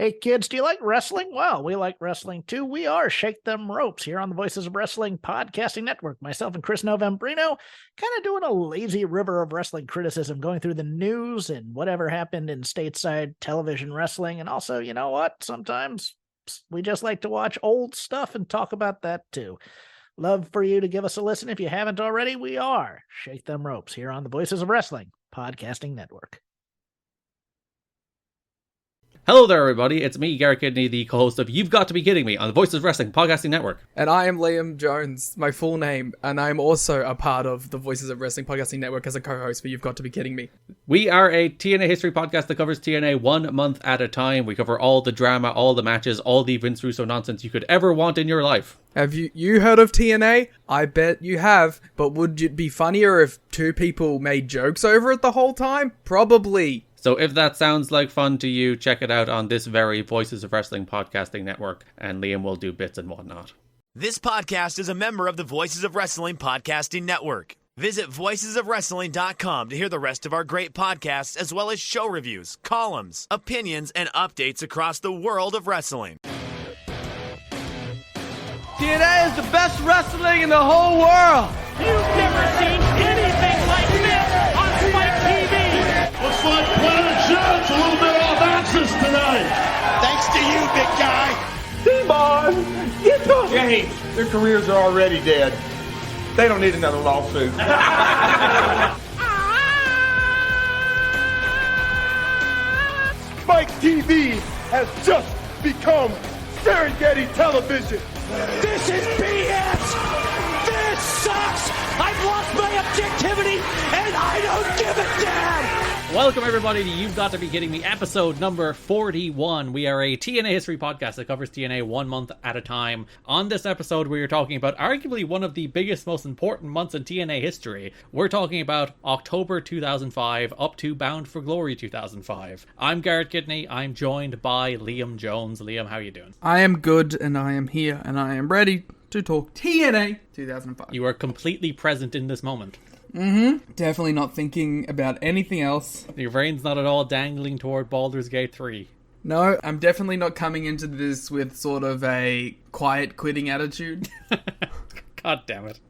Hey kids, do you like wrestling? Well, we like wrestling too. We are Shake Them Ropes here on the Voices of Wrestling Podcasting Network. Myself and Chris Novembrino kind of doing a lazy river of wrestling criticism, going through the news and whatever happened in stateside television wrestling. And also, you know what? Sometimes we just like to watch old stuff and talk about that too. Love for you to give us a listen. If you haven't already, we are Shake Them Ropes here on the Voices of Wrestling Podcasting Network. Hello there, everybody. It's me, Garrett Kidney, the co-host of You've Got to Be Kidding Me on the Voices of Wrestling Podcasting Network. And I am Liam Jones, my full name, and I am also a part of the Voices of Wrestling Podcasting Network as a co-host for You've Got to Be Kidding Me. We are a TNA history podcast that covers TNA 1 month at a time. We cover all the drama, all the matches, all the Vince Russo nonsense you could ever want in your life. Have you heard of TNA? I bet you have, but would it be funnier if two people made jokes over it the whole time? Probably. So if that sounds like fun to you, check it out on this very Voices of Wrestling Podcasting Network, and Liam will do bits and whatnot. This podcast is a member of the Voices of Wrestling Podcasting Network. Visit voicesofwrestling.com to hear the rest of our great podcasts, as well as show reviews, columns, opinions, and updates across the world of wrestling. TNA is the best wrestling in the whole world. You've never seen anything like this on Spike TV. Looks like Planet Jarrett's a little bit off axis tonight. Thanks to you, big guy. T-Bar, get the... James, their careers are already dead. They don't need another lawsuit. Spike TV has just become Serengeti television. This is BS. This sucks. I've lost my objectivity, and I don't give a damn. Welcome, everybody, to You've Got to Be Kidding Me, episode number 41. We are a TNA history podcast that covers TNA 1 month at a time. On this episode, we are talking about arguably one of the biggest, most important months in TNA history. We're talking about October 2005 up to Bound for Glory 2005. I'm Garrett Kidney. I'm joined by Liam Jones. Liam, how you doing? I am good, and I am here, and I am ready to talk TNA 2005. You are completely present in this moment. Definitely not thinking about anything else. Your brain's not at all dangling toward Baldur's Gate 3. No, I'm definitely not coming into this with sort of a quiet quitting attitude. God damn it.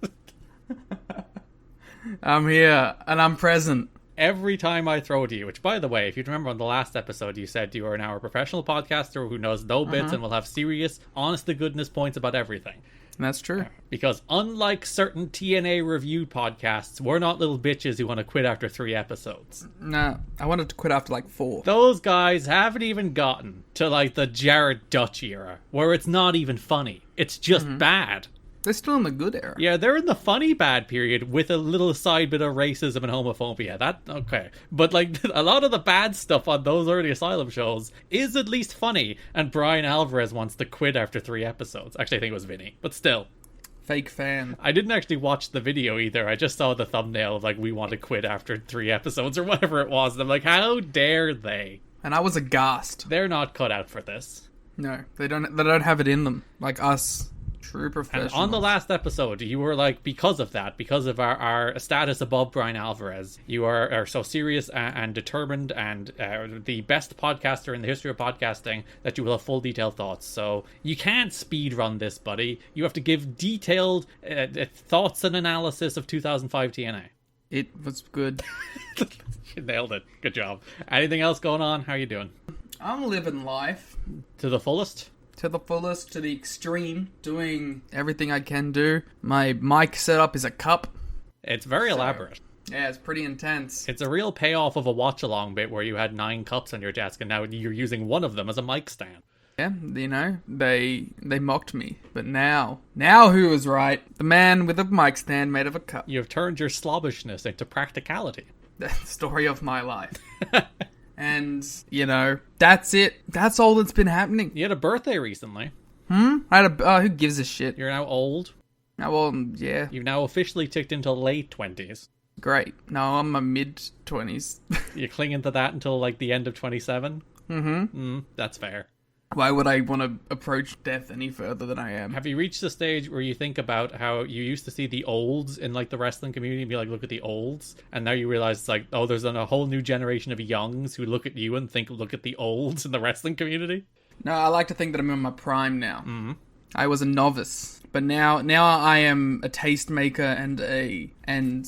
I'm here, and I'm present. Every time I throw to you, which, by the way, if you remember on the last episode, you said you are now a professional podcaster who knows no bits and will have serious, honest-to-goodness points about everything. That's true. Because unlike certain TNA review podcasts, we're not little bitches who want to quit after 3 episodes. No, I wanted to quit after like 4. Those guys haven't even gotten to like the Jarrett Dutch era, where it's not even funny. It's just bad. They're still in the good era. Yeah, they're in the funny bad period with a little side bit of racism and homophobia. Okay. But, like, a lot of the bad stuff on those early Asylum shows is at least funny. And Brian Alvarez wants to quit after 3 episodes. Actually, I think it was Vinny. But still. Fake fan. I didn't actually watch the video either. I just saw the thumbnail of, like, we want to quit after 3 episodes or whatever it was. And I'm like, how dare they? And I was aghast. They're not cut out for this. No, they don't have it in them. Like us. True professionals. And on the last episode, you were like, because of our status above Brian Alvarez, you are so serious and determined and the best podcaster in the history of podcasting that you will have full detailed thoughts. So you can't speed run this, buddy. You have to give detailed thoughts and analysis of 2005 TNA. It was good. You nailed it. Good job. Anything else going on? How are you doing? I'm living life. To the fullest? To the fullest, to the extreme, doing everything I can do. My mic setup is a cup. It's very elaborate. Yeah, it's pretty intense. It's a real payoff of a watch-along bit where you had 9 cups on your desk and now you're using one of them as a mic stand. Yeah, you know, they mocked me. But now who was right? The man with a mic stand made of a cup. You've turned your slobbishness into practicality. That's the story of my life. And, you know, that's it. That's all that's been happening. You had a birthday recently. Who gives a shit? You're now old. Oh, well, yeah. You've now officially ticked into late 20s. Great. No, I'm a mid-20s. You're clinging to that until, like, the end of 27? That's fair. Why would I want to approach death any further than I am? Have you reached the stage where you think about how you used to see the olds in, like, the wrestling community and be like, look at the olds? And now you realize it's like, oh, there's a whole new generation of youngs who look at you and think, look at the olds in the wrestling community? No, I like to think that I'm in my prime now. Mm-hmm. I was a novice, but now I am a tastemaker and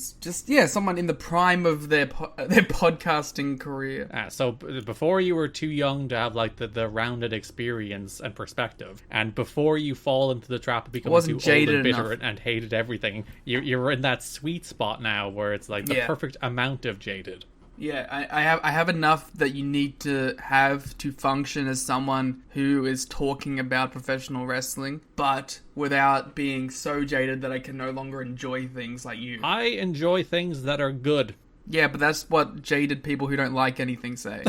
someone in the prime of their podcasting career. So before you were too young to have like the rounded experience and perspective, and before you fall into the trap of becoming too old and bitter and hated everything, you're in that sweet spot now where it's like the perfect amount of jaded. Yeah, I have enough that you need to have to function as someone who is talking about professional wrestling, but without being so jaded that I can no longer enjoy things like you. I enjoy things that are good. Yeah, but that's what jaded people who don't like anything say.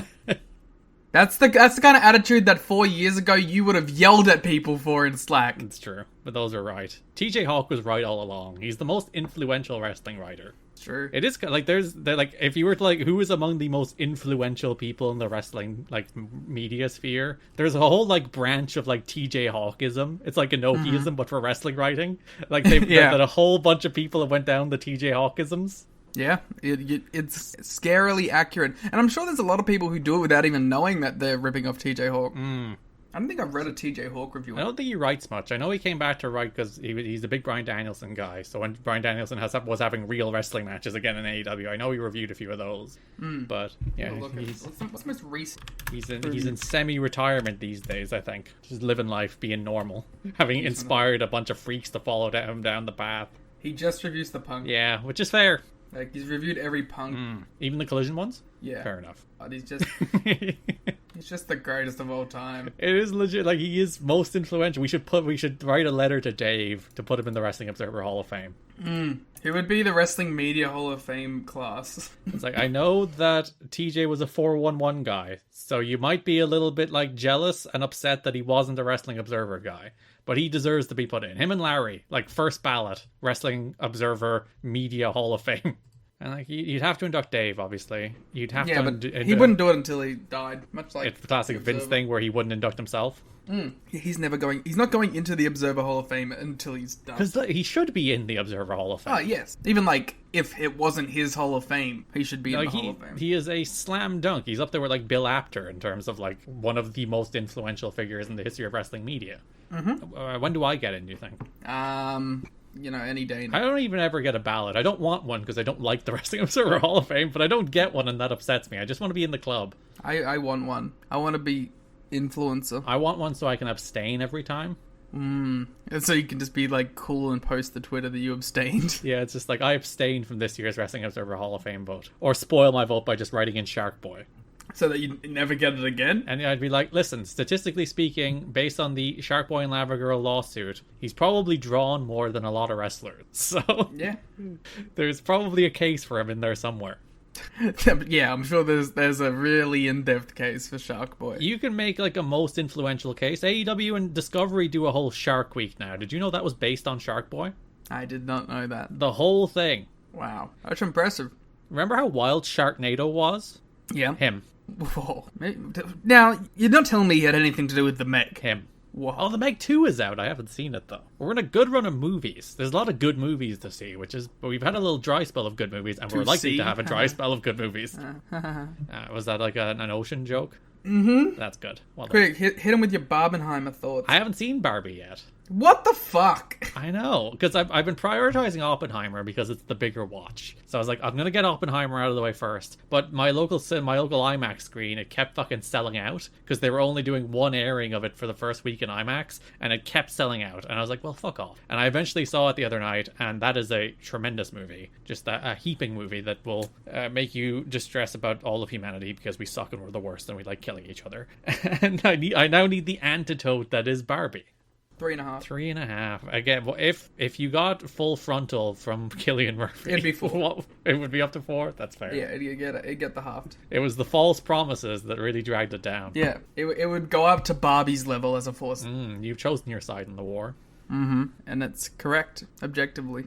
That's the kind of attitude that 4 years ago you would have yelled at people for in Slack. It's true, but those are right. TJ Hawk was right all along. He's the most influential wrestling writer. Sure. It is like they're like, if you were to like who is among the most influential people in the wrestling like media sphere, there's a whole like branch of like TJ Hawkism. It's like Inokiism but for wrestling writing. Like they've that a whole bunch of people have went down the TJ Hawkisms. Yeah, it's scarily accurate. And I'm sure there's a lot of people who do it without even knowing that they're ripping off TJ Hawk. I don't think I've read a TJ Hawk review. I don't think he writes much. I know he came back to write because he's a big Bryan Danielson guy. So when Bryan Danielson was having real wrestling matches again in AEW, I know he reviewed a few of those. But yeah, what's most recent? He's in semi-retirement these days, I think. Just living life, being normal, having inspired a bunch of freaks to follow him down the path. He just reviews the Punk. Yeah, which is fair. Like, he's reviewed every Punk. Even the Collision ones? Yeah. Fair enough. But he's just the greatest of all time. It is legit. Like, he is most influential. We should write a letter to Dave to put him in the Wrestling Observer Hall of Fame. He would be the Wrestling Media Hall of Fame class. It's like, I know that TJ was a 411 guy, so you might be a little bit, like, jealous and upset that he wasn't a Wrestling Observer guy. But he deserves to be put in. Him and Larry, like, first ballot, Wrestling Observer Media Hall of Fame. And, like, you'd have to induct Dave, obviously. You'd have to... but he wouldn't do it until he died. Much like... It's the classic Vince thing where he wouldn't induct himself. He's not going into the Observer Hall of Fame until he's done. Because he should be in the Observer Hall of Fame. Oh, yes. Even, like, if it wasn't his Hall of Fame, he should be in the Hall of Fame. He is a slam dunk. He's up there with, like, Bill Apter in terms of, like, one of the most influential figures in the history of wrestling media. When do I get in, do you think? Any day. I don't even ever get a ballot. I don't want one because I don't like the Wrestling Observer Hall of Fame, but I don't get one and that upsets me. I just want to be in the club. I want one. I want to be influencer. I want one so I can abstain every time. And so you can just be like cool and post the Twitter that you abstained. Yeah, it's just like I abstained from this year's Wrestling Observer Hall of Fame vote. Or spoil my vote by just writing in Shark Boy. So that you never get it again? And I'd be like, listen, statistically speaking, based on the Shark Boy and Lava Girl lawsuit, he's probably drawn more than a lot of wrestlers. So yeah, there's probably a case for him in there somewhere. Yeah, I'm sure there's a really in-depth case for Shark Boy. You can make like a most influential case. AEW and Discovery do a whole Shark Week now. Did you know that was based on Shark Boy? I did not know that. The whole thing. Wow, that's impressive. Remember how wild Sharknado was? Yeah. Him. Whoa. Now, you're not telling me he had anything to do with the Meg. Him. Whoa. Oh, the Meg 2 is out. I haven't seen it, though. We're in a good run of movies. There's a lot of good movies to see, but we've had a little dry spell of good movies, and we're likely to have a dry spell of good movies. Was that like an ocean joke? Mm-hmm. That's good. Well, quick, hit him with your Barbenheimer thoughts. I haven't seen Barbie yet. What the fuck? I know, because I've been prioritizing Oppenheimer because it's the bigger watch. So I was like, I'm gonna get Oppenheimer out of the way first. But my local IMAX screen, it kept fucking selling out because they were only doing one airing of it for the first week in IMAX, and it kept selling out. And I was like, well, fuck off. And I eventually saw it the other night, and that is a tremendous movie, just a heaping movie that will make you distress about all of humanity because we suck and we're the worst and we like killing each other. And I now need the antidote that is Barbie. 3.5. 3.5. Again, well, if you got full frontal from Cillian Murphy, it'd be 4. It would be up to 4. That's fair. Yeah, it'd get the half. It was the false promises that really dragged it down. Yeah, it would go up to Barbie's level as a force. You've chosen your side in the war. Mm-hmm. And it's correct, objectively.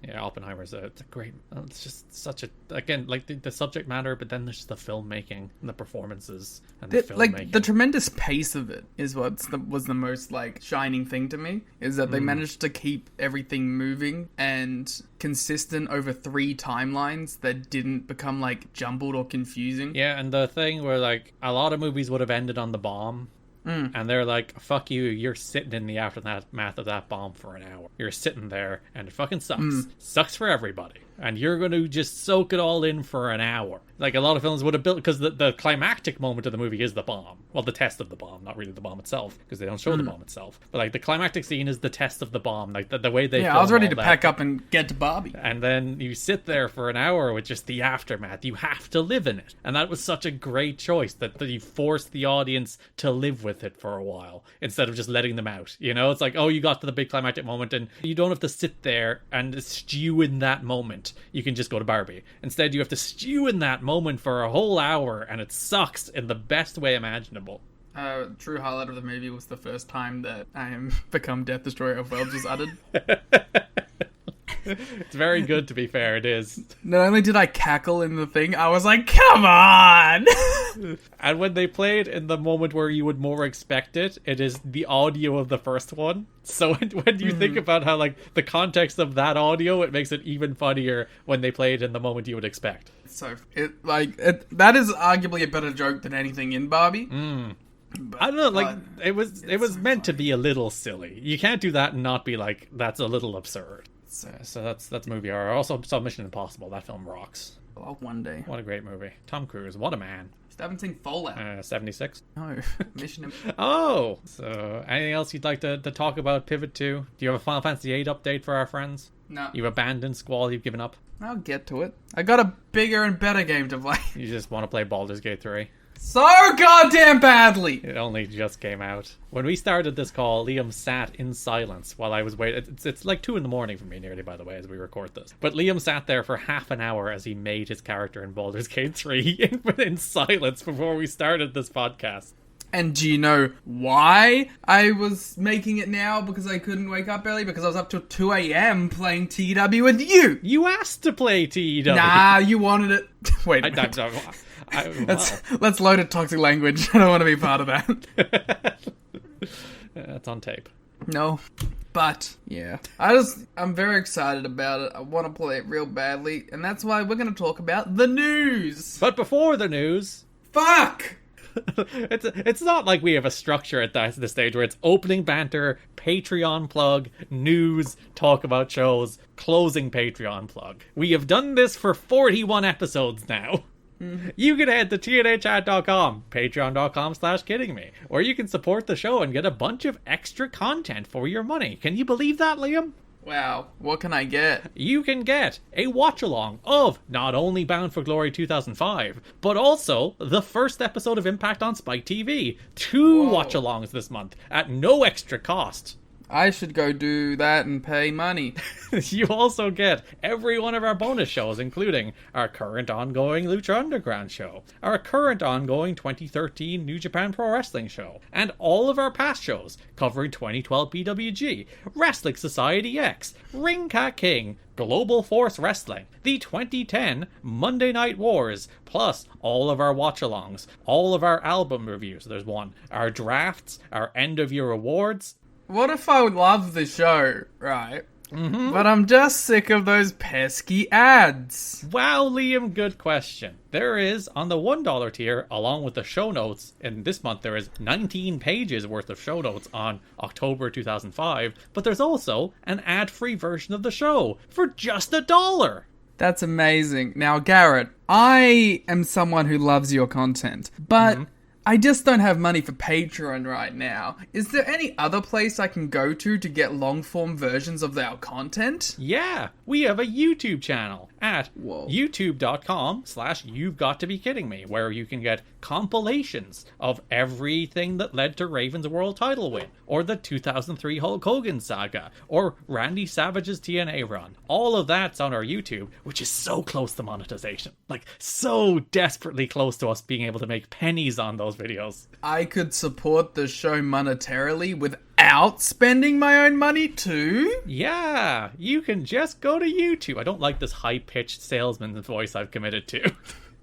Yeah, Oppenheimer's it's a great... It's just such a... Again, like the subject matter, but then there's the filmmaking and the performances and the filmmaking. Like, the tremendous pace of it is was the most, like, shining thing to me, is that they managed to keep everything moving and consistent over 3 timelines that didn't become, like, jumbled or confusing. Yeah, and the thing where, like, a lot of movies would have ended on the bomb, And they're like, fuck you, you're sitting in the aftermath of that bomb for an hour. You're sitting there, and it fucking sucks. Sucks for everybody. And you're going to just soak it all in for an hour. Like a lot of films would have built, because the climactic moment of the movie is the bomb. Well, the test of the bomb, not really the bomb itself, because they don't show the bomb itself. But like the climactic scene is the test of the bomb, like the way they. Yeah, I was ready to pack up and get to Barbie. And then you sit there for an hour with just the aftermath. You have to live in it, and that was such a great choice that you forced the audience to live with it for a while instead of just letting them out. You know, it's like, oh, you got to the big climactic moment, and you don't have to sit there and stew in that moment. You can just go to Barbie. Instead, you have to stew in that moment for a whole hour, and it sucks in the best way imaginable. True highlight of the movie was the first time that I am become Death Destroyer of Worlds was uttered. It's very good, to be fair, it is. Not only did I cackle in the thing, I was like, come on! And when they play it in the moment where you would more expect it, it is the audio of the first one. So when you think about how, like, the context of that audio, it makes it even funnier when they play it in the moment you would expect. So, that is arguably a better joke than anything in Barbie. But, I don't know, like, it was meant to be a little silly. You can't do that and not be like, that's a little absurd. So that's movie horror. I also saw Mission Impossible. That film rocks. Oh, one day. What a great movie. Tom Cruise, what a man. Still haven't seen Fallout. 76? No. Mission Impossible. Oh! So, anything else you'd like to talk about Pivot to? Do you have a Final Fantasy VIII update for our friends? No. You've abandoned Squall, you've given up? I'll get to it. I got a bigger and better game to play. You just want to play Baldur's Gate 3? So goddamn badly! It only just came out. When we started this call, Liam sat in silence while I was waiting. It's like 2 a.m. for me nearly, by the way, as we record this. But Liam sat there for half an hour as he made his character in Baldur's Gate 3 in silence before we started this podcast. And do you know why I was making it now? Because I couldn't wake up early? Because I was up till 2 a.m. playing TEW with you! You asked to play TEW! Nah, you wanted it. Wait a minute. Let's load it toxic language. I don't want to be part of that. That's on tape. No. But, yeah. I'm very excited about it. I want to play it real badly. And that's why we're going to talk about the news. But before the news... Fuck! It's not like we have a structure at this stage where it's opening banter, Patreon plug, news, talk about shows, closing Patreon plug. We have done this for 41 episodes now. You can head to tnachat.com, patreon.com/kiddingme, where you can support the show and get a bunch of extra content for your money. Can you believe that, Liam? Wow, what can I get? You can get a watch-along of not only Bound for Glory 2005, but also the first episode of Impact on Spike TV. 2 watch-alongs this month at no extra cost. I should go do that and pay money. You also get every one of our bonus shows, including our current ongoing Lucha Underground show, our current ongoing 2013 New Japan Pro Wrestling show, and all of our past shows covering 2012 PWG, Wrestling Society X, Ring Cat King, Global Force Wrestling, the 2010 Monday Night Wars, plus all of our watch-alongs, all of our album reviews, there's one, our drafts, our end-of-year awards. What if I love the show, right? But I'm just sick of those pesky ads. Wow, Liam, good question. There is, on the $1 tier, along with the show notes, and this month there is 19 pages worth of show notes on October 2005, but there's also an ad-free version of the show for just $1. That's amazing. Now, Garrett, I am someone who loves your content, but... I just don't have money for Patreon right now. Is there any other place I can go to get long-form versions of our content? Yeah, we have a YouTube channel at youtube.com/you've got to be kidding me, where you can get compilations of everything that led to Raven's world title win, or the 2003 Hulk Hogan saga, or Randy Savage's TNA run. All of that's on our YouTube, which is so close to monetization. Like, so desperately close to us being able to make pennies on those videos. I could support the show monetarily without spending my own money too? Yeah, you can just go to YouTube. I don't like this high-pitched salesman voice I've committed to.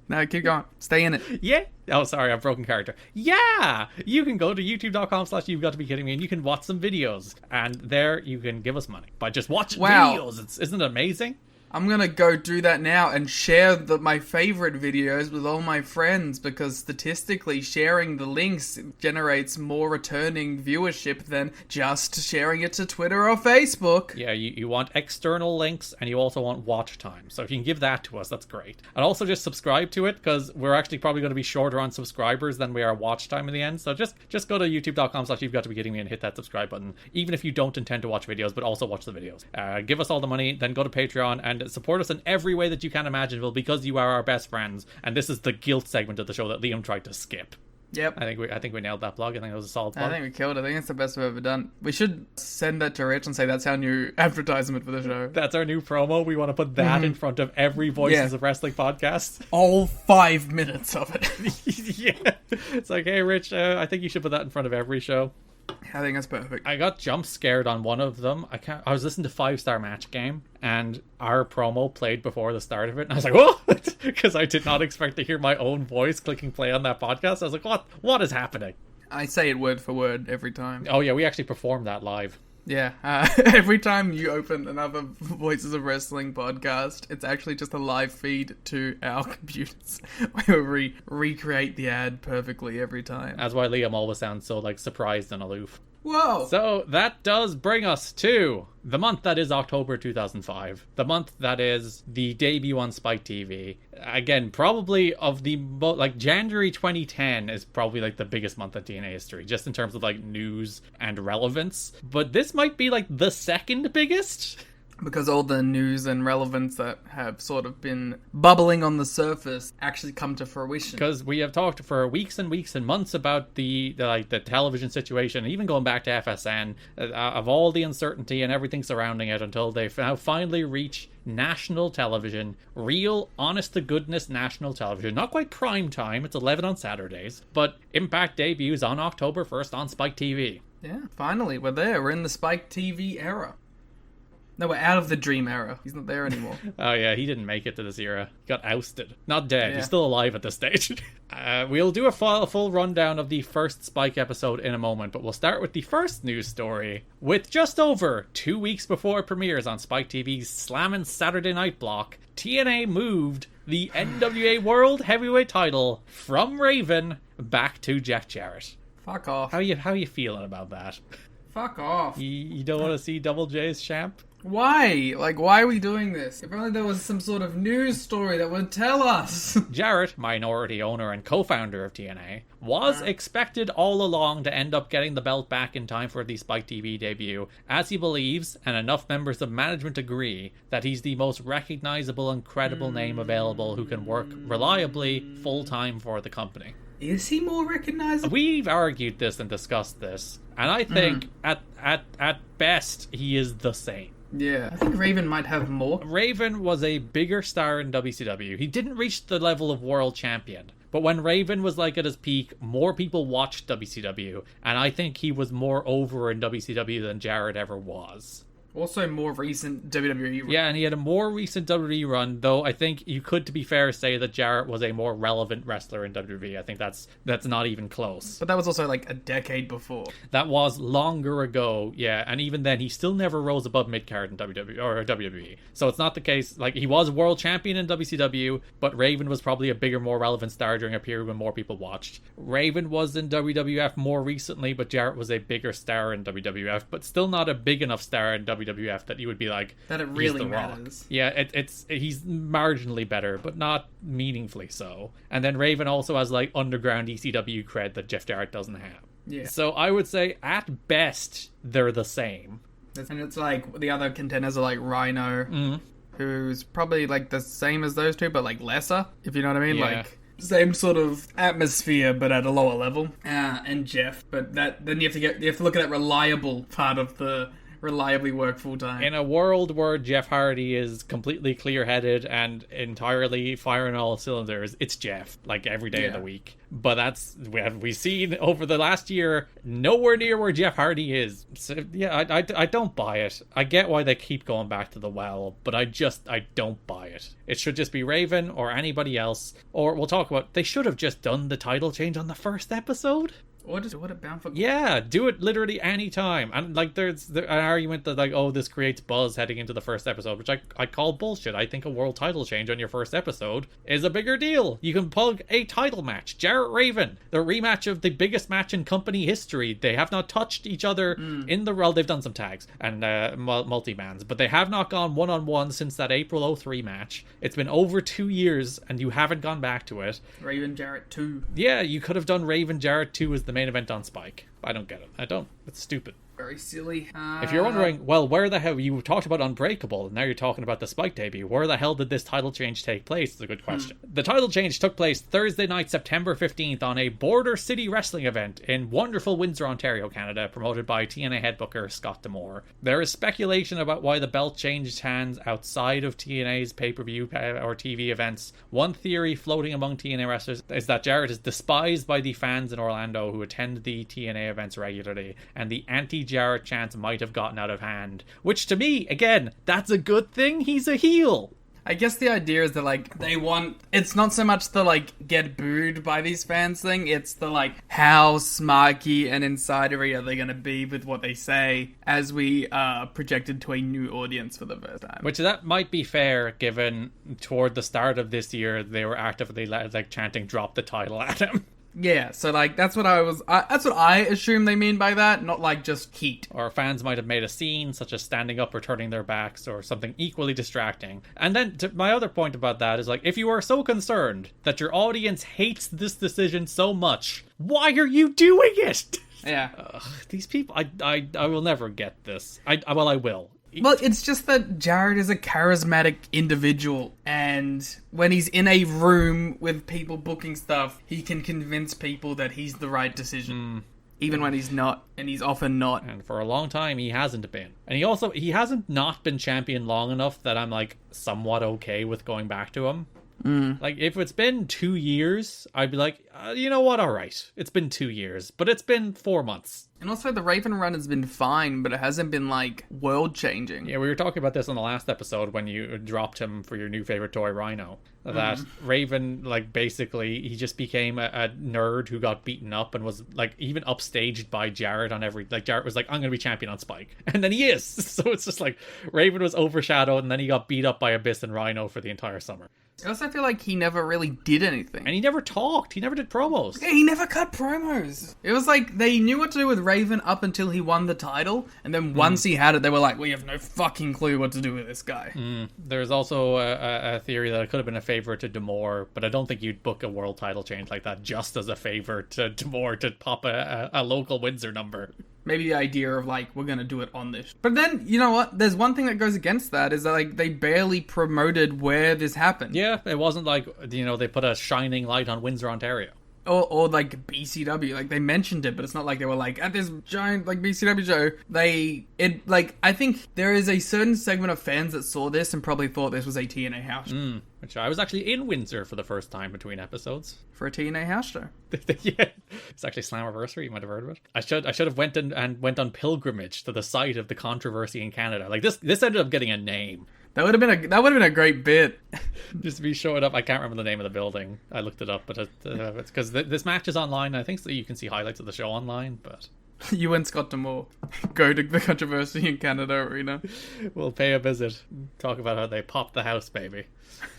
No, keep going. Stay in it. Yeah. Oh, sorry, I've broken character. Yeah! You can go to youtube.com/you've got to be kidding me, and you can watch some videos. And there you can give us money by just watching videos. Isn't it amazing? I'm gonna go do that now and share my favorite videos with all my friends, because statistically sharing the links generates more returning viewership than just sharing it to Twitter or Facebook. Yeah, you want external links, and you also want watch time. So if you can give that to us, that's great. And also just subscribe to it, because we're actually probably going to be shorter on subscribers than we are watch time in the end. So just go to youtube.com/you've got to be kidding me and hit that subscribe button, even if you don't intend to watch videos, but also watch the videos. Give us all the money, then go to Patreon and support us in every way that you can imaginable, because you are our best friends. And this is the guilt segment of the show that Liam tried to skip. Yep. I think we nailed that plug. I think it was a solid plug. I think we killed it. I think it's the best we've ever done. We should send that to Rich and say that's our new advertisement for the show. That's our new promo. We want to put that in front of every Voices of Wrestling podcast. All 5 minutes of it. Yeah. It's like, hey, Rich, I think you should put that in front of every show. I think that's perfect. I got jump scared on one of them. I was listening to 5-Star Match Game, and our promo played before the start of it, and I was like, what? Because I did not expect to hear my own voice clicking play on that podcast. I was like, what is happening? I say it word for word every time. Oh yeah, we actually performed that live. Yeah, every time you open another Voices of Wrestling podcast, it's actually just a live feed to our computers where we recreate the ad perfectly every time. That's why Liam always sounds so surprised and aloof. Whoa! So that does bring us to the month that is October 2005. The month that is the debut on Spike TV. Again, probably of the January 2010 is probably the biggest month in TNA history, just in terms of news and relevance. But this might be the second biggest. Because all the news and relevance that have sort of been bubbling on the surface actually come to fruition. Because we have talked for weeks and weeks and months about the television situation, even going back to FSN, of all the uncertainty and everything surrounding it, until they now finally reach national television, real, honest-to-goodness national television. Not quite prime time, it's 11 on Saturdays, but Impact debuts on October 1st on Spike TV. Yeah, finally, we're there. We're in the Spike TV era. No, we're out of the Dream era. He's not there anymore. Oh yeah, he didn't make it to this era. He got ousted. Not dead. Yeah. He's still alive at this stage. We'll do a full rundown of the first Spike episode in a moment, but we'll start with the first news story. With just over 2 weeks before it premieres on Spike TV's Slammin' Saturday Night block, TNA moved the NWA World Heavyweight title from Raven back to Jeff Jarrett. Fuck off. How you feeling about that? Fuck off. You don't want to see Double J's champ? Why? Why are we doing this? If only there was some sort of news story that would tell us. Jarrett, minority owner and co-founder of TNA, was expected all along to end up getting the belt back in time for the Spike TV debut, as he believes, and enough members of management agree, that he's the most recognizable and credible name available who can work reliably full-time for the company. Is he more recognizable? We've argued this and discussed this, and I think at best he is the same. Yeah, I think Raven might have more. Raven was a bigger star in WCW. He didn't reach the level of world champion. But when Raven was at his peak, more people watched WCW. And I think he was more over in WCW than Jarrett ever was. Also more recent WWE run. Yeah, and he had a more recent WWE run, though I think you could, to be fair, say that Jarrett was a more relevant wrestler in WWE. I think that's not even close. But that was also a decade before. That was longer ago, yeah, and even then he still never rose above mid-card in WWE. So it's not the case, he was world champion in WCW, but Raven was probably a bigger, more relevant star during a period when more people watched. Raven was in WWF more recently, but Jarrett was a bigger star in WWF, but still not a big enough star in WWF that you would be that it really matters. Yeah, he's marginally better, but not meaningfully so. And then Raven also has underground ECW cred that Jeff Jarrett doesn't have. Yeah. So I would say at best they're the same. And it's the other contenders are Rhino, who's probably the same as those two, but lesser, if you know what I mean. Yeah. Same sort of atmosphere, but at a lower level. And Jeff, but then you have to look at that reliable part of the reliably work full-time. In a world where Jeff Hardy is completely clear-headed and entirely firing all cylinders, it's Jeff, every day of the week. But we've seen over the last year, nowhere near where Jeff Hardy is. So, yeah, I don't buy it. I get why they keep going back to the well, but I don't buy it. It should just be Raven or anybody else. Or we'll talk about, they should have just done the title change on the first episode. Or just do it at Bound for... Yeah, do it literally any time. And like there's an argument that like, oh, this creates buzz heading into the first episode, which I call bullshit. I think a world title change on your first episode is a bigger deal. You can plug a title match. Jarrett Raven, the rematch of the biggest match in company history. They have not touched each other in the... Well, they've done some tags and multi-bans, but they have not gone one-on-one since that April 03 match. It's been over 2 years and you haven't gone back to it. Raven Jarrett 2. Yeah, you could have done Raven Jarrett 2 as the main event on Spike. I don't get it. I don't. It's stupid. Very silly. If you're wondering, well, where the hell... You talked about Unbreakable, and now you're talking about the Spike debut. Where the hell did this title change take place? Is a good question. The title change took place Thursday night, September 15th, on a Border City wrestling event in wonderful Windsor, Ontario, Canada, promoted by TNA head booker Scott D'Amore. There is speculation about why the belt changed hands outside of TNA's pay-per-view or TV events. One theory floating among TNA wrestlers is that Jarrett is despised by the fans in Orlando who attend the TNA events regularly, and the anti-Jarrett chants might have gotten out of hand. Which, to me, again, that's a good thing. He's a heel. I guess the idea is that, like, they want... It's not so much the, like, get booed by these fans thing. It's the, like, how smarky and insidery are they going to be with what they say as we are projected to a new audience for the first time. Which, that might be fair, given toward the start of this year, they were actively, like, chanting, drop the title at him. Yeah, so, like, that's what I assume they mean by that, not, like, just heat. Or fans might have made a scene, such as standing up or turning their backs, or something equally distracting. And then, my other point about that is, like, if you are so concerned that your audience hates this decision so much, why are you doing it? Yeah. These people, I will never get this. I will. Well, it's just that Jarrett is a charismatic individual, and when he's in a room with people booking stuff, he can convince people that he's the right decision. Even when he's not, and he's often not. And for a long time, he hasn't been. And he hasn't not been champion long enough that I'm, like, somewhat okay with going back to him. Like, if it's been 2 years, I'd be like, you know what, alright. It's been 2 years, but it's been 4 months. And also, the Raven run has been fine, but it hasn't been, like, world-changing. Yeah, we were talking about this on the last episode when you dropped him for your new favorite toy, Rhino. That Raven, like, basically, he just became a nerd who got beaten up and was, like, even upstaged by Jarrett on every... Like, Jarrett was like, I'm going to be champion on Spike. And then he is! So it's just like, Raven was overshadowed, and then he got beat up by Abyss and Rhino for the entire summer. I also feel like he never really did anything. And he never talked. He never did promos. Yeah, he never cut promos. It was like, they knew what to do with Raven up until he won the title, and then once he had it, they were like, we have no fucking clue what to do with this guy. There's also a theory that it could have been a favor to D'Amore, but I don't think you'd book a world title change like that just as a favor to D'Amore to pop a local Windsor number. Maybe the idea of, like, we're gonna do it on this. But then, you know what? There's one thing that goes against that, is that, like, they barely promoted where this happened. Yeah, it wasn't like, you know, they put a shining light on Windsor, Ontario. Or like, BCW. Like, they mentioned it, but it's not like they were, like, at this giant, like, BCW show. I think there is a certain segment of fans that saw this and probably thought this was a TNA house show. Which I was actually in Windsor for the first time between episodes. For a TNA house show. Yeah. It's actually Slammiversary, you might have heard of it. I should have went on pilgrimage to the site of the controversy in Canada. Like, this ended up getting a name. That would have been a great bit. Just be showing up. I can't remember the name of the building. I looked it up, but it's because this match is online. I think so you can see highlights of the show online, but... You and Scott D'Amore go to the controversy in Canada arena. We'll pay a visit. Talk about how they popped the house, baby.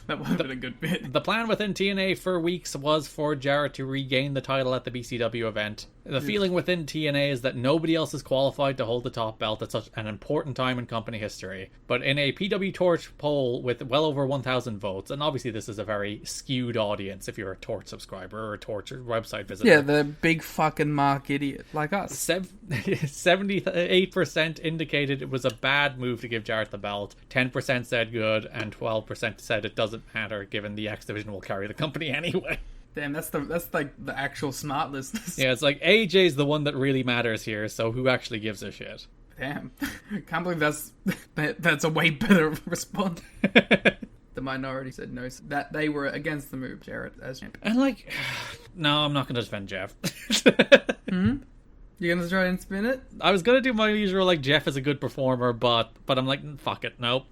That would have been a good bit. The plan within TNA for weeks was for Jarrett to regain the title at the BCW event. The feeling within TNA is that nobody else is qualified to hold the top belt at such an important time in company history. But in a PW Torch poll with well over 1,000 votes, and obviously this is a very skewed audience if you're a Torch subscriber or a Torch website visitor. Yeah, the big fucking Mark idiot like us. 78% indicated it was a bad move to give Jarrett the belt, 10% said good, and 12% said it doesn't matter given the X Division will carry the company anyway. Damn, that's like the actual smart listeners. Yeah, it's like AJ's the one that really matters here, so who actually gives a shit? Damn. Can't believe that's a way better response. The minority said no, that they were against the move, Jarrett as champion. And like, no, I'm not going to defend Jeff. You're going to try and spin it? I was going to do my usual, like, Jeff is a good performer, but I'm like, fuck it, nope.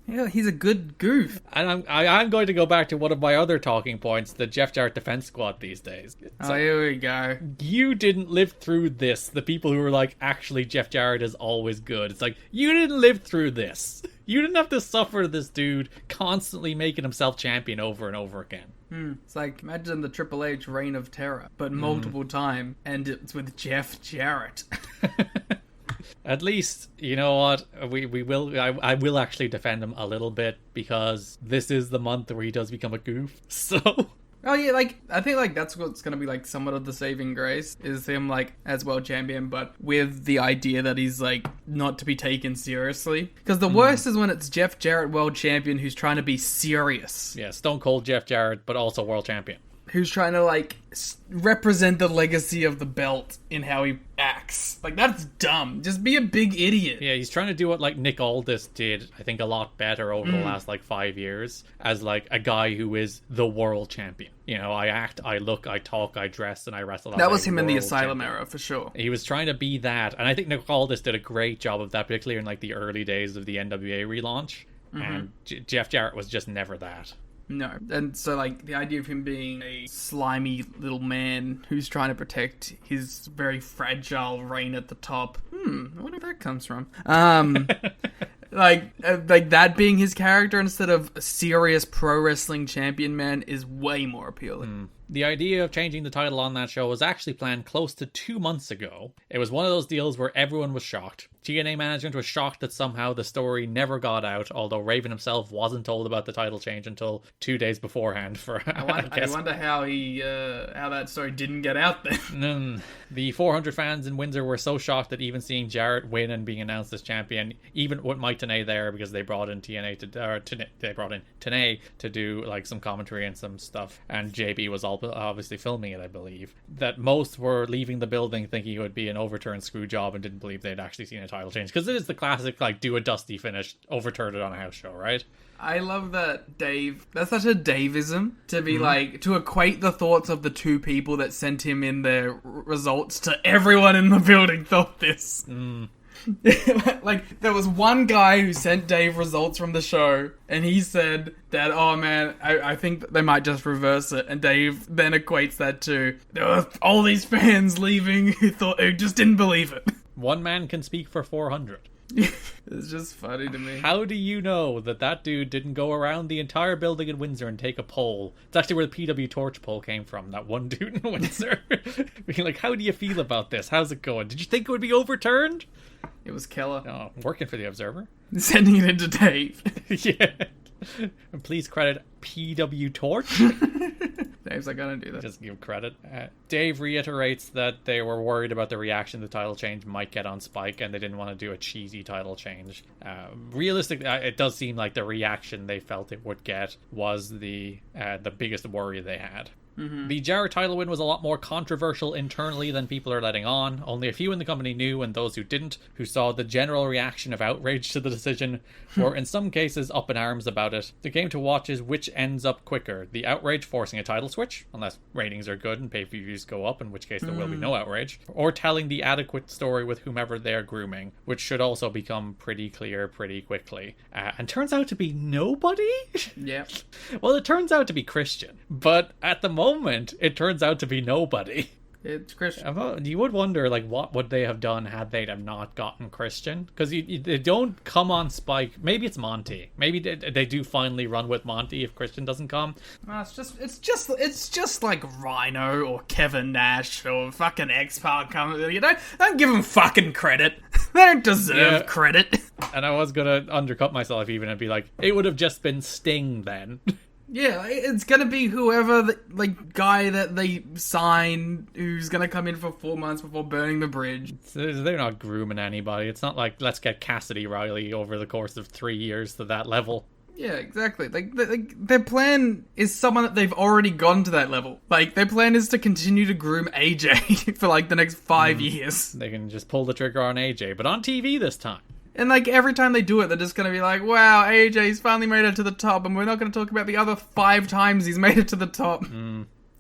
Yeah, he's a good goof. And I'm going to go back to one of my other talking points, the Jeff Jarrett defense squad these days. Oh, here we go. You didn't live through this. The people who were like, actually, Jeff Jarrett is always good. It's like, you didn't live through this. You didn't have to suffer this dude constantly making himself champion over and over again. It's like, imagine the Triple H reign of terror, but multiple time, and it's with Jeff Jarrett. At least, you know what, we will. I will actually defend him a little bit, because this is the month where he does become a goof. So, oh yeah, like I think like that's what's gonna be like somewhat of the saving grace is him like as world champion, but with the idea that he's like not to be taken seriously. Because the worst is when it's Jeff Jarrett world champion who's trying to be serious. Yeah, Stone Cold Jeff Jarrett, but also world champion. Who's trying to like represent the legacy of the belt in how he acts. Like, that's dumb. Just be a big idiot. Yeah, he's trying to do what like Nick Aldis did, I think, a lot better over the last like 5 years, as like a guy who is the world champion. You know, I act, I look, I talk, I dress, and I wrestle. That was him in the Asylum era, for sure. He was trying to be that, and I think Nick Aldis did a great job of that, particularly in like the early days of the NWA relaunch. And Jeff Jarrett was just never that. No. And so, like, the idea of him being a slimy little man who's trying to protect his very fragile reign at the top. I wonder where that comes from. Like that being his character instead of a serious pro wrestling champion man is way more appealing. The idea of changing the title on that show was actually planned close to 2 months ago. It was one of those deals where everyone was shocked. TNA management was shocked that somehow the story never got out, although Raven himself wasn't told about the title change until 2 days beforehand. I wonder how that story didn't get out then. The 400 fans in Windsor were so shocked that even seeing Jarrett win and being announced as champion, even with Mike Tenay there, because they brought in Tenay to do like some commentary and some stuff, and JB was obviously filming it, I believe, that most were leaving the building thinking it would be an overturned screw job and didn't believe they'd actually seen a title change, because it is the classic like do a dusty finish, overturn it on a house show, right? I love that Dave. That's such a Daveism to be like, to equate the thoughts of the two people that sent him in their results to everyone in the building thought this. Like, there was one guy who sent Dave results from the show, and he said that, oh man, I think they might just reverse it. And Dave then equates that to, there were all these fans leaving who just didn't believe it. One man can speak for 400. It's just funny to me. How do you know that dude didn't go around the entire building in Windsor and take a poll? It's actually where the PW Torch poll came from, that one dude in Windsor. Being like, how do you feel about this? How's it going? Did you think it would be overturned? It was Keller. Oh, working for the Observer. Sending it into Dave. Yeah. And please credit PW Torch. Dave's like, I don't do that. Just give credit. Dave reiterates that they were worried about the reaction the title change might get on Spike, and they didn't want to do a cheesy title change. Realistically, it does seem like the reaction they felt it would get was the biggest worry they had. The Jarrett title win was a lot more controversial internally than people are letting on. Only a few in the company knew, and those who didn't, who saw the general reaction of outrage to the decision, were in some cases up in arms about it. The game to watch is which ends up quicker, the outrage forcing a title switch, unless ratings are good and pay-per-views go up, in which case there will be no outrage, or telling the adequate story with whomever they're grooming, which should also become pretty clear pretty quickly. And turns out to be nobody? Yeah. Well, it turns out to be Christian, but at the moment, it turns out to be nobody. It's Christian. You would wonder, like, what would they have done had they have not gotten Christian? Because they don't come on Spike. Maybe it's Monty. Maybe they do finally run with Monty if Christian doesn't come. It's just like Rhino or Kevin Nash or fucking X-Pac coming. You don't give them fucking credit. They don't deserve credit. And I was gonna undercut myself even and be like, it would have just been Sting then. Yeah, it's gonna be whoever the guy that they sign who's gonna come in for 4 months before burning the bridge. They're not grooming anybody. It's not like, let's get Cassidy Riley over the course of 3 years to that level. Yeah, exactly. Like their plan is someone that they've already gone to that level. Like, their plan is to continue to groom AJ for like the next 5 years. They can just pull the trigger on AJ, but on TV this time. And, like, every time they do it, they're just going to be like, wow, AJ's finally made it to the top, and we're not going to talk about the other 5 times he's made it to the top.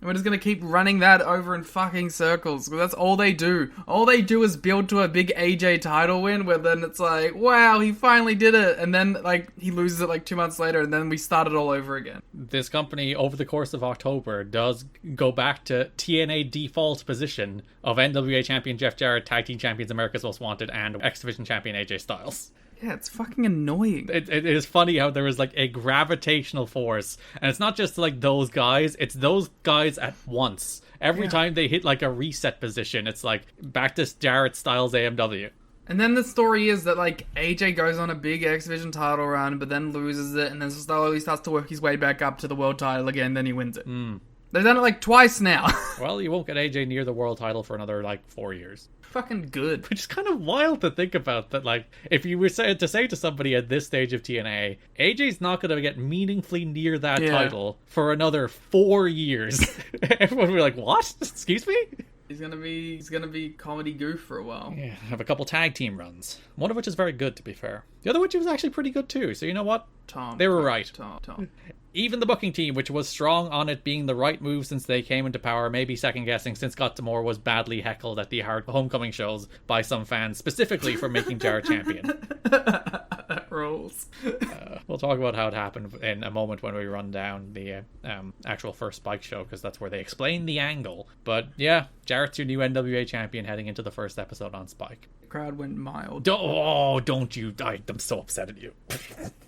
And we're just gonna keep running that over in fucking circles, because that's all they do. All they do is build to a big AJ title win, where then it's like, wow, he finally did it, and then, like, he loses it, like, 2 months later, and then we start it all over again. This company, over the course of October, does go back to TNA default position of NWA champion Jeff Jarrett, Tag Team champions America's Most Wanted, and X Division champion AJ Styles. Yeah, it's fucking annoying. It is funny how there is like a gravitational force, and it's not just like those guys, it's those guys at once. Every time they hit like a reset position, it's like back to Jarrett Styles AMW. And then the story is that, like, AJ goes on a big X Division title run, but then loses it, and then slowly starts to work his way back up to the world title again, then he wins it. They've done it like twice now. Well, you won't get AJ near the world title for another like 4 years. Fucking good. Which is kind of wild to think about, that like, if you were to say to somebody at this stage of TNA, AJ's not going to get meaningfully near that title for another 4 years. Everyone would be like, what? Excuse me? He's gonna be comedy goof for a while. Yeah, have a couple tag team runs. One of which is very good, to be fair. The other which was actually pretty good too, so you know what? They were right. Tom. Even the booking team, which was strong on it being the right move since they came into power, maybe second guessing since Scott D'Amore was badly heckled at the hard homecoming shows by some fans, specifically for making Jarrett champion. That rules. We'll talk about how it happened in a moment when we run down the actual first Spike show, because that's where they explain the angle. But yeah, Jarrett's your new NWA champion heading into the first episode on Spike. Crowd went mild. Don't you. I'm so upset at you.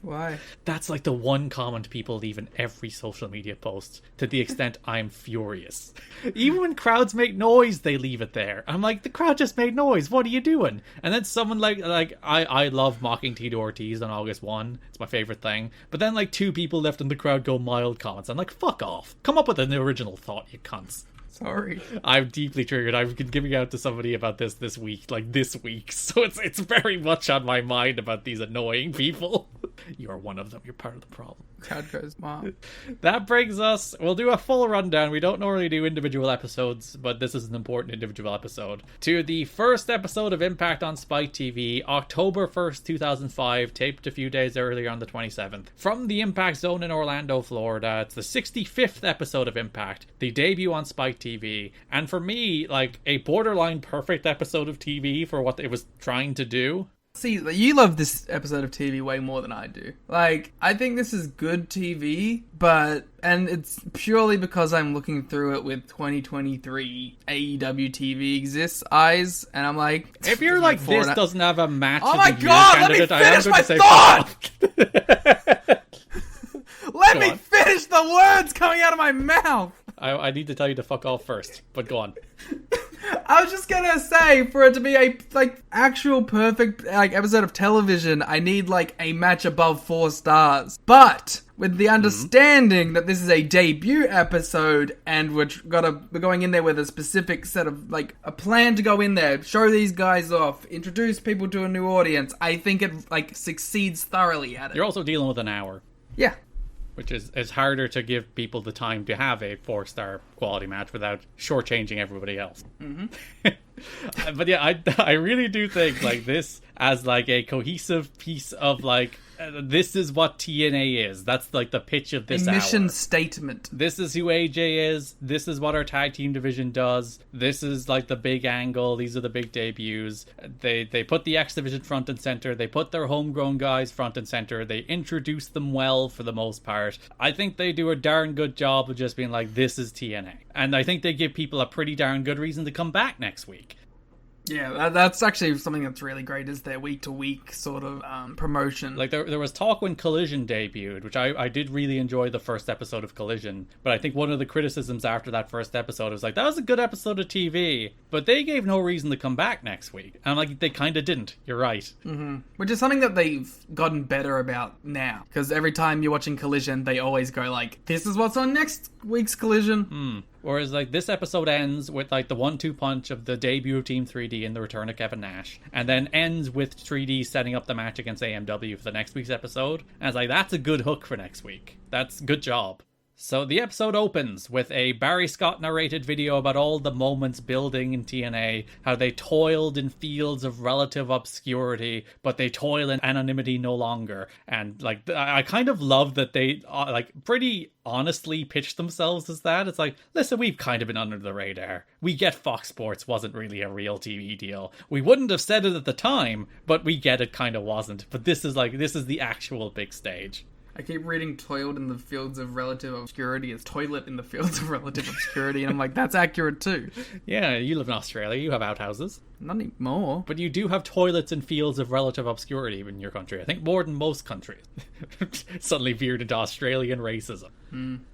Why? That's like the one comment people leave in every social media post, to the extent I'm furious. Even when crowds make noise, they leave it there. I'm like, the crowd just made noise. What are you doing? And then someone like I love mocking Tito Ortiz on August 1. It's my favorite thing. But then like 2 people left in the crowd go mild comments. I'm like, fuck off. Come up with an original thought, you cunts. Sorry. I'm deeply triggered. I've been giving out to somebody about this week. So it's very much on my mind about these annoying people. You're one of them. You're part of the problem. Crowd goes wild. That brings us, we'll do a full rundown. We don't normally do individual episodes, but this is an important individual episode, to the first episode of Impact on Spike TV, October 1st, 2005, taped a few days earlier on the 27th. From the Impact Zone in Orlando, Florida. It's the 65th episode of Impact, the debut on Spike TV, and for me, like, a borderline perfect episode of TV for what it was trying to do. See, you love this episode of TV way more than I do. Like, I think this is good TV, and it's purely because I'm looking through it with 2023 AEW TV exists eyes, and I'm like... If you're like, this doesn't have a match oh of my the god, year let me candidate, finish my thought! Let me finish the words coming out of my mouth! I need to tell you to fuck off first, but go on. I was just gonna say, for it to be a, like, actual perfect, like, episode of television, I need, like, a match above 4 stars. But, with the understanding that this is a debut episode, and we're going in there with a specific set of, like, a plan to go in there, show these guys off, introduce people to a new audience, I think it, like, succeeds thoroughly at it. You're also dealing with an hour. Yeah. Which is harder to give people the time to have a 4-star quality match without shortchanging everybody else. Mm-hmm. But yeah, I really do think, like, this as, like, a cohesive piece of, like, this is what TNA is. That's, like, the pitch of this mission statement. This is who AJ is. This is what our tag team division does. This is, like, the big angle. These are the big debuts. They put the X division front and center. They put their homegrown guys front and center. They introduce them well for the most part. I think they do a darn good job of just being like, this is TNA. And I think they give people a pretty darn good reason to come back next week. Yeah, that's actually something that's really great, is their week-to-week sort of promotion. Like, there was talk when Collision debuted, which I did really enjoy the first episode of Collision, but I think one of the criticisms after that first episode was like, that was a good episode of TV, but they gave no reason to come back next week. And I'm like, they kind of didn't. You're right. Mm-hmm. Which is something that they've gotten better about now, because every time you're watching Collision, they always go like, this is what's on next week's Collision. Whereas, like, this episode ends with, like, the 1-2 punch of the debut of Team 3D and the return of Kevin Nash, and then ends with 3D setting up the match against AMW for the next week's episode. And it's like, that's a good hook for next week. That's good job. So the episode opens with a Barry Scott narrated video about all the moments building in TNA, how they toiled in fields of relative obscurity, but they toil in anonymity no longer. And like, I kind of love that they like pretty honestly pitched themselves as that. It's like, listen, we've kind of been under the radar. We get Fox Sports wasn't really a real TV deal. We wouldn't have said it at the time, but we get it kind of wasn't. But this is the actual big stage. I keep reading toiled in the fields of relative obscurity as toilet in the fields of relative obscurity, and I'm like, that's accurate too. Yeah, you live in Australia, you have outhouses. Not anymore. But you do have toilets in fields of relative obscurity in your country. I think more than most countries. Suddenly veered into Australian racism.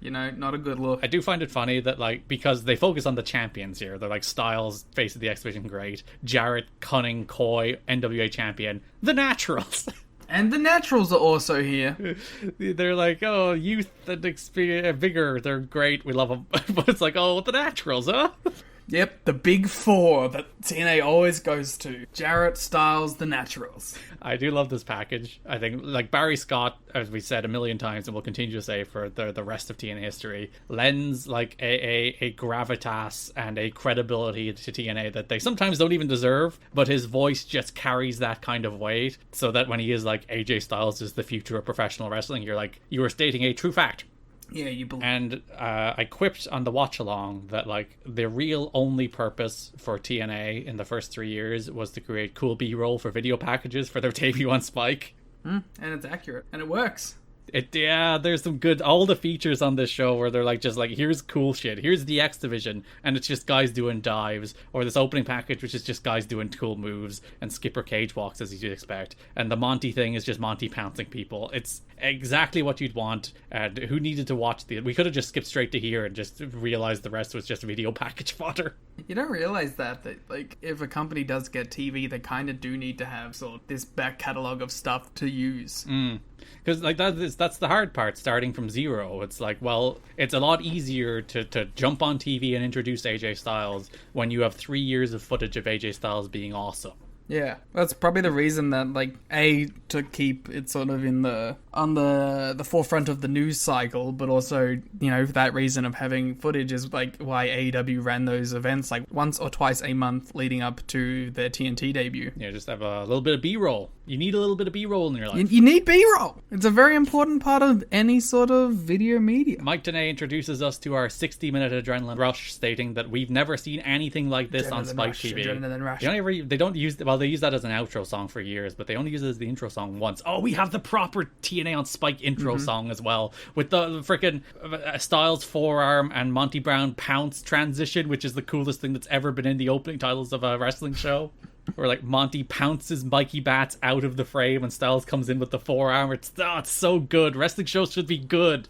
Not a good look. I do find it funny that, like, because they focus on the champions here. They're like Styles, face of the X Division great, Jarrett, cunning, coy, NWA champion, the Naturals. And the Naturals are also here. They're like, oh, youth and experience, vigor, they're great, we love them. But it's like, oh, the Naturals, huh? Yep, the big four that TNA always goes to. Jarrett, Styles, the Naturals. I do love this package. I think, like, Barry Scott, as we said a million times, and we'll continue to say for the rest of TNA history, lends, like, a gravitas and a credibility to TNA that they sometimes don't even deserve, but his voice just carries that kind of weight, so that when he is like, AJ Styles is the future of professional wrestling, you're like, you are stating a true fact. Yeah, you believe. And I quipped on the watch along that, like, the real only purpose for TNA in the first 3 years was to create cool B-roll for video packages for their debut on Spike. And it's accurate, and it works. There's some good, all the features on this show where they're like, just like, here's cool shit, here's the X Division, and it's just guys doing dives, or this opening package which is just guys doing cool moves and skipper cage walks as you'd expect, and the Monty thing is just Monty pouncing people. It's exactly what you'd want. And who needed to watch we could have just skipped straight to here and just realized the rest was just video package fodder. You don't realize that like, if a company does get TV, they kind of do need to have sort of this back catalogue of stuff to use. Because like that's the hard part, starting from zero. It's like, well, it's a lot easier to jump on TV and introduce AJ Styles when you have 3 years of footage of AJ Styles being awesome. Yeah, that's probably the reason that, like, to keep it sort of on the forefront of the news cycle, but also, for that reason of having footage is, like, why AEW ran those events, like, once or twice a month leading up to their TNT debut. Yeah, just have a little bit of B-roll. You need a little bit of B-roll in your life. You need B-roll. It's a very important part of any sort of video media. Mike Tenay introduces us to our 60-minute adrenaline rush, stating that we've never seen anything like this on Spike TV. Adrenaline rush. They don't use they use that as an outro song for years, but they only use it as the intro song once. Oh, we have the proper TNA on Spike intro song as well, with the freaking Styles forearm and Monty Brown pounce transition, which is the coolest thing that's ever been in the opening titles of a wrestling show. Where, like, Monty pounces Mikey Bats out of the frame and Styles comes in with the forearm. It's so good. Wrestling shows should be good.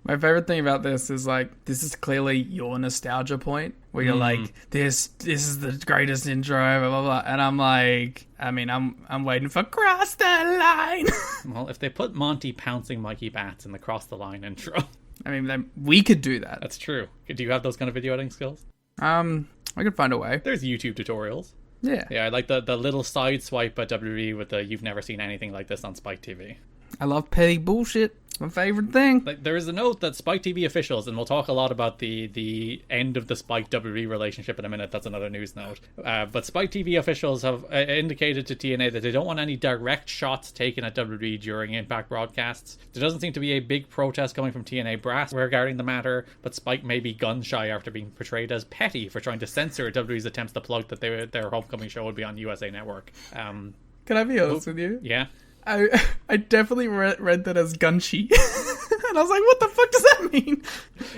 My favorite thing about this is, like, this is clearly your nostalgia point, where you're like, this is the greatest intro, blah, blah, blah. And I'm like, I'm waiting for Cross the Line. Well, if they put Monty pouncing Mikey Bats in the Cross the Line intro. Then we could do that. That's true. Do you have those kind of video editing skills? I could find a way. There's YouTube tutorials. Yeah. Yeah, I like the little side swipe at WWE with the "you've never seen anything like this on Spike TV." I love petty bullshit. My favorite thing. Like, there is a note that Spike TV officials, and we'll talk a lot about the end of the Spike WWE relationship in a minute. That's another news note. But Spike TV officials have indicated to TNA that they don't want any direct shots taken at WWE during Impact broadcasts. There doesn't seem to be a big protest coming from TNA brass regarding the matter, but Spike may be gun shy after being portrayed as petty for trying to censor WWE's attempts to plug that their homecoming show would be on USA Network. Can I be honest with you? Yeah. I definitely read that as Gunshi. And I was like, what the fuck does that mean?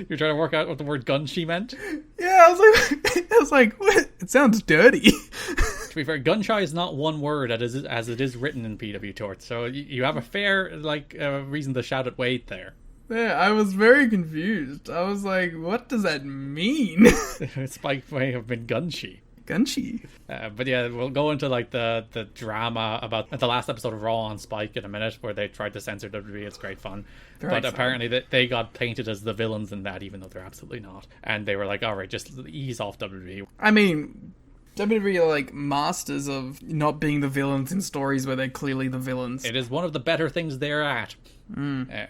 You're trying to work out what the word Gunshi meant? Yeah, I was like, what? It sounds dirty. To be fair, Gunshy is not one word as it is written in PW Torts, so you have a fair reason to shout at Wade there. Yeah, I was very confused. I was like, what does that mean? Spike may have been Gunshi. Gunshi. But yeah, we'll go into like the drama about the last episode of Raw on Spike in a minute, where they tried to censor WWE. It's great fun. But apparently they got painted as the villains in that, even though they're absolutely not. And they were like, all right, just ease off WWE. I mean, WWE are like masters of not being the villains in stories where they're clearly the villains. It is one of the better things they're at.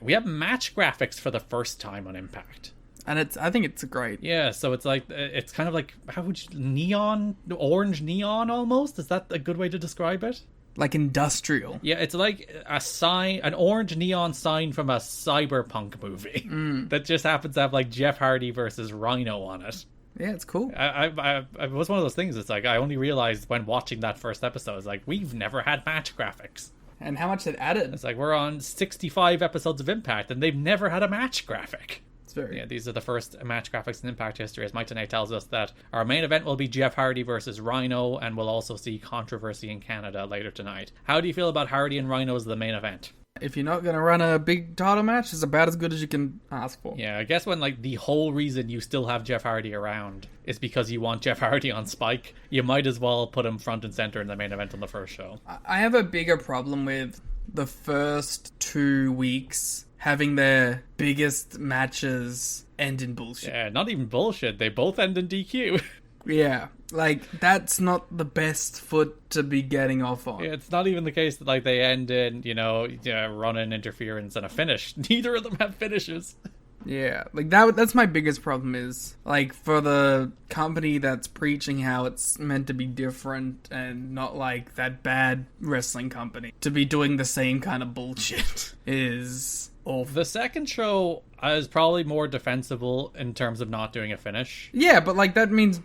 We have match graphics for the first time on Impact. And I think it's great. Yeah, so it's like, it's kind of like, how would you, orange neon almost? Is that a good way to describe it? Like industrial. Yeah, it's like an orange neon sign from a cyberpunk movie that just happens to have like Jeff Hardy versus Rhino on it. Yeah, it's cool. It was one of those things. It's like I only realized when watching that first episode, it's like we've never had match graphics. And how much they've added. It's like we're on 65 episodes of Impact, and they've never had a match graphic. Yeah, these are the first match graphics in Impact history, as Mike Tenay tells us that our main event will be Jeff Hardy versus Rhino, and we'll also see controversy in Canada later tonight. How do you feel about Hardy and Rhino as the main event? If you're not going to run a big title match, it's about as good as you can ask for. Yeah, I guess when like the whole reason you still have Jeff Hardy around is because you want Jeff Hardy on Spike, you might as well put him front and center in the main event on the first show. I have a bigger problem with the first 2 weeks having their biggest matches end in bullshit. Yeah, not even bullshit. They both end in DQ. Yeah, like, that's not the best foot to be getting off on. Yeah, it's not even the case that, like, they end in, run-in, interference, and a finish. Neither of them have finishes. Yeah, like, that's my biggest problem is, like, for the company that's preaching how it's meant to be different and not like that bad wrestling company, to be doing the same kind of bullshit is awful. The second show is probably more defensible in terms of not doing a finish. Yeah, but like that means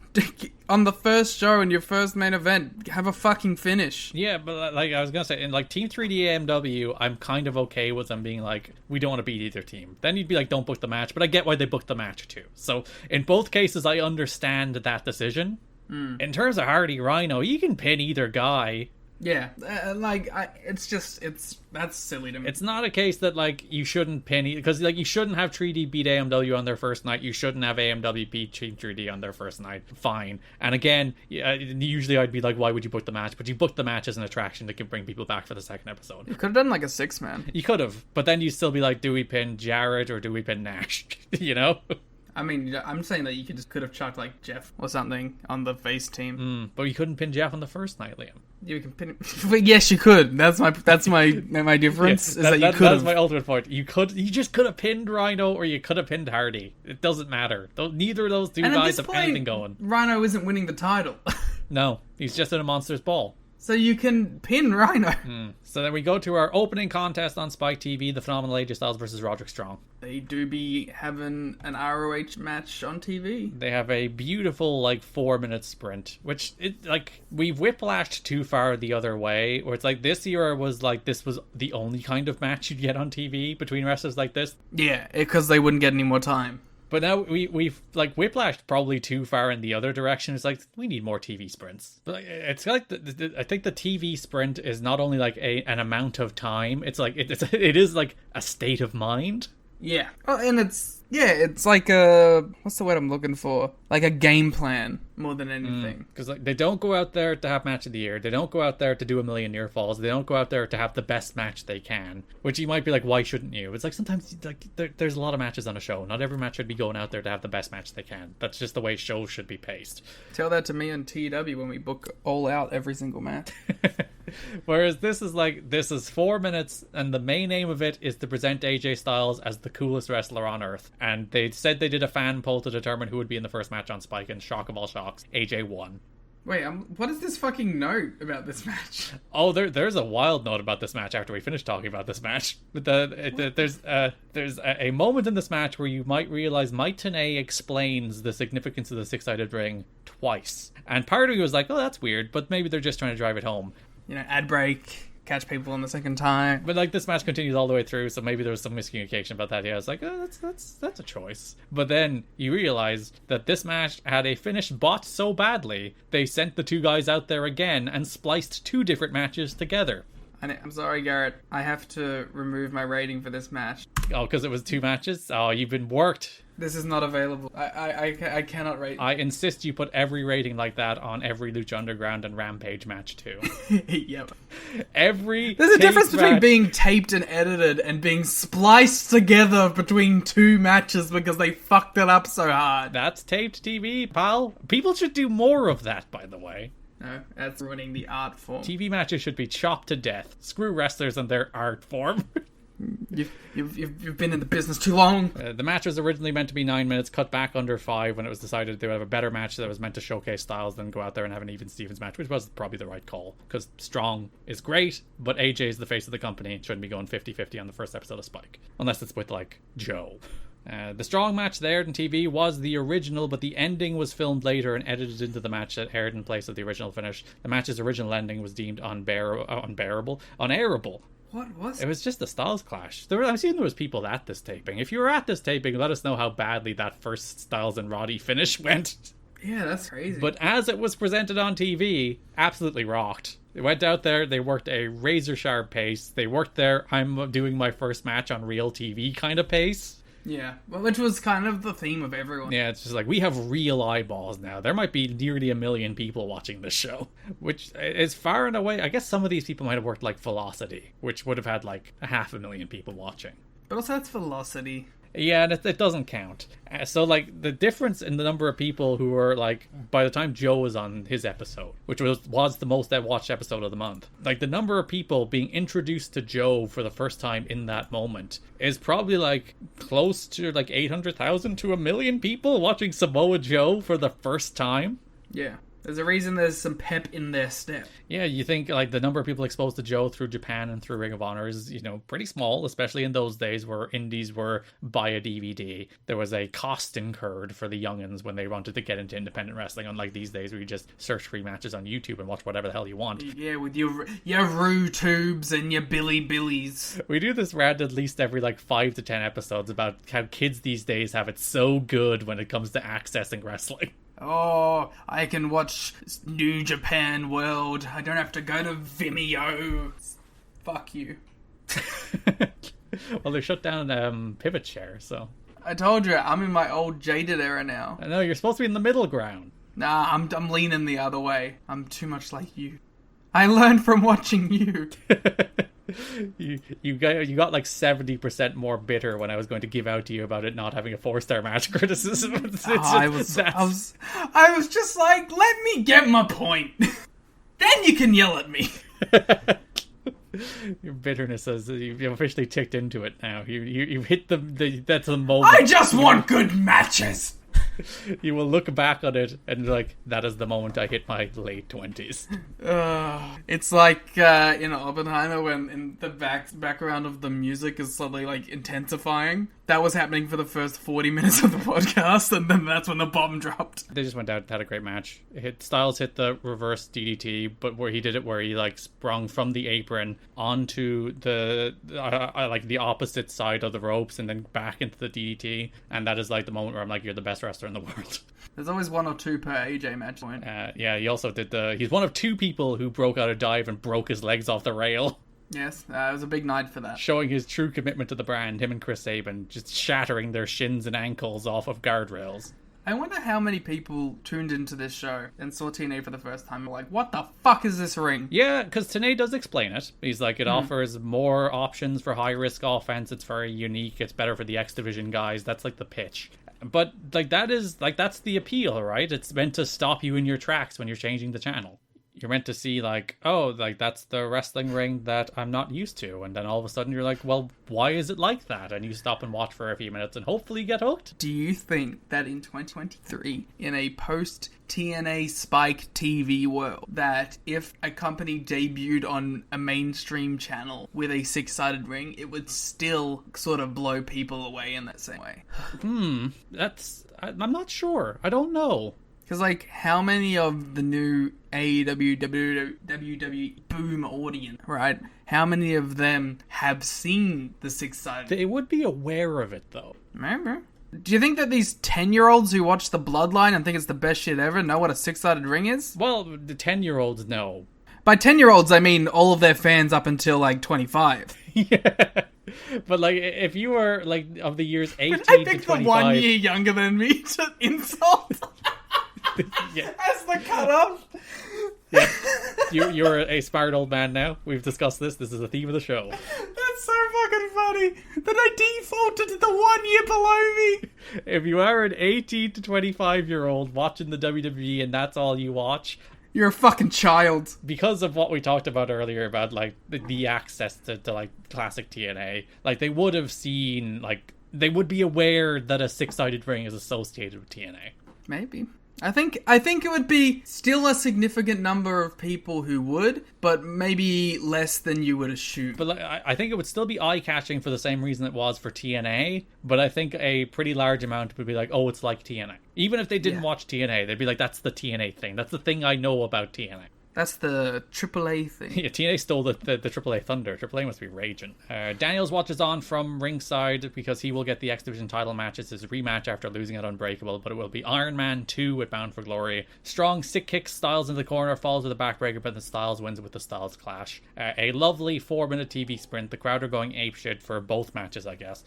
on the first show in your first main event, have a fucking finish. Yeah, but like I was gonna say, in like Team 3D AMW, I'm kind of okay with them being like, we don't want to beat either team. Then you'd be like, don't book the match, but I get why they booked the match too. So in both cases, I understand that decision. In terms of Hardy Rhino, you can pin either guy. Yeah, that's silly to me. It's not a case that, like, you shouldn't pin, because, like, you shouldn't have 3D beat AMW on their first night, you shouldn't have AMW beat Team 3D on their first night, fine. And again, usually I'd be like, why would you book the match? But you book the match as an attraction that can bring people back for the second episode. You could have done, like, a 6-man. You could have, but then you'd still be like, do we pin Jarrett or do we pin Nash? You know? I mean, I'm saying that you could have chucked, like, Jeff or something on the face team. But you couldn't pin Jeff on the first night, Liam. You can pin him. Yes, you could. That's my difference. Yeah, is that you could have. That's my ultimate point. You just could have pinned Rhino or you could have pinned Hardy. It doesn't matter. Neither of those two guys have anything going. Rhino isn't winning the title. No, he's just in a monster's ball. So you can pin Rhino. So then we go to our opening contest on Spike TV, the Phenomenal AJ Styles versus Roderick Strong. They do be having an ROH match on TV. They have a beautiful, 4-minute sprint, which, we've whiplashed too far the other way, where it's like, this era was this was the only kind of match you'd get on TV between wrestlers like this. Yeah, because they wouldn't get any more time. But now we've whiplashed probably too far in the other direction. It's like, we need more TV sprints. But it's like I think the TV sprint is not only an amount of time. It's like it is like a state of mind. Yeah. Oh, and it's like a, what's the word I'm looking for? Like a game plan more than anything. Because they don't go out there to have match of the year. They don't go out there to do a million near falls. They don't go out there to have the best match they can. Which you might be like, why shouldn't you? It's like sometimes there's a lot of matches on a show. Not every match should be going out there to have the best match they can. That's just the way shows should be paced. Tell that to me on TW when we book all out every single match. Whereas this is 4 minutes, and the main aim of it is to present AJ Styles as the coolest wrestler on earth. And they said they did a fan poll to determine who would be in the first match on Spike, and shock of all shocks, AJ won. Wait, what is this fucking note about this match? Oh, there's a wild note about this match after we finish talking about this match. There's a moment in this match where you might realize Mike Tenay explains the significance of the six-sided ring twice. And part of me was like, oh, that's weird, but maybe they're just trying to drive it home. Ad break, catch people on the second time. But this match continues all the way through, so maybe there was some miscommunication about that. Yeah, I was like, oh, that's a choice. But then you realize that this match had a finish bought so badly, they sent the two guys out there again and spliced 2 different matches together. I'm sorry, Garrett. I have to remove my rating for this match. Oh, because it was 2 matches? Oh, you've been worked. This is not available. I cannot rate. I insist you put every rating like that on every Lucha Underground and Rampage match too. Yep. There's a difference between being taped and edited and being spliced together between 2 matches because they fucked it up so hard. That's taped TV, pal. People should do more of that, by the way. No, that's ruining the art form. TV matches should be chopped to death. Screw wrestlers and their art form. You've been in the business too long. The match was originally meant to be 9 minutes, cut back under 5 when it was decided they would have a better match that was meant to showcase Styles than go out there and have an even Stevens match, which was probably the right call, because Strong is great, but AJ is the face of the company and shouldn't be going 50-50 on the first episode of Spike, unless it's with, like, Joe. The Strong match that aired on TV was the original, but the ending was filmed later and edited into the match that aired in place of the original finish. The match's original ending was deemed unairable. What was it? Was just a Styles clash. I'm assuming there was people at this taping. If you were at this taping, let us know how badly that first Styles and Roddy finish went. Yeah, that's crazy. But as it was presented on TV, absolutely rocked. They went out there, they worked a razor sharp pace. They worked their I'm doing my first match on real TV kind of pace. Yeah, well, which was kind of the theme of everyone. Yeah, it's just like, we have real eyeballs now. There might be nearly 1 million people watching this show, which is far and away. I guess some of these people might have worked like Velocity, which would have had like 500,000 people watching. But also that's Velocity. Yeah, and it doesn't count. So, like, the difference in the number of people who were, like, by the time Joe was on his episode, which was the most watched episode of the month, like, the number of people being introduced to Joe for the first time in that moment is probably, like, close to, like, 800,000 to 1 million people watching Samoa Joe for the first time. Yeah. There's a reason there's some pep in their step. Yeah, you think, like, the number of people exposed to Joe through Japan and through Ring of Honor is, you know, pretty small, especially in those days where indies were buy a DVD. There was a cost incurred for the youngins when they wanted to get into independent wrestling, unlike these days where you just search free matches on YouTube and watch whatever the hell you want. Yeah, with your Roo tubes and your Billy Billies. We do this rant at least every, like, 5 to 10 episodes about how kids these days have it so good when it comes to accessing wrestling. Oh, I can watch New Japan World. I don't have to go to Vimeo. Fuck you. Well, they shut down Pivot Share, so... I told you, I'm in my old jaded era now. I know, you're supposed to be in the middle ground. Nah, I'm leaning the other way. I'm too much like you. I learned from watching you. You got like 70% more bitter when I was going to give out to you about it not having a 4-star match criticism. I was just like, let me get my point. Then you can yell at me. Your bitterness is you've officially ticked into it now. You've hit that's the moment. I just want good matches. You will look back on it and like, that is the moment I hit my late 20s. It's like in Oppenheimer when in the background of the music is suddenly like intensifying. That was happening for the first 40 minutes of the podcast, and then that's when the bomb dropped. They just went out and had a great match. Styles hit the reverse DDT, but where he did it where he like sprung from the apron onto the like the opposite side of the ropes and then back into the DDT, and that is like the moment where I'm like, you're the best wrestler in the world. There's always 1 or 2 per AJ match point. Yeah, he also did he's one of 2 people who broke out a dive and broke his legs off the rail. Yes, it was a big night for that. Showing his true commitment to the brand, him and Chris Sabin just shattering their shins and ankles off of guardrails. I wonder how many people tuned into this show and saw TNA for the first time and were like, what the fuck is this ring? Yeah, because TNA does explain it. He's like, it offers more options for high-risk offense, it's very unique, it's better for the X Division guys, that's like the pitch. But like that's the appeal, right? It's meant to stop you in your tracks when you're changing the channel. You're meant to see like, oh, like that's the wrestling ring that I'm not used to. And then all of a sudden you're like, well, why is it like that? And you stop and watch for a few minutes and hopefully get hooked. Do you think that in 2023, in a post-TNA Spike TV world, that if a company debuted on a mainstream channel with a 6-sided ring, it would still sort of blow people away in that same way? I'm not sure. I don't know. Because, like, how many of the new AEW, WWE boom audience, right? How many of them have seen the 6-sided? They would be aware of it, though. Maybe. Do you think that these 10-year-olds who watch The Bloodline and think it's the best shit ever know what a 6-sided ring is? Well, the 10-year-olds know. By 10-year-olds, I mean all of their fans up until, like, 25. Yeah. But, like, if you were, like, of the years 18 to 25... I picked the 1 year younger than me to insult... Yeah. As the cutoff. Yeah. You're a smart old man now. We've discussed this. This is the theme of the show. That's so fucking funny that I defaulted to the 1 year below me. If you are an 18 to 25 year old watching the WWE and that's all you watch, You're a fucking child. Because of what we talked about earlier about, like, the access to like, classic TNA, like, they would have seen, like, they would be aware that a six-sided ring is associated with TNA. Maybe. I think it would be still a significant number of people who would, but maybe less than you would assume. But like, I think it would still be eye-catching for the same reason it was for TNA, but I think a pretty large amount would be like, oh, it's like TNA. Even if they didn't watch TNA, they'd be like, that's the TNA thing. That's the thing I know about TNA. That's the AAA thing. Yeah, TNA stole the AAA thunder. AAA must be raging. Daniels watches on from ringside because he will get the X Division title match. It's his rematch after losing at Unbreakable, but it will be Iron Man 2 with Bound for Glory. Strong sick kicks Styles into the corner, falls with a backbreaker, but then Styles wins with the Styles Clash. A lovely 4-minute TV sprint. The crowd are going apeshit for both matches, I guess.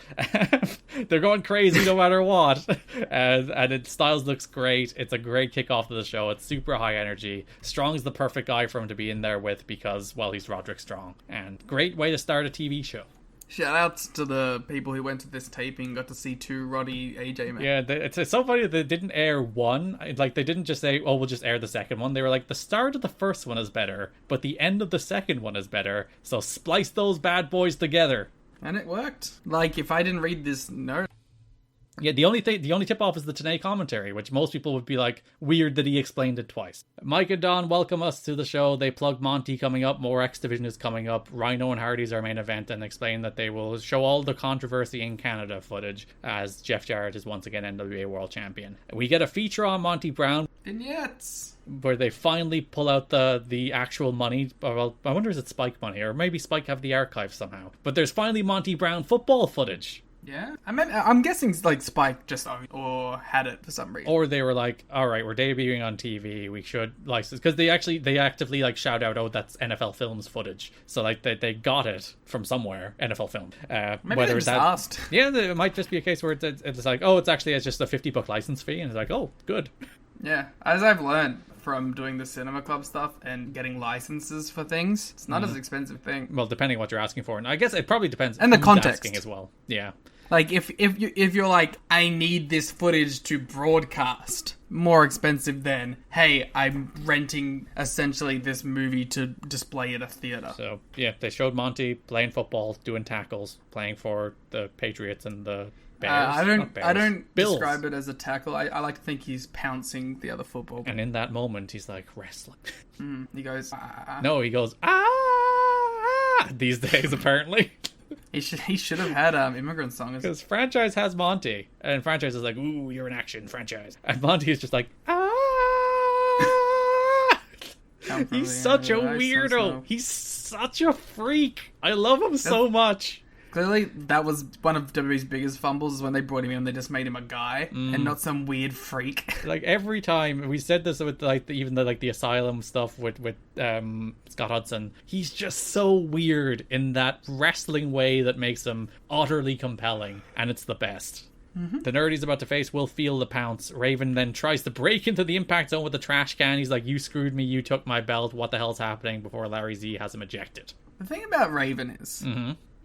They're going crazy no matter what. And Styles looks great. It's a great kickoff to the show. It's super high energy. Strong's the perfect guy for him to be in there with because, well, he's Roderick Strong. And great way to start a TV show. Shout outs to the people who went to this taping, got to see 2 Roddy AJ matches. Yeah, it's so funny that they didn't air one. Like, they didn't just say, oh, we'll just air the second one. They were like, the start of the first one is better, but the end of the second one is better. So splice those bad boys together. And it worked. Like, if I didn't read this note. Yeah, the only tip-off is the Tenay commentary, which most people would be like, weird that he explained it twice. Mike and Don welcome us to the show. They plug Monty coming up, more X Division is coming up, Rhino and Hardy's our main event, and explain that they will show all the controversy in Canada footage as Jeff Jarrett is once again NWA World Champion. We get a feature on Monty Brown. Vignettes! Where they finally pull out the actual money. Well, I wonder is it Spike money, or maybe Spike have the archive somehow. But there's finally Monty Brown football footage. Yeah, I'm guessing like Spike just owned or had it for some reason, or they were like, "All right, we're debuting on TV. We should license," because they actively like shout out, "Oh, that's NFL Films footage." So like they got it from somewhere, NFL Film. Maybe whether they just asked. Yeah, it might just be a case where it's like, "Oh, it's just a $50 license fee," and it's like, "Oh, good." Yeah, as I've learned from doing the Cinema Club stuff and getting licenses for things, it's not as expensive thing. Well, depending on what you're asking for, and I guess it probably depends and the context asking as well. Yeah. Like, if you're like, I need this footage to broadcast, more expensive than, hey, I'm renting, essentially, this movie to display at a theater. So, yeah, they showed Monty playing football, doing tackles, playing for the Patriots and the Bears. I don't Bills. describe it as a tackle. I like to think he's pouncing the other football. And in that moment, he's like, wrestling. He goes, ah. No, he goes, ah, these days, apparently. He should have had Immigrant Song. Because Franchise has Monty, and Franchise is like, ooh, you're an action franchise. And Monty is just like, ah! He's such a weirdo. He's such a freak. I love him so much. Clearly, that was one of WWE's biggest fumbles is when they brought him in. They just made him a guy and not some weird freak. Like every time we said this with like the Asylum stuff with Scott Hudson, he's just so weird in that wrestling way that makes him utterly compelling, and it's the best. The nerd he's about to face will feel the pounce. Raven then tries to break into the impact zone with the trash can. He's like, "You screwed me. You took my belt. What the hell's happening?" Before Larry Z has him ejected. The thing about Raven is.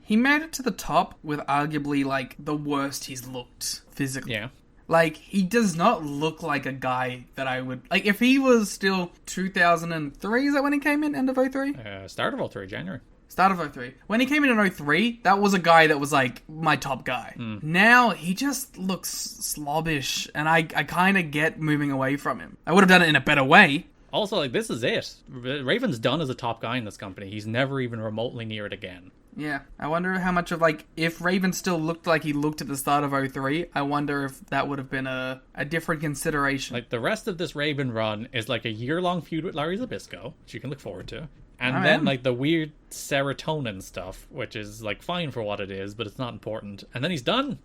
He made it to the top with arguably, like, the worst he's looked physically. Yeah. Like, he does not look like a guy that I would... Like, if he was still 2003, is that when he came in? End of 03? Start of 03, January. Start of 03. When he came in 03, that was a guy that was, like, my top guy. Now, he just looks slobbish, and I kind of get moving away from him. I would have done it in a better way. Also, like, this is it. Raven's done as a top guy in this company. He's never even remotely near it again. Yeah, I wonder how much of, like, if Raven still looked like he looked at the start of 03, I wonder if that would have been a different consideration. Like, the rest of this Raven run is, like, a year-long feud with Larry Zbyszko, which you can look forward to. And then, like, the weird serotonin stuff, which is, like, fine for what it is, but it's not important. And then he's done.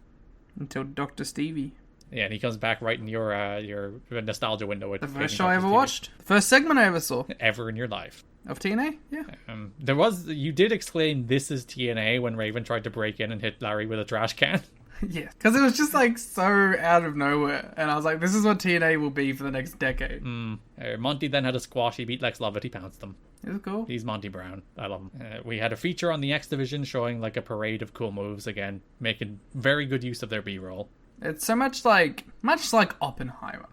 Until Dr. Stevie. Yeah, and he comes back right in your nostalgia window. The first show I ever watched. The first segment I ever saw. Ever in your life. Of TNA? Yeah. You did exclaim, "This is TNA," when Raven tried to break in and hit Larry with a trash can. Yeah, because it was just, like, so out of nowhere. And I was like, this is what TNA will be for the next decade. Monty then had a squash. He beat Lex Lovett. He pounced him. It was cool. He's Monty Brown. I love him. We had a feature on the X Division showing, like, a parade of cool moves again, making very good use of their B-roll. It's so much like Much like Oppenheimer.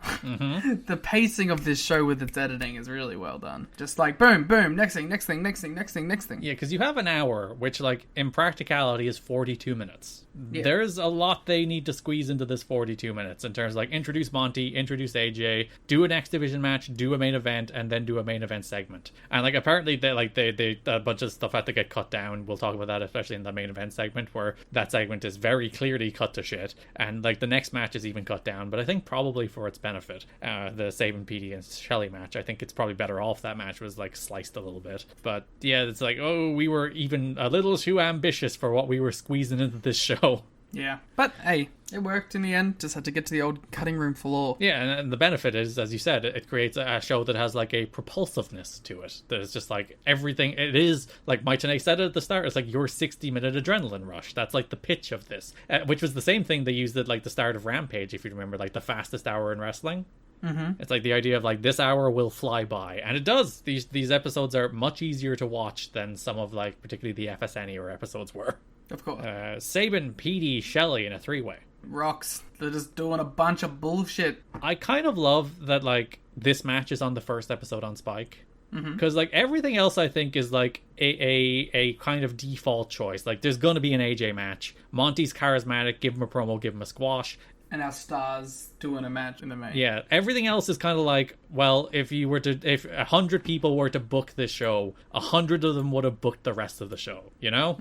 The pacing of this show with its editing is really well done. Just like, boom, boom, next thing. Yeah, because you have an hour, which, like, in practicality is 42 minutes. Yeah. There's a lot they need to squeeze into this 42 minutes in terms of, like, introduce Monty, introduce AJ, do an X Division match, do a main event, and then do a main event segment. And, like, apparently they a bunch of stuff had to get cut down. We'll talk about that, especially in the main event segment, where that segment is very clearly cut to shit. And, like, the next match is even cut down. But I think probably for its benefit, the Sabin, PD, and Shelley match, I think it's probably better off that match was, like, sliced a little bit. But yeah, it's like, oh, we were even a little too ambitious for what we were squeezing into this show. Yeah. But hey, it worked in the end. Just had to get to the old cutting room floor. Yeah, and the benefit is, as you said, it creates a show that has, like, a propulsiveness to it. That is just, like, everything. It is, like Mike Tenay said at the start, it's like your 60-minute adrenaline rush. That's, like, the pitch of this. Which was the same thing they used at, like, the start of Rampage, if you remember, like, the fastest hour in wrestling. It's like the idea of, like, this hour will fly by, and it does. These episodes are much easier to watch than some of, like, particularly the FSN era episodes were. Of course. Sabin, PD, Shelley in a 3-way. Rocks. They're just doing a bunch of bullshit. I kind of love that, like, this match is on the first episode on Spike. Because, like, everything else I think is, like, a kind of default choice. Like, there's gonna be an AJ match. Monty's charismatic, give him a promo, give him a squash. And our stars doing a match in the main. Yeah, everything else is kind of like, well, if 100 people were to book this show, 100 of them would have booked the rest of the show, you know?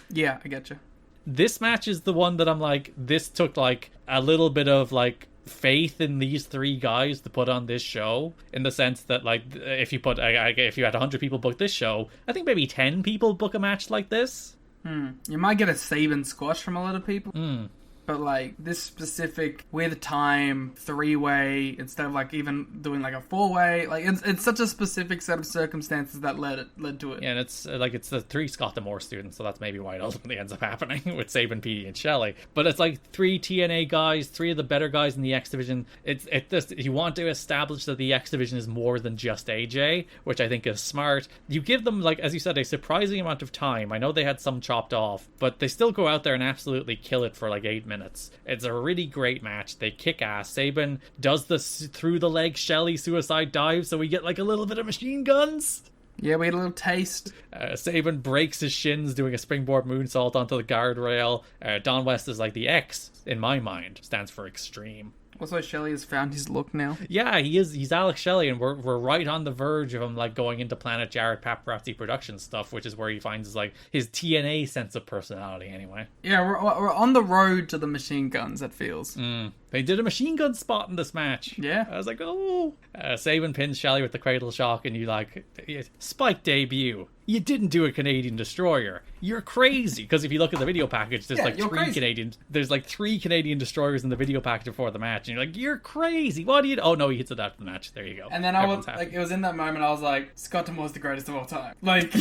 Yeah, I get you. This match is the one that I'm like, this took, like, a little bit of, like, faith in these three guys to put on this show, in the sense that, like, if you had 100 people book this show, I think maybe 10 people book a match like this. You might get a Sabin squash from a lot of people. But, like, this specific with time 3-way instead of, like, even doing, like, a 4-way, like, it's such a specific set of circumstances that led to it. Yeah, and it's like, it's the 3 Scott D'Amore students, so that's maybe why it ultimately ends up happening with Sabin, PD, and Shelley. But it's like 3 TNA guys, 3 of the better guys in the X Division. It's just, you want to establish that the X Division is more than just AJ, which I think is smart. You give them, like, as you said, a surprising amount of time. I know they had some chopped off, but they still go out there and absolutely kill it for, like, 8 minutes. It's a really great match. They kick ass. Sabin does the through the leg Shelley suicide dive, so we get, like, a little bit of machine guns. Yeah, we had a little taste. Sabin breaks his shins doing a springboard moonsault onto the guardrail. Don West is like the X, in my mind, stands for extreme. Also, Shelley has found his look now. Yeah, he is. He's Alex Shelley, and we're right on the verge of him, like, going into Planet Jarrett Paparazzi Productions stuff, which is where he finds his TNA sense of personality. Anyway. Yeah, we're on the road to the machine guns. It feels. They did a machine gun spot in this match. Yeah, I was like, oh. Sabin pins Shelley with the cradle shock, and you like, Spike debut. You didn't do a Canadian destroyer. You're crazy. Because if you look at the video package, there's like 3 Canadian destroyers in the video package before the match, and you're like, you're crazy. What do you? Oh no, he hits it after the match. There you go. And then it was in that moment I was like, Scott D'Amore's the greatest of all time. Like,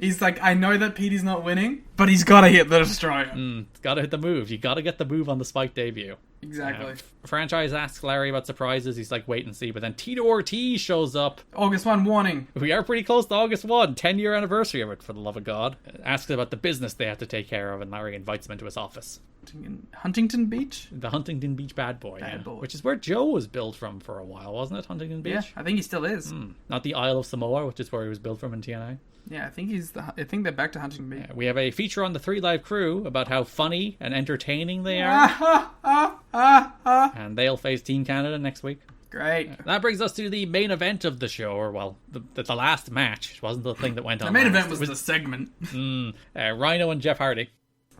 he's like, I know that Petey's not winning, but he's got to hit the destroyer. Got to hit the move. You got to get the move on the Spike debut. Exactly. Franchise asks Larry about surprises. He's like, wait and see. But then Tito Ortiz shows up. August 1 warning. We are pretty close to August 1. 10-year anniversary of it, for the love of God. Asks about the business they have to take care of, and Larry invites him into his office. Huntington Beach? The Huntington Beach bad boy. Which is where Joe was built from for a while, wasn't it? Huntington Beach? Yeah, I think he still is. Not the Isle of Samoa, which is where he was built from in TNA. Yeah, I think they're back to Huntington Beach. We have a feature on the 3 Live crew about how funny and entertaining they are. And they'll face Team Canada next week. Great. That brings us to the main event of the show, or, well, the last match. It wasn't the thing that went on. The main event was the segment. Rhino and Jeff Hardy.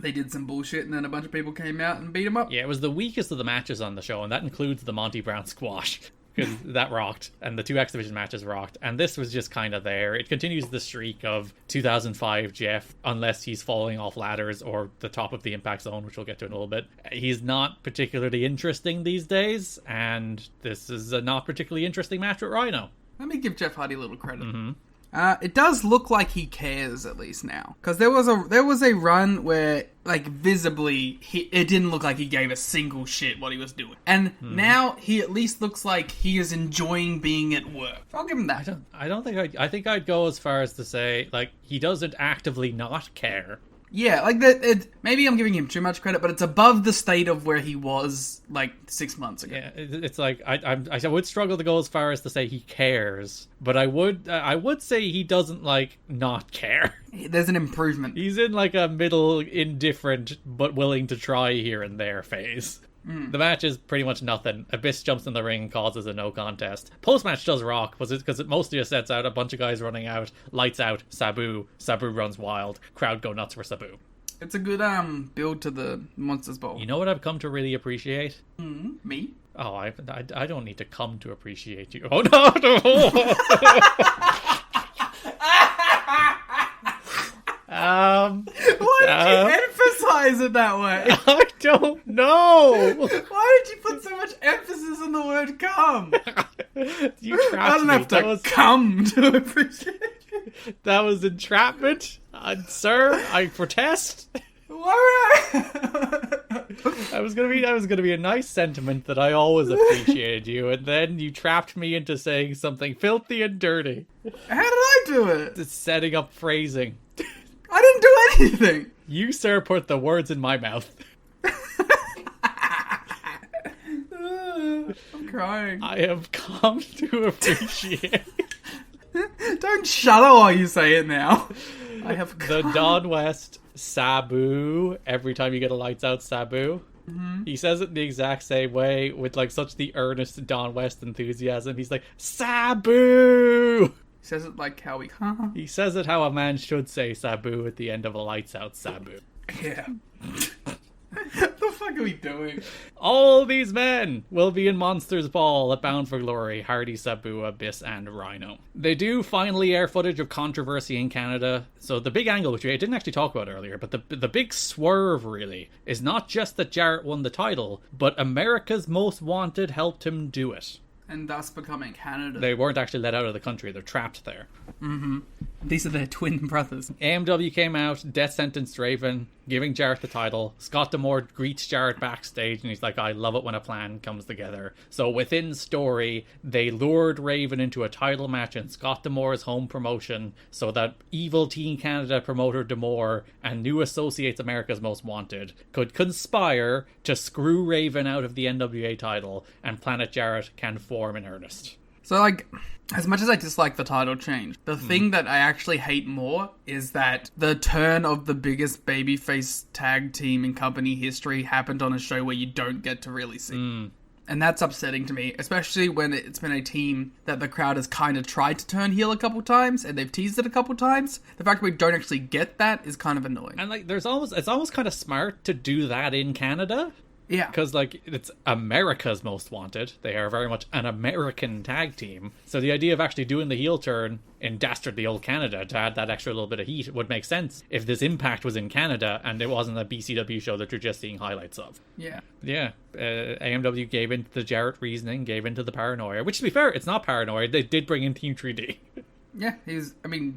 They did some bullshit, and then a bunch of people came out and beat them up. Yeah, it was the weakest of the matches on the show, and that includes the Monty Brown squash. Because that rocked, and the 2 X Division matches rocked, and this was just kind of there. It continues the streak of 2005 Jeff, unless he's falling off ladders or the top of the Impact Zone, which we'll get to in a little bit. He's not particularly interesting these days, and this is a not particularly interesting match with Rhino. Let me give Jeff Hardy a little credit. It does look like he cares, at least now, because there was a run where, like, visibly it didn't look like he gave a single shit what he was doing, and now he at least looks like he is enjoying being at work. I'll give him that. I think I'd go as far as to say, like, he doesn't actively not care, Yeah, like maybe I'm giving him too much credit, but it's above the state of where he was like 6 months ago. Yeah, it's like I would struggle to go as far as to say he cares, but I would say he doesn't like not care. There's an improvement. He's in like a middle indifferent but willing to try here and there phase. The match is pretty much nothing. Abyss jumps in the ring and causes a no contest. Post-match does rock, because it mostly just sets out a bunch of guys running out, lights out, Sabu runs wild, crowd go nuts for Sabu. It's a good build to the Monsters Bowl. You know what I've come to really appreciate? Me? Oh, I don't need to come to appreciate you. Oh, no! Why did you emphasize it that way? I don't know. Why did you put so much emphasis on the word come? You trapped I don't me. have to come to appreciate you. That was entrapment. Sir, I protest. That was gonna be a nice sentiment that I always appreciated you, and then you trapped me into saying something filthy and dirty. How did I do it? It's setting up phrasing. I didn't do anything. You, sir, put the words in my mouth. I'm crying. I have come to appreciate. Don't shudder while you say it now. I have The Don West Sabu. Every time you get a lights out Sabu. Mm-hmm. He says it in the exact same way with like such the earnest Don West enthusiasm. He's like, Sabu! He says it like how He says it how a man should say Sabu at the end of a lights out Sabu. Yeah. What the fuck are we doing? All these men will be in Monsters Ball at Bound for Glory. Hardy, Sabu, Abyss, and Rhino. They do finally air footage of controversy in Canada. So the big angle, which I didn't actually talk about earlier, but the big swerve really is not just that Jarrett won the title, but America's Most Wanted helped him do it. And thus becoming Canada. They weren't actually let out of the country. They're trapped there. Mm-hmm. These are their twin brothers. AMW came out, death sentenced Raven, giving Jarrett the title. Scott D'Amore greets Jarrett backstage, and he's like, I love it when a plan comes together. So within story, they lured Raven into a title match in Scott D'Amore's home promotion so that evil Team Canada promoter D'Amore and new associates America's Most Wanted could conspire to screw Raven out of the NWA title, and Planet Jarrett can form in earnest. So, like, as much as I dislike the title change, the thing that I actually hate more is that the turn of the biggest babyface tag team in company history happened on a show where you don't get to really see. And that's upsetting to me, especially when it's been a team that the crowd has kind of tried to turn heel a couple times, and they've teased it a couple times. The fact that we don't actually get that is kind of annoying. And, like, it's almost kind of smart to do that in Canada. Yeah. Because, like, it's America's Most Wanted. They are very much an American tag team. So the idea of actually doing the heel turn in dastardly old Canada to add that extra little bit of heat would make sense if this Impact was in Canada and it wasn't a BCW show that you're just seeing highlights of. Yeah. Yeah. AMW gave into the Jarrett reasoning, gave into the paranoia. Which, to be fair, it's not paranoia. They did bring in Team 3D. Yeah,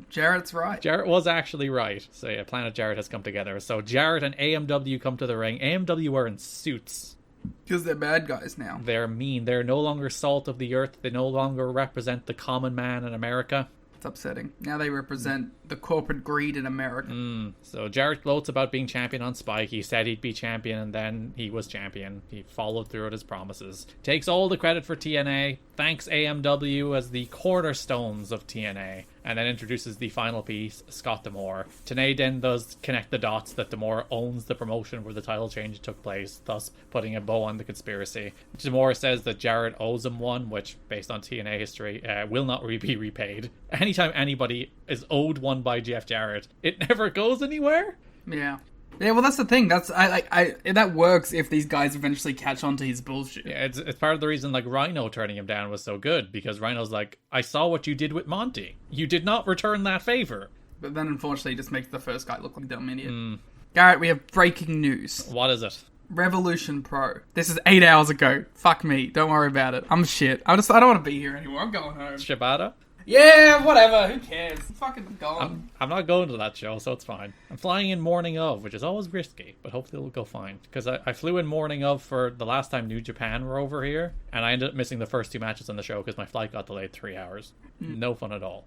Jarrett's right. Jarrett was actually right. So yeah, Planet Jarrett has come together. So Jarrett and AMW come to the ring. AMW are in suits. Because they're bad guys now. They're mean. They're no longer salt of the earth. They no longer represent the common man in America. It's upsetting. Now they represent the corporate greed in America. So Jarrett gloats about being champion on Spike. He said he'd be champion, and then he was champion. He followed through on his promises. Takes all the credit for TNA. Thanks AMW as the cornerstones of TNA. And then introduces the final piece, Scott D'Amore. TNA then does connect the dots that D'Amore owns the promotion where the title change took place, thus putting a bow on the conspiracy. D'Amore says that Jarrett owes him one, which, based on TNA history, will not be repaid. Anytime anybody is owed one by Jeff Jarrett, it never goes anywhere. Yeah. Yeah, well, that's the thing. That works if these guys eventually catch on to his bullshit. Yeah, it's part of the reason, like, Rhino turning him down was so good, because Rhino's like, I saw what you did with Monty. You did not return that favor. But then, unfortunately, it just makes the first guy look like a dumb idiot. Garrett, we have breaking news. What is it? Revolution Pro. This is 8 hours ago. Fuck me. Don't worry about it. I'm shit. I don't want to be here anymore. I'm going home. Shibata? Yeah, whatever. Who cares? I'm fucking gone. I'm not going to that show, so it's fine. I'm flying in morning of, which is always risky, but hopefully it'll go fine. Because I flew in morning of for the last time New Japan were over here, and I ended up missing the first 2 matches on the show because my flight got delayed 3 hours. No fun at all.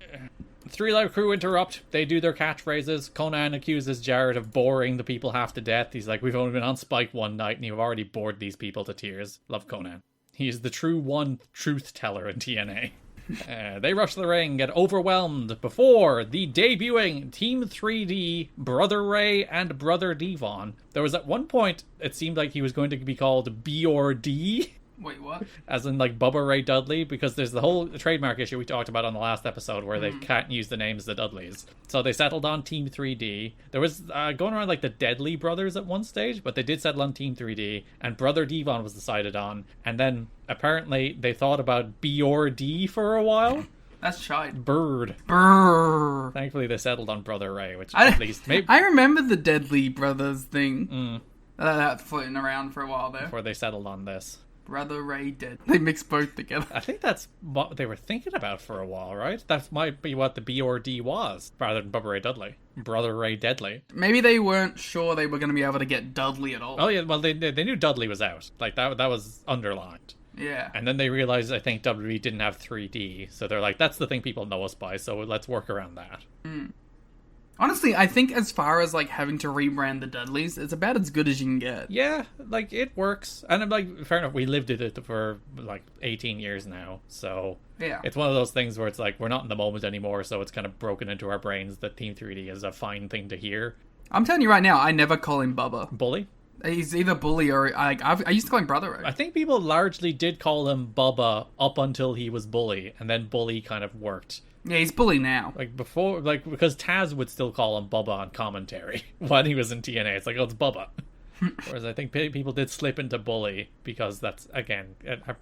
3 Live Crew interrupt. They do their catchphrases. Conan accuses Jarrett of boring the people half to death. He's like, we've only been on Spike one night, and you've already bored these people to tears. Love Conan. He is the true one truth teller in TNA. They rush the ring, get overwhelmed before the debuting Team 3D Brother Ray and Brother Devon. There was at one point, it seemed like he was going to be called B or D. Wait, what? As in, like, Bubba Ray Dudley, because there's the whole trademark issue we talked about on the last episode where they can't use the names of the Dudleys. So they settled on Team 3D. There was going around, like, the Deadly Brothers at one stage, but they did settle on Team 3D, and Brother Devon was decided on. And then, apparently, they thought about B or D for a while. That's shite. Bird. Brrr. Thankfully, they settled on Brother Ray, which at least... maybe I remember the Deadly Brothers thing. That floating around for a while there. before they settled on this. Brother Ray dead. They mixed both together. I think that's what they were thinking about for a while, right? That might be what the B or D was, rather than Bubba Ray Dudley. Brother Ray Deadly. Maybe they weren't sure they were going to be able to get Dudley at all. Oh yeah, well they knew Dudley was out. Like that was underlined. Yeah. And then they realized, I think, WWE didn't have 3D, so they're like, that's the thing people know us by, so let's work around that. Honestly, I think as far as, like, having to rebrand the Dudleys, it's about as good as you can get. Yeah, like, it works. And I'm like, fair enough, we lived it for, like, 18 years now, so... Yeah. It's one of those things where it's like, we're not in the moment anymore, so it's kind of broken into our brains that Team 3D is a fine thing to hear. I'm telling you right now, I never call him Bubba. Bully? He's either Bully or, like, I used to call him Brother Ray. I think people largely did call him Bubba up until he was Bully, and then Bully kind of worked. Yeah, he's Bully now. Like, before, like, because Taz would still call him Bubba on commentary when he was in TNA. It's like, oh, it's Bubba. Whereas I think people did slip into Bully, because that's, again,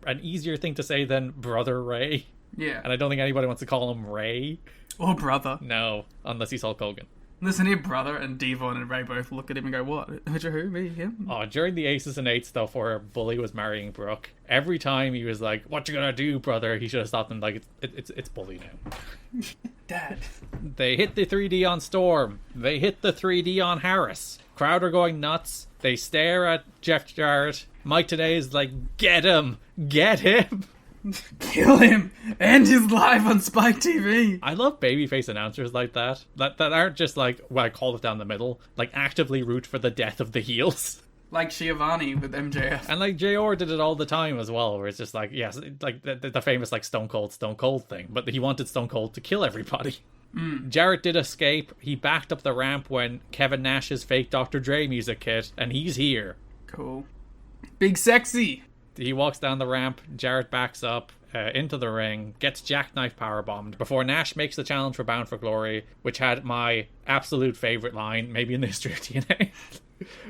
an easier thing to say than Brother Ray. Yeah. And I don't think anybody wants to call him Ray. Or Brother. No, unless he's Hulk Hogan. Listen here, Brother, and Devon and Ray both look at him and go, what? Who, me, him? Oh, during the Aces and Eights stuff where Bully was marrying Brooke, every time he was like, what you gonna do, brother? He should have stopped him like, it's Bully now. Dad. They hit the 3D on Storm. They hit the 3D on Harris. Crowd are going nuts. They stare at Jeff Jarrett. Mike today is like, get him! Get him! Kill him! End his life on Spike TV! I love babyface announcers like that. That aren't just like, well, I call it down the middle. Like, actively root for the death of the heels. Like Schiavone with MJF. And like JR did it all the time as well, where it's just like, yes, like the famous like Stone Cold thing, but he wanted Stone Cold to kill everybody. Jarrett did escape. He backed up the ramp when Kevin Nash's fake Dr. Dre music hit, and he's here. Cool. Big Sexy! He walks down the ramp, Jarrett backs up into the ring, gets jackknife powerbombed before Nash makes the challenge for Bound for Glory, which had my absolute favourite line, maybe in the history of TNA,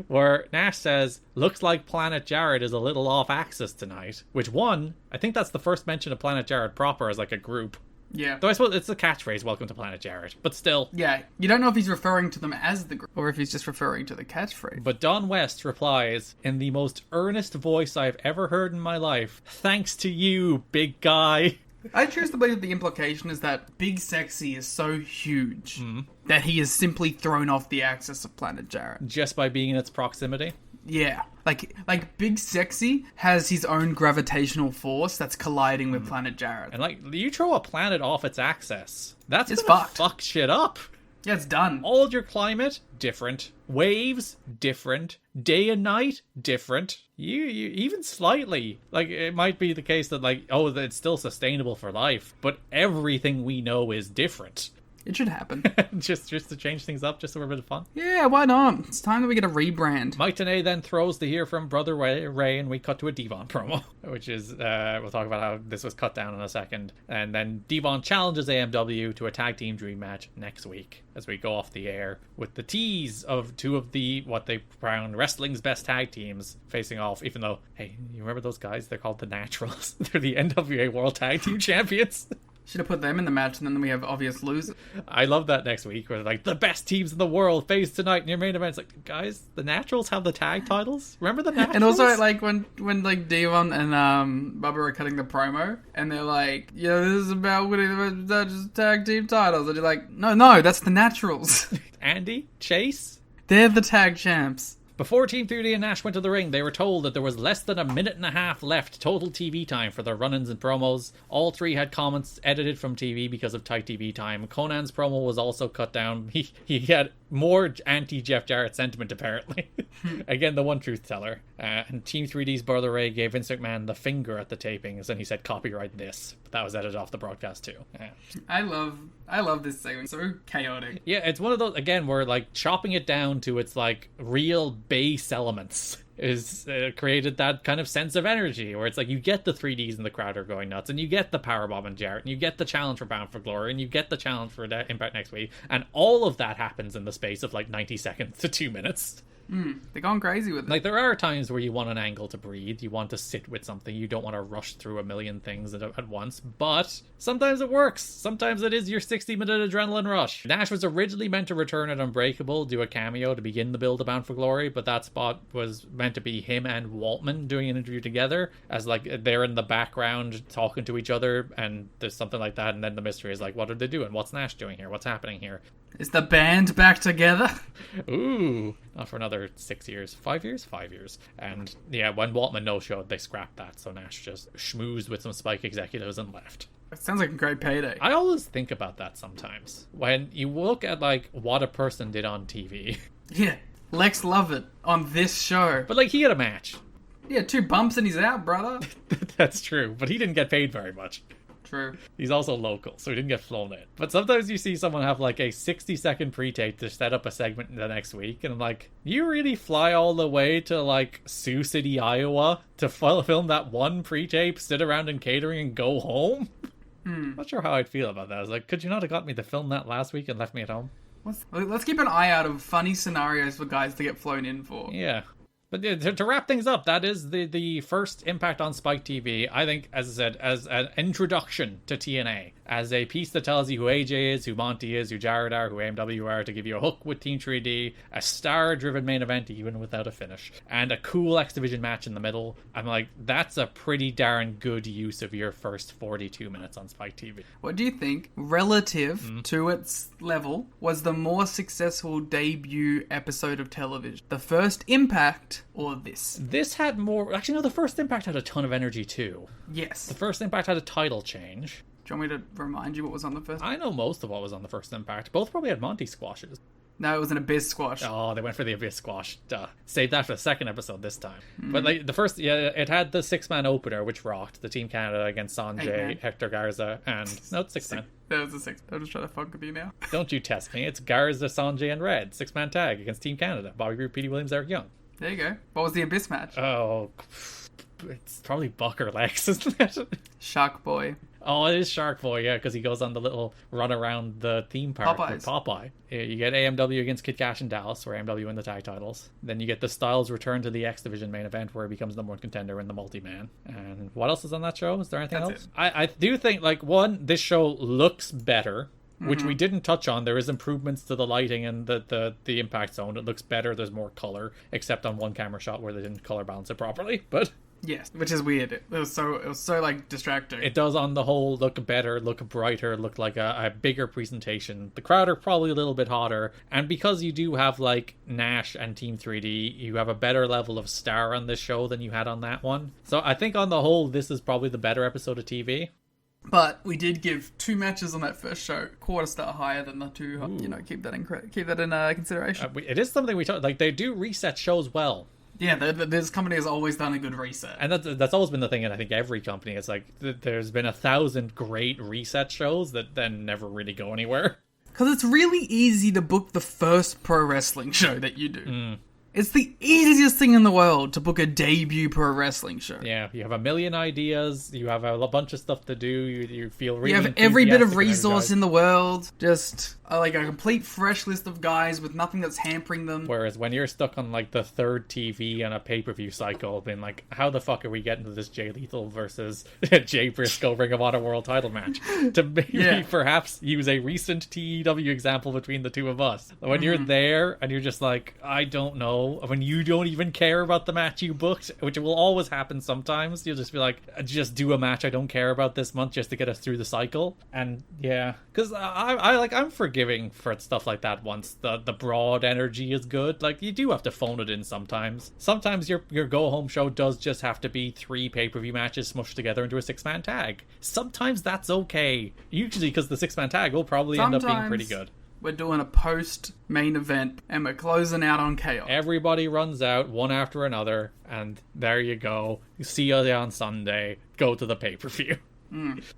where Nash says, looks like Planet Jarrett is a little off axis tonight, which I think that's the first mention of Planet Jarrett proper as like a group. Yeah. Though I suppose it's a catchphrase, welcome to Planet Jarrett, but still. Yeah, you don't know if he's referring to them as the group, or if he's just referring to the catchphrase. But Don West replies, in the most earnest voice I've ever heard in my life, thanks to you, big guy. I choose to believe that the implication is that Big Sexy is so huge that he is simply thrown off the axis of Planet Jarrett. Just by being in its proximity? Yeah. Like Big Sexy has his own gravitational force that's colliding with Planet Jarrett. And like, you throw a planet off its axis, that's It's gonna fucked. fuck shit up. Yeah, it's done. All your climate, different. Waves, different. Day and night, different. You even slightly. Like, it might be the case that like, oh, it's still sustainable for life, but everything we know is different. It should happen. just to change things up, just for a bit of fun. Yeah, why not? It's time that we get a rebrand. Mike Tenay then throws the hear from Brother Ray, and we cut to a Devon promo, which is, we'll talk about how this was cut down in a second. And then Devon challenges AMW to a tag team dream match next week, as we go off the air with the tease of two of the, what they crown wrestling's best tag teams facing off, even though, hey, you remember those guys? They're called the Naturals. They're the NWA World Tag Team Champions. Should have put them in the match, and then we have obvious losers. I love that next week where like the best teams in the world face tonight in your main event. It's like, guys, the Naturals have the tag titles. Remember the Naturals? And also like when like Devon and Bubba are cutting the promo, and they're like, "Yeah, this is about winning the tag team titles," and you're like, "No, that's the Naturals." Andy, Chase, they're the tag champs. Before Team 3D and Nash went to the ring, they were told that there was less than a minute and a half left total TV time for their run-ins and promos. All three had comments edited from TV because of tight TV time. Conan's promo was also cut down. He had more anti-Jeff Jarrett sentiment, apparently. Again, the one truth teller. And Team 3D's Brother Ray gave Vince McMahon the finger at the tapings, and he said, "Copyright this." But that was edited off the broadcast too. I love this segment. So chaotic. Yeah, it's one of those, again, where like chopping it down to its like real base elements is created that kind of sense of energy where it's like you get the 3Ds and the crowd are going nuts, and you get the powerbomb and Jarrett, and you get the challenge for Bound for Glory, and you get the challenge for Impact next week, and all of that happens in the space of like 90 seconds to 2 minutes. They're going crazy with it. Like, there are times where you want an angle to breathe, you want to sit with something, you don't want to rush through a million things at once, but sometimes it works. Sometimes it is your 60-minute adrenaline rush. Nash was originally meant to return at Unbreakable, do a cameo to begin the build of Bound for Glory, but that spot was meant to be him and Waltman doing an interview together, as like they're in the background talking to each other, and there's something like that, and then the mystery is like, what are they doing? What's Nash doing here? What's happening here? Is the band back together? Ooh, not for another 6 years. 5 years? 5 years. And yeah, when Waltman no-showed, they scrapped that, so Nash just schmoozed with some Spike executives and left. It sounds like a great payday. I always think about that sometimes. When you look at like what a person did on TV. Yeah, Lex Lovett on this show. But like, he had a match. Yeah, 2 bumps and he's out, brother. That's true, but he didn't get paid very much. True. He's also local, so he didn't get flown in. But sometimes you see someone have like a 60-second pre-tape to set up a segment the next week, and I'm like, you really fly all the way to like Sioux City, Iowa to film that one pre-tape, sit around in catering, and go home? Not sure how I'd feel about that. I was like, could you not have got me to film that last week and left me at home? Let's keep an eye out of funny scenarios for guys to get flown in for. Yeah. But yeah, to wrap things up, that is the first Impact on Spike TV. I think, as I said, as an introduction to TNA, as a piece that tells you who AJ is, who Monty is, who Jarrett are, who AMW are, to give you a hook with Team 3D, a star-driven main event even without a finish, and a cool X Division match in the middle. I'm like, that's a pretty darn good use of your first 42 minutes on Spike TV. What do you think, relative to its level, was the more successful debut episode of television? The first Impact or this? This had more... Actually, no, the first Impact had a ton of energy too. Yes. The first Impact had a title change. Do you want me to remind you what was on the first? I know most of what was on the first Impact. Both probably had Monty squashes. No, it was an Abyss squash. Oh, they went for the Abyss squash. Duh. Saved that for the second episode this time. But like the first, yeah, it had the 6-man opener, which rocked. The Team Canada against Sanjay, Hector Garza, and... No, it's 6-man. That was the 6. I'm just trying to fuck with you now. Don't you test me. It's Garza, Sanjay, and Red. 6-man tag against Team Canada. Bobby Roode, Petey Williams, Eric Young. There you go. What was the Abyss match? Oh, it's probably Buck or Lex, isn't it? Shark Boy. Oh, it is Shark Boy, yeah, because he goes on the little run around the theme park with Popeye. You get AMW against Kid Cash in Dallas, where AMW win the tag titles. Then you get the Styles return to the X Division main event, where he becomes number one contender in the multi-man. And what else is on that show? Is there anything else? I do think, like, one, this show looks better, which we didn't touch on. There is improvements to the lighting and the impact zone. It looks better. There's more color, except on one camera shot where they didn't color balance it properly. But yes, which is weird. It was so like distracting. It does on the whole look better, look brighter, look like a bigger presentation. The crowd are probably a little bit hotter, and because you do have like Nash and Team 3D, you have a better level of star on this show than you had on that one. So I think on the whole, this is probably the better episode of TV. But we did give 2 matches on that first show, quarter star higher than the 2. Ooh. You know, keep that in consideration. It is something we talk, like, they do reset shows well. Yeah, this company has always done a good reset, and that's always been the thing. And I think every company, it's like there's been 1,000 great reset shows that then never really go anywhere. Because it's really easy to book the first pro wrestling show that you do. It's the easiest thing in the world to book a debut pro wrestling show. Yeah, you have a million ideas, you have a bunch of stuff to do, you feel really You have every bit of enthusiastic and resource energized. in the world, just like a complete fresh list of guys with nothing that's hampering them. Whereas when you're stuck on like the third TV on a pay-per-view cycle, being like, how the fuck are we getting to this Jay Lethal versus Jay Briscoe Ring of Honor World title match? To maybe perhaps use a recent TEW example between the two of us. When you're there and you're just like, I don't know, when you don't even care about the match you booked, which will always happen sometimes, you'll just be like, just do a match I don't care about this month just to get us through the cycle. And yeah, because I'm forgiving for stuff like that once the broad energy is good. Like, you do have to phone it in sometimes. Sometimes your go-home show does just have to be 3 pay-per-view matches smushed together into a 6-man tag. Sometimes that's okay. Usually because the 6-man tag will probably end up being pretty good. We're doing a post-main event, and we're closing out on chaos. Everybody runs out one after another, and there you go. See you on Sunday. Go to the pay-per-view.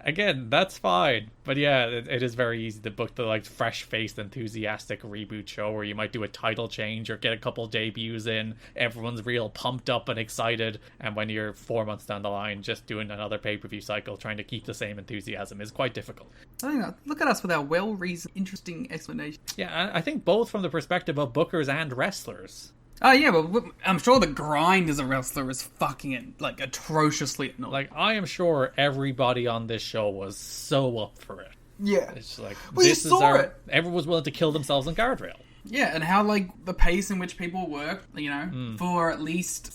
Again, that's fine. But yeah, it is very easy to book the like fresh-faced, enthusiastic reboot show where you might do a title change or get a couple debuts in. Everyone's real pumped up and excited. And when you're 4 months down the line, just doing another pay-per-view cycle, trying to keep the same enthusiasm is quite difficult. I think look at us with our well-reasoned, interesting explanation. Yeah, I think both from the perspective of bookers and wrestlers. Oh yeah, but I'm sure the grind as a wrestler is fucking like atrociously annoying. Like, I am sure everybody on this show was so up for it. Yeah. It's like, well, this you saw it. Everyone was willing to kill themselves on guardrail. Yeah, and how like the pace in which people work, you know, for at least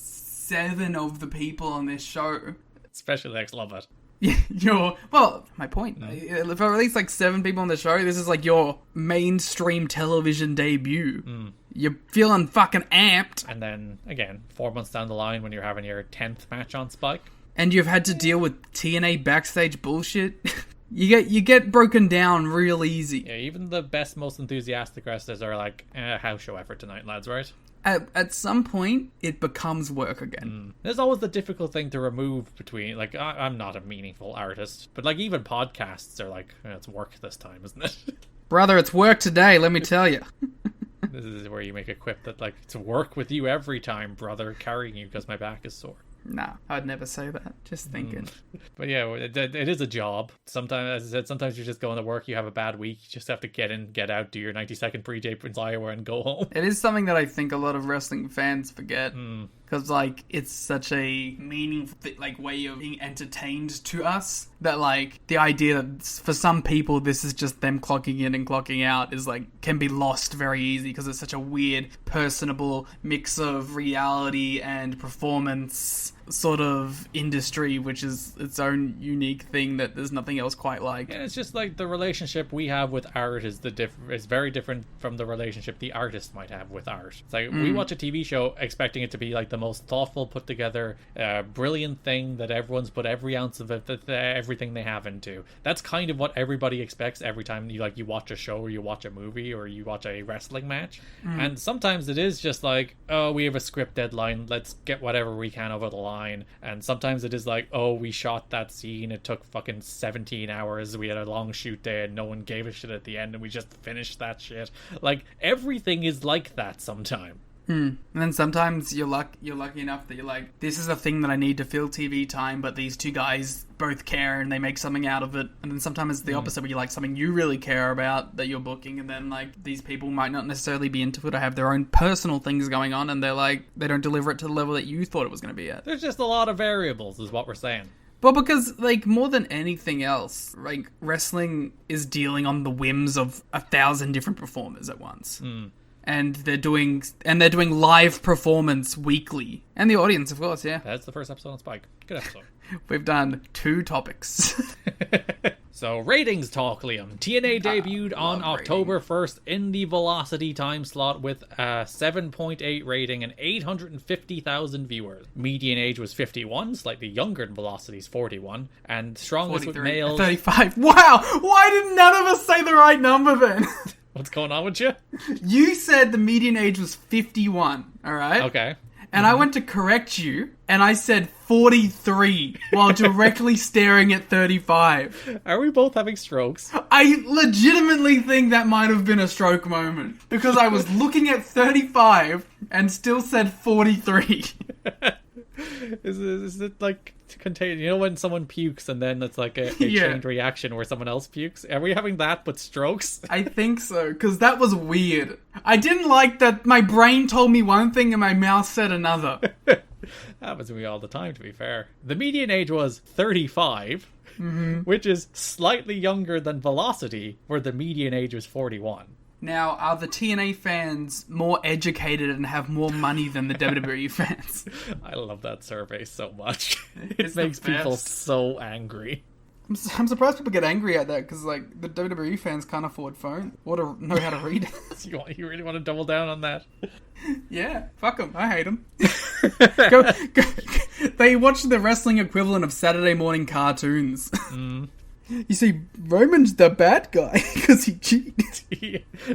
7 of the people on this show. Especially Lex Lovett. Yeah, my point. For at least like 7 people on the show, this is like your mainstream television debut. You're feeling fucking amped. And then, again, 4 months down the line when you're having your 10th match on Spike. And you've had to deal with TNA backstage bullshit. You get broken down real easy. Yeah, even the best, most enthusiastic wrestlers are like, house show effort tonight, lads, right? At some point, it becomes work again. There's always the difficult thing to remove between, like, I'm not a meaningful artist, but, like, even podcasts are like, it's work this time, isn't it? Brother, it's work today, let me tell you. This is where you make a quip that, like, it's work with you every time, brother, carrying you because my back is sore. Nah, I'd never say that. Just thinking. But yeah, it is a job. Sometimes, as I said, sometimes you're just going to work, you have a bad week, you just have to get in, get out, do your 90-second pre-tape Prince Iowa and go home. It is something that I think a lot of wrestling fans forget. Because, like, it's such a meaningful, like, way of being entertained to us that, like, the idea that for some people this is just them clocking in and clocking out is, like, can be lost very easy because it's such a weird, personable mix of reality and performance sort of industry, which is its own unique thing that there's nothing else quite like. And it's just like the relationship we have with art is very different from the relationship the artist might have with art. It's like we watch a TV show expecting it to be like the most thoughtful, put together, brilliant thing that everyone's put every ounce of it, everything they have into. That's kind of what everybody expects every time you watch a show or you watch a movie or you watch a wrestling match. And sometimes it is just like, oh, we have a script deadline, let's get whatever we can over the line. And sometimes it is like, oh, we shot that scene, it took fucking 17 hours, we had a long shoot day and no one gave a shit at the end and we just finished that shit. Like, everything is like that sometime. And then sometimes you're lucky enough that you're like, this is a thing that I need to fill TV time, but these two guys both care and they make something out of it. And then sometimes it's the opposite, where you like something you really care about that you're booking, and then like these people might not necessarily be into it or have their own personal things going on, and they're like, they don't deliver it to the level that you thought it was going to be at. There's just a lot of variables is what we're saying. Well, because, like, more than anything else, like, wrestling is dealing on the whims of 1,000 different performers at once. And they're doing live performance weekly. And the audience, of course, yeah. That's the first episode on Spike. Good episode. We've done 2 topics. So, ratings talk, Liam. TNA debuted on October 1st in the Velocity time slot with a 7.8 rating and 850,000 viewers. Median age was 51, slightly younger than Velocity's 41, and strongest 43, with males... 35. Wow! Why did none of us say the right number then? What's going on with you? You said the median age was 51, alright? Okay. And I went to correct you, and I said 43 while directly staring at 35. Are we both having strokes? I legitimately think that might have been a stroke moment. Because I was looking at 35, and still said 43. Is it like contagious? You know when someone pukes and then it's like a chained reaction where someone else pukes? Are we having that but strokes? I think so, because that was weird. I didn't like that my brain told me one thing and my mouth said another. Happens to me all the time, to be fair. The median age was 35, which is slightly younger than Velocity, where the median age was 41. Now, are the TNA fans more educated and have more money than the WWE fans? I love that survey so much. It's It makes the best. people so angry. I'm surprised people get angry at that, because like the WWE fans can't afford phone or to know how to read. You really want to double down on that? Yeah, fuck them. I hate them. go. They watch the wrestling equivalent of Saturday morning cartoons. You see, Roman's the bad guy because he cheated.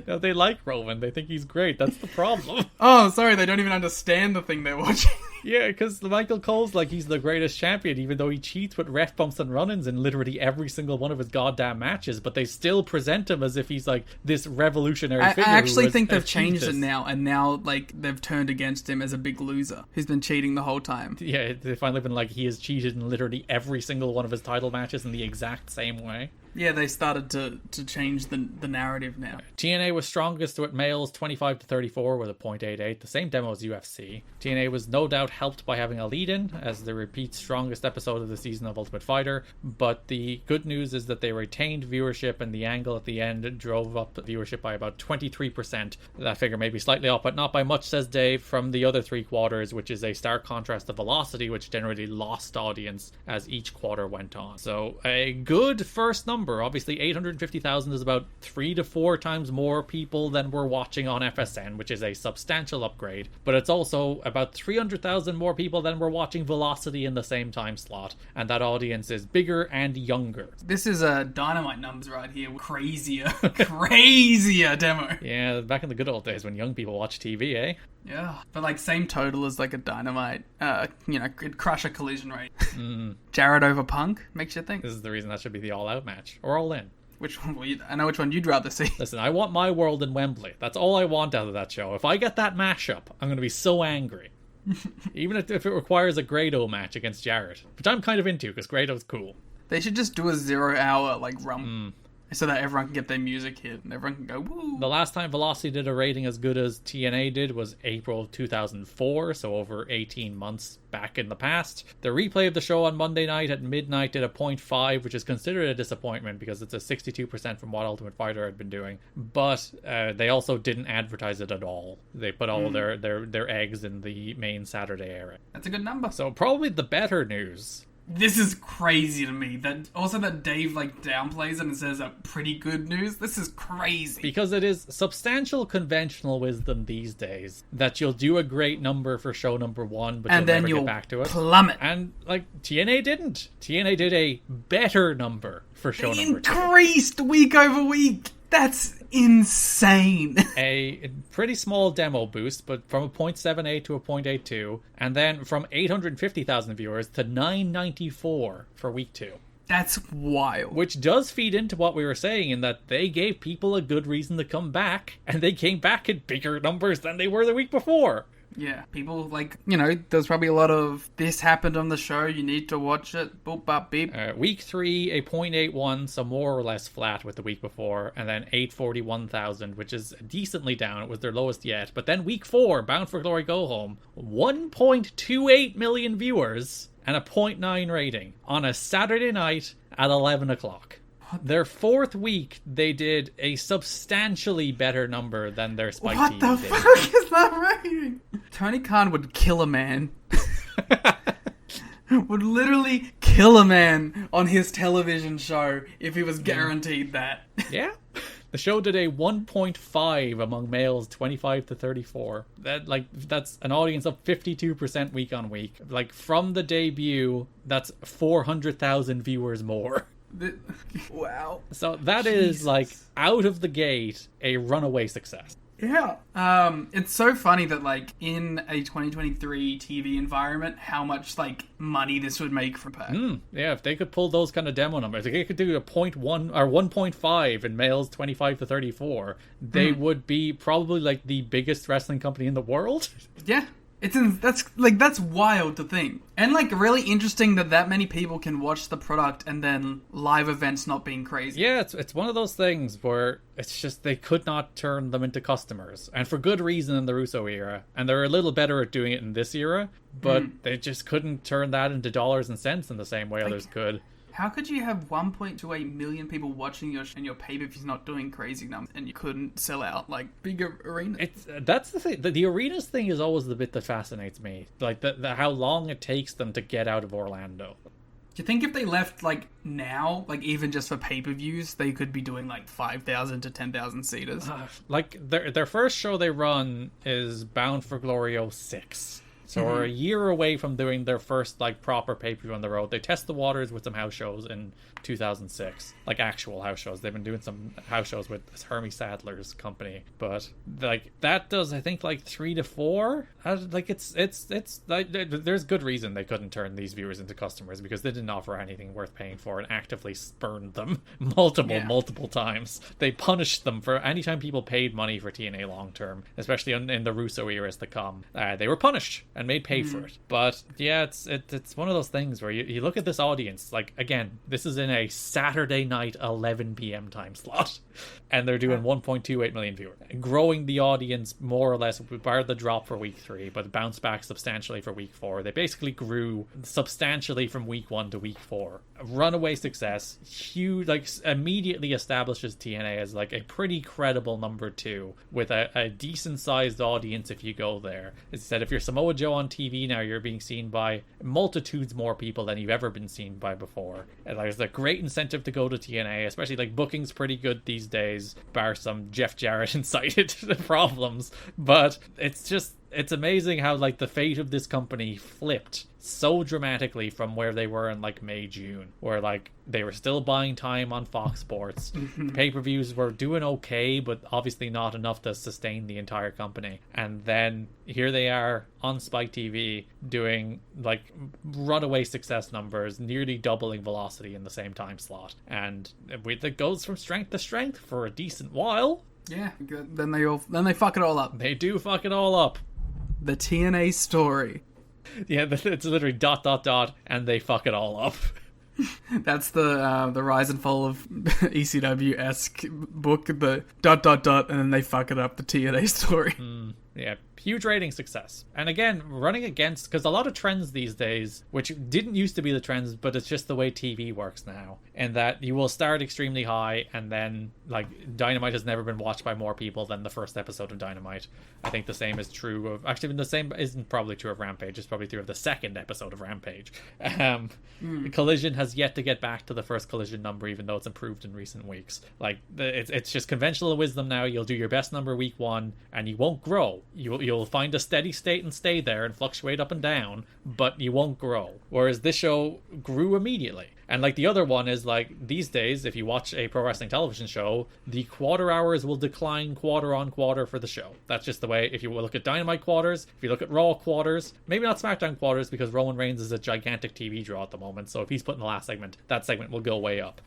No, they like Roman. They think he's great. That's the problem. Oh, sorry, they don't even understand the thing they're watching. Yeah, because Michael Cole's like he's the greatest champion, even though he cheats with ref bumps and run-ins in literally every single one of his goddamn matches. But they still present him as if he's like this revolutionary figure. I actually think they've changed it now, and now like they've turned against him as a big loser who's been cheating the whole time. Yeah, they've finally been like he has cheated in literally every single one of his title matches in the exact same way. Yeah, they started to change the narrative now. TNA was strongest with males 25 to 34 with a .88, the same demo as UFC. TNA was no doubt helped by having a lead-in as the repeat strongest episode of the season of Ultimate Fighter, but the good news is that they retained viewership and the angle at the end drove up viewership by about 23%. That figure may be slightly off, but not by much, says Dave, from the other three quarters, which is a stark contrast to Velocity, which generally lost audience as each quarter went on. So a good first number. Obviously 850,000 is about 3 to 4 times more people than were watching on FSN, which is a substantial upgrade, but it's also about 300,000 more people than were watching Velocity in the same time slot, and that audience is bigger and younger. This is dynamite numbers right here. Crazier demo. Yeah, back in the good old days when young people watch TV, eh? Yeah, but like same total as like a dynamite, it'd crush a collision rate. Jarrett over Punk makes you think. This is the reason that should be the all-out match, or all-in. Which one? I know which one you'd rather see. Listen, I want my world in Wembley. That's all I want out of that show. If I get that mashup, I'm going to be so angry. Even if it requires a Grado match against Jarrett, which I'm kind of into because Grado's cool. They should just do a 0 hour like rump. So that everyone can get their music hit and everyone can go, woo. The last time Velocity did a rating as good as TNA did was April of 2004, so over 18 months back in the past. The replay of the show on Monday night at midnight did a 0.5, which is considered a disappointment because it's a 62% from what Ultimate Fighter had been doing. But they also didn't advertise it at all. They put all their eggs in the main Saturday era. That's a good number. So probably the better news. This is crazy to me. That Dave like downplays it and says pretty good news. This is crazy. Because it is substantial conventional wisdom these days that you'll do a great number for show number 1, but you'll never get back to it. Plummet. And like TNA didn't. TNA did a better number for show number 2. Increased week over week. That's insane. A pretty small demo boost, but from a 0.78 to a 0.82, and then from 850,000 viewers to 994 for week 2. That's wild. Which does feed into what we were saying in that they gave people a good reason to come back, and they came back in bigger numbers than they were the week before. Yeah, people like, there's probably a lot of this happened on the show, you need to watch it, boop, bop, beep. Week 3, a 0.81, so more or less flat with the week before, and then 841,000, which is decently down. It was their lowest yet. But then week 4, Bound for Glory Go Home, 1.28 million viewers and a 0.9 rating on a Saturday night at 11 o'clock. Their 4th week, they did a substantially better number than their Spike What TV the did. fuck is that rating? Tony Khan would kill a man. Would literally kill a man on his television show if he was guaranteed that. Yeah. The show did a 1.5 among males 25 to 34. That's an audience of 52% week on week. Like, from the debut, that's 400,000 viewers more. Wow. So that is like out of the gate a runaway success. Yeah. It's so funny that like in a 2023 TV environment, how much like money this would make for Pac. Yeah, if they could pull those kind of demo numbers, if they could do a 0.1 or 1.5 in males 25 to 34, they would be probably like the biggest wrestling company in the world. Yeah. That's wild to think. And like really interesting that many people can watch the product and then live events not being crazy. Yeah, it's one of those things where it's just they could not turn them into customers. And for good reason in the Russo era. And they're a little better at doing it in this era, but they just couldn't turn that into dollars and cents in the same way others could. How could you have 1.28 million people watching your show and your pay-per-view's not doing crazy numbers and you couldn't sell out like bigger arenas? That's the thing. The arenas thing is always the bit that fascinates me. Like the how long it takes them to get out of Orlando. Do you think if they left like now, like even just for pay-per-views, they could be doing like 5,000 to 10,000 seaters? Like their first show they run is Bound for Glory 06. So we're a year away from doing their first like proper pay-per-view on the road. They test the waters with some house shows in 2006, like actual house shows. They've been doing some house shows with Hermie Sadler's company, but like that does I think like 3 to 4. Like it's like there's good reason they couldn't turn these viewers into customers because they didn't offer anything worth paying for and actively spurned them multiple times. They punished them for anytime people paid money for TNA long term, especially in the Russo eras to come. They were punished and made pay for it. But yeah, it's one of those things where you look at this audience, like again, this is in a Saturday night 11 p.m. time slot, and they're doing 1.28 million viewers, growing the audience more or less, bar the drop for week 3, but bounce back substantially for week 4. They basically grew substantially from week 1 to week 4. Runaway success, huge, like immediately establishes TNA as like a pretty credible number 2 with a decent sized audience if you go there. It's said if you're Samoa Joe on TV now, you're being seen by multitudes more people than you've ever been seen by before. And there's a great incentive to go to TNA, especially like booking's pretty good these days, bar some Jeff Jarrett incited problems. But it's amazing how like the fate of this company flipped so dramatically from where they were in like May, June, where like they were still buying time on Fox Sports. Pay-per-views were doing okay, but obviously not enough to sustain the entire company. And then here they are on Spike TV doing like runaway success numbers, nearly doubling velocity in the same time slot. And it goes from strength to strength for a decent while. Yeah, then they fuck it all up. They do fuck it all up. The TNA story. Yeah, it's literally ... and they fuck it all up. That's the rise and fall of ECW-esque book, the ... and then they fuck it up, the TNA story. Yeah, huge rating success. And again, running against, because a lot of trends these days, which didn't used to be the trends, but it's just the way TV works now, and that you will start extremely high, and then, like, Dynamite has never been watched by more people than the first episode of Dynamite. I think the same is true of, actually, the same isn't probably true of Rampage, it's probably true of the second episode of Rampage. Collision has yet to get back to the first Collision number, even though it's improved in recent weeks. Like, it's just conventional wisdom now. You'll do your best number week 1, and you won't grow. You'll find a steady state and stay there and fluctuate up and down, but you won't grow. Whereas this show grew immediately. And like the other one is like these days, if you watch a pro wrestling television show, the quarter hours will decline quarter on quarter for the show. That's just the way. If you look at Dynamite quarters, if you look at Raw quarters, maybe not SmackDown quarters because Roman Reigns is a gigantic TV draw at the moment. So if he's put in the last segment, that segment will go way up.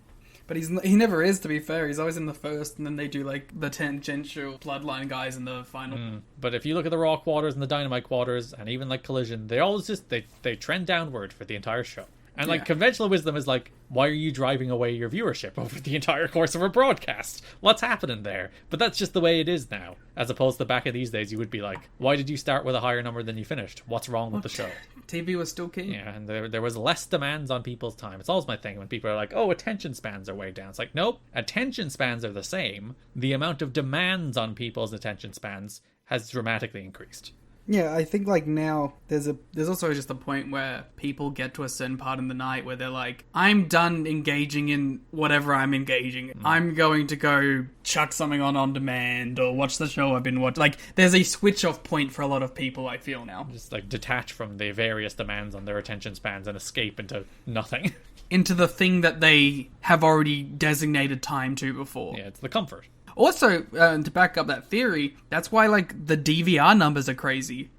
But he never is, to be fair. He's always in the first, and then they do like the tangential bloodline guys in the final. But if you look at the Raw quarters and the Dynamite quarters, and even like Collision, they always just they trend downward for the entire show. And like conventional wisdom is like, why are you driving away your viewership over the entire course of a broadcast? What's happening there? But that's just the way it is now. As opposed to back in these days, you would be like, why did you start with a higher number than you finished? What's wrong with the show? TV was still key. Yeah, and there was less demands on people's time. It's always my thing when people are like, oh, attention spans are way down. It's like, nope, attention spans are the same. The amount of demands on people's attention spans has dramatically increased. Yeah, I think like now there's also just a point where people get to a certain part in the night where they're like, I'm done engaging in whatever I'm engaging in. I'm going to go chuck something on demand or watch the show I've been watching. Like, there's a switch off point for a lot of people, I feel now. Just like detach from the various demands on their attention spans and escape into nothing. Into the thing that they have already designated time to before. Yeah, it's the comfort. Also, to back up that theory, that's why like the DVR numbers are crazy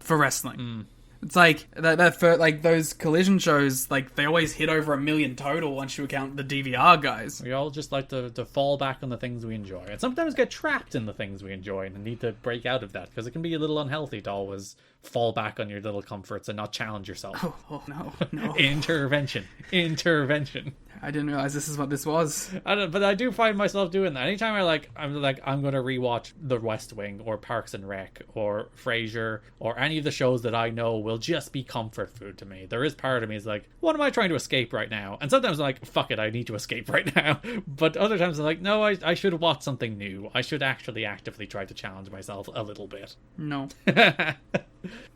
for wrestling. It's like like those collision shows, like they always hit over 1 million total once you account the DVR guys. We all just like to fall back on the things we enjoy, and sometimes get trapped in the things we enjoy and need to break out of that, because it can be a little unhealthy to always fall back on your little comforts and not challenge yourself. Oh no. Intervention. I didn't realize this is what this was. But I do find myself doing that. Anytime I'm going to rewatch The West Wing or Parks and Rec or Frasier or any of the shows that I know will just be comfort food to me. There is part of me is like, what am I trying to escape right now? And sometimes I'm like, fuck it, I need to escape right now. But other times I'm like, no, I should watch something new. I should actually actively try to challenge myself a little bit. No.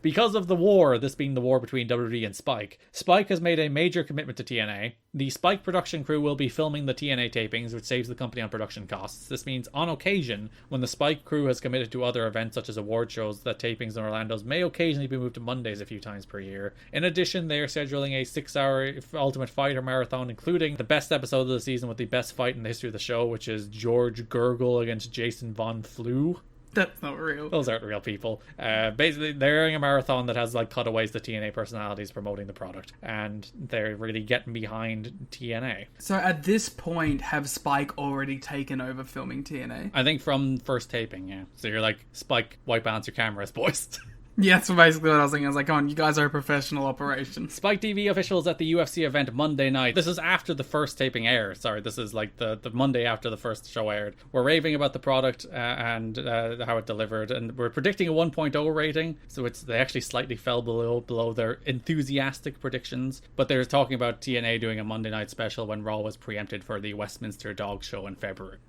Because of the war, this being the war between WWE and Spike, Spike has made a major commitment to TNA. The Spike production crew will be filming the TNA tapings, which saves the company on production costs. This means, on occasion, when the Spike crew has committed to other events such as award shows, that tapings in Orlando's may occasionally be moved to Mondays a few times per year. In addition, they are scheduling a 6-hour Ultimate Fighter marathon, including the best episode of the season with the best fight in the history of the show, which is George Gurgle against Jason Von Flew. That's not real. Those aren't real people. Basically, they're airing a marathon that has like cutaways to TNA personalities promoting the product, and they're really getting behind TNA. So at this point, have Spike already taken over filming TNA? I think from first taping, yeah. So you're like, Spike, white balance your cameras, boys. Yeah, that's basically what I was thinking. I was like, come on, you guys are a professional operation. Spike TV officials at the UFC event Monday night. This is after the first taping aired. Sorry, this is like the Monday after the first show aired. We're raving about the product and how it delivered. And we're predicting a 1.0 rating. So they actually slightly fell below their enthusiastic predictions. But they were talking about TNA doing a Monday night special when Raw was preempted for the Westminster Dog Show in February.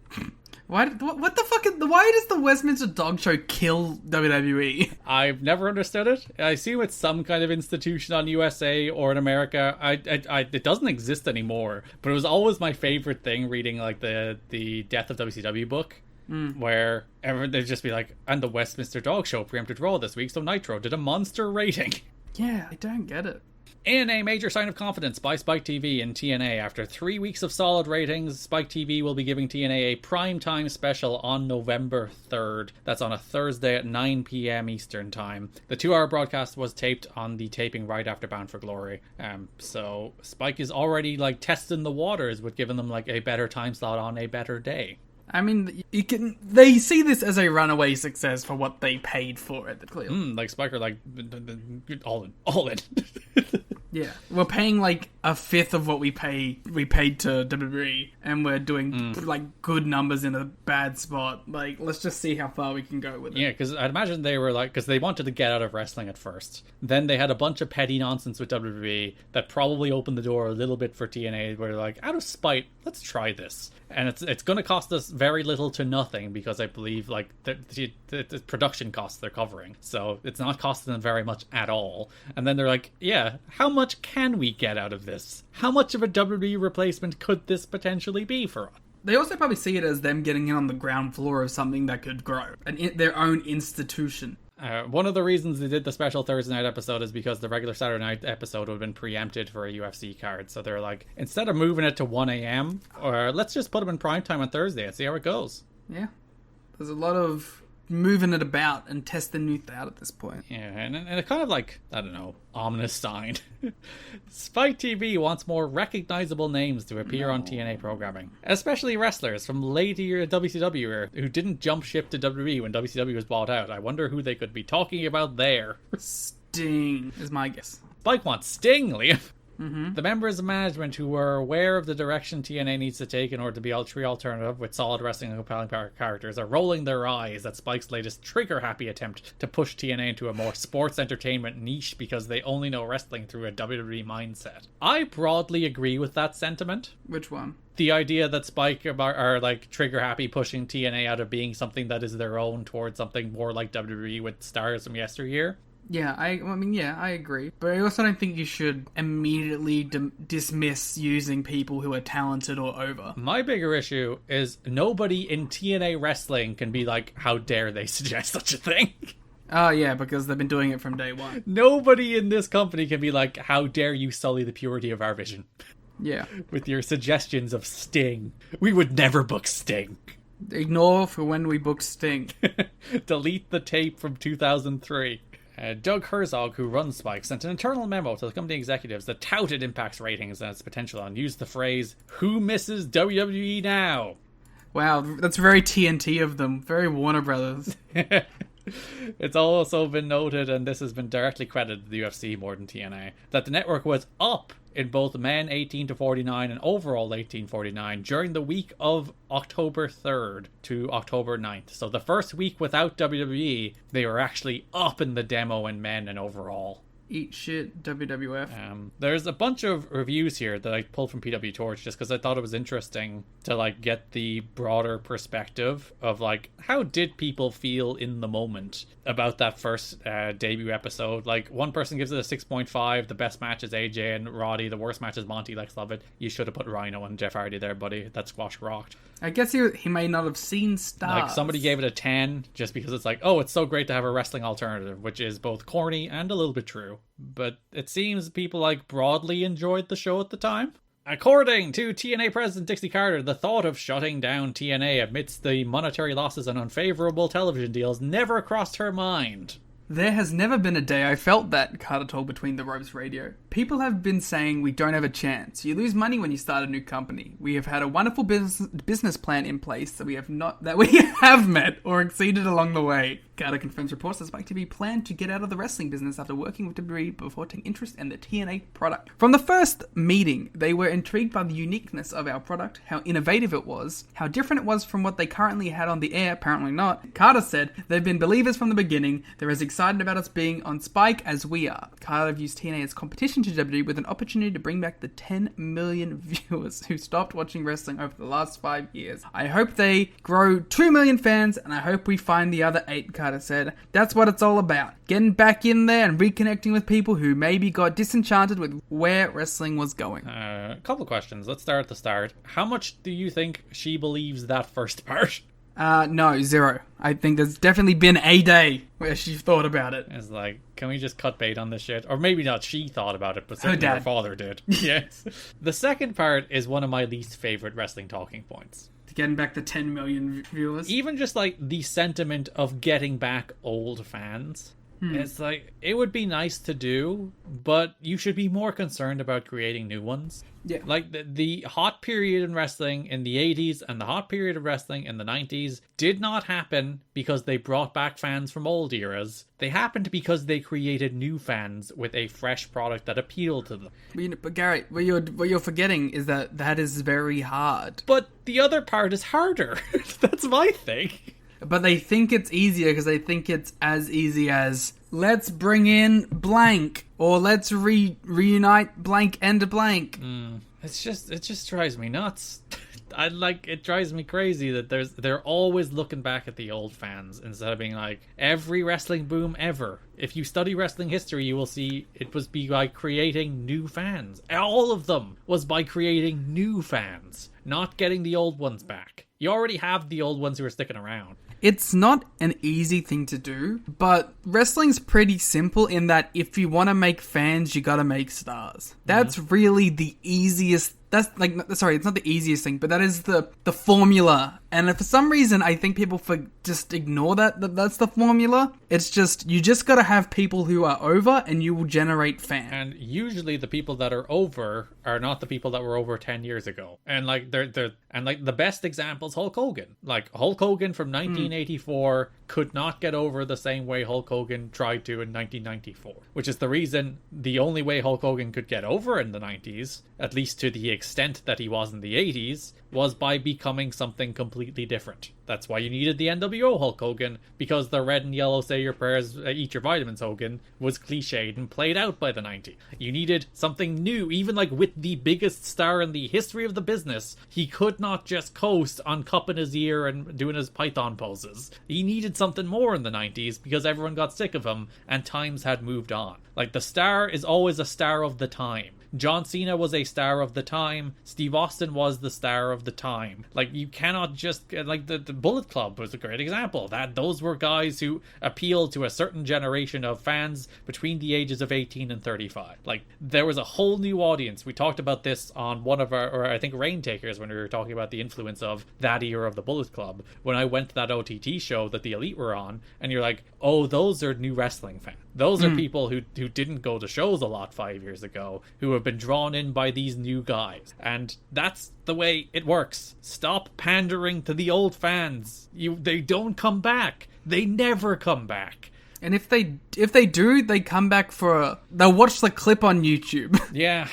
What the fuck? Why does the Westminster Dog Show kill WWE? I've never understood it. I assume it's some kind of institution on USA or in America. It doesn't exist anymore. But it was always my favorite thing reading like the Death of WCW book. Where they'd just be like, and the Westminster Dog Show preempted Raw this week, so Nitro did a monster rating. Yeah, I don't get it. In a major sign of confidence by Spike TV and TNA, after 3 weeks of solid ratings, Spike TV will be giving TNA a primetime special on November 3rd. That's on a Thursday at 9 p.m. Eastern Time. The 2-hour broadcast was taped on the taping right after Bound for Glory. So Spike is already like testing the waters with giving them like a better time slot on a better day. I mean, they see this as a runaway success for what they paid for it, clearly. Like Spike are like, all in. Yeah, we're paying like a fifth of what we paid to WWE, and we're doing like good numbers in a bad spot. Like, let's just see how far we can go with it. Yeah, because I'd imagine they were like, because they wanted to get out of wrestling at first. Then they had a bunch of petty nonsense with WWE that probably opened the door a little bit for TNA, where they're like, out of spite, let's try this. And it's going to cost us very little to nothing, because I believe like the production costs they're covering, so it's not costing them very much at all. And then they're like, yeah, how much can we get out of this? How much of a WWE replacement could this potentially be for us? They also probably see it as them getting in on the ground floor of something that could grow, their own institution. One of the reasons they did the special Thursday night episode is because the regular Saturday night episode would have been preempted for a UFC card. So they're like, instead of moving it to 1 a.m., or let's just put them in primetime on Thursday and see how it goes. Yeah. There's a lot of moving it about and testing new out at this point. Yeah, and it kind of like, I don't know, ominous sign. Spike TV wants more recognizable names to appear on TNA programming, especially wrestlers from later WCW era who didn't jump ship to WWE when WCW was bought out. I wonder who they could be talking about there. Sting is my guess. Spike wants Sting, Liam. The members of management who were aware of the direction TNA needs to take in order to be a true alternative with solid wrestling and compelling characters are rolling their eyes at Spike's latest trigger-happy attempt to push TNA into a more sports entertainment niche because they only know wrestling through a WWE mindset. I broadly agree with that sentiment. Which one? The idea that Spike are like trigger-happy, pushing TNA out of being something that is their own towards something more like WWE with stars from yesteryear. Yeah, I agree. But I also don't think you should immediately dismiss using people who are talented or over. My bigger issue is nobody in TNA wrestling can be like, how dare they suggest such a thing? Oh, yeah, because they've been doing it from day one. Nobody in this company can be like, how dare you sully the purity of our vision? Yeah. With your suggestions of Sting. We would never book Sting. Ignore for when we book Sting. Delete the tape from 2003. Doug Herzog, who runs Spike, sent an internal memo to the company executives that touted Impact's ratings and its potential and used the phrase, "Who misses WWE now?" Wow, that's very TNT of them. Very Warner Brothers. It's also been noted, and this has been directly credited to the UFC more than TNA, that the network was up in both men 18 to 49 and overall 18-49 during the week of October 3rd to October 9th. So the first week without WWE, they were actually up in the demo in men and overall. Eat shit, WWF. There's a bunch of reviews here that I pulled from PW Torch just because I thought it was interesting to like get the broader perspective of like how did people feel in the moment about that first debut episode. Like one person gives it a 6.5. The best match is AJ and Roddy. The worst match is Monty. Lex Lovett. You should have put Rhino and Jeff Hardy there, buddy. That squash rocked. I guess he may not have seen stars. Like somebody gave it a 10 just because it's like, oh, it's so great to have a wrestling alternative, which is both corny and a little bit true. But it seems people like broadly enjoyed the show at the time. According to TNA President Dixie Carter, the thought of shutting down TNA amidst the monetary losses and unfavorable television deals never crossed her mind. There has never been a day I felt that, Carter told Between the Ropes Radio. People have been saying we don't have a chance. You lose money when you start a new company. We have had a wonderful business plan in place that we have met or exceeded along the way. Carter confirms reports that Spike TV planned to get out of the wrestling business after working with WWE before taking interest in the TNA product. From the first meeting, they were intrigued by the uniqueness of our product, how innovative it was, how different it was from what they currently had on the air, apparently not. Carter said, they've been believers from the beginning. They're as excited about us being on Spike as we are. Carter views TNA as competition to WWE with an opportunity to bring back the 10 million viewers who stopped watching wrestling over the last 5 years. I hope they grow 2 million fans, and I hope we find the other 8, Carter said. That's what it's all about. Getting back in there and reconnecting with people who maybe got disenchanted with where wrestling was going. A couple of questions. Let's start at the start. How much do you think she believes that first part? No, 0. I think there's definitely been a day where she thought about it. It's like, can we just cut bait on this shit? Or maybe not she thought about it, but certainly her father did. Yes. The second part is one of my least favorite wrestling talking points. Getting back the 10 million viewers. Even just like the sentiment of getting back old fans. It's like, it would be nice to do, but you should be more concerned about creating new ones. Yeah. Like the hot period in wrestling in the 80s and the hot period of wrestling in the 90s did not happen because they brought back fans from old eras. They happened because they created new fans with a fresh product that appealed to them. But Garrett, what you're forgetting is that is very hard. But the other part is harder. That's my thing. But they think it's easier because they think it's as easy as let's bring in blank or let's reunite blank and blank. It just drives me nuts. It drives me crazy that they're always looking back at the old fans instead of being like, every wrestling boom ever. If you study wrestling history, you will see it was by creating new fans. All of them was by creating new fans, not getting the old ones back. You already have the old ones who are sticking around. It's not an easy thing to do, but wrestling's pretty simple in that if you want to make fans, you gotta make stars. That's really the easiest That's like, sorry, it's not the easiest thing, but that is the formula. And for some reason, I think people just ignore that's the formula. It's just, you just gotta have people who are over and you will generate fans. And usually the people that are over are not the people that were over 10 years ago. And like the best example is Hulk Hogan. Like Hulk Hogan from 1984 could not get over the same way Hulk Hogan tried to in 1994, which is the reason the only way Hulk Hogan could get over in the 90s, at least to the extent that he was in the 80s, was by becoming something completely different. That's why you needed the NWO Hulk Hogan, because the red and yellow say your prayers, eat your vitamins Hogan was cliched and played out by the 90s. You needed something new, even like with the biggest star in the history of the business. He could not just coast on cupping his ear and doing his python poses. He needed something more in the 90s because everyone got sick of him and times had moved on. Like, the star is always a star of the time. John Cena was a star of the time. Steve Austin was the star of the time. Like, you cannot just... Like, the Bullet Club was a great example. Those were guys who appealed to a certain generation of fans between the ages of 18 and 35. Like, there was a whole new audience. We talked about this on one of our... Or I think Rain Takers, when we were talking about the influence of that era of the Bullet Club. When I went to that OTT show that the Elite were on, and you're like, oh, those are new wrestling fans. Those are people who didn't go to shows a lot 5 years ago, who have been drawn in by these new guys. And that's the way it works. Stop pandering to the old fans. They don't come back. They never come back. And if they do, they come back they'll watch the clip on YouTube. Yeah.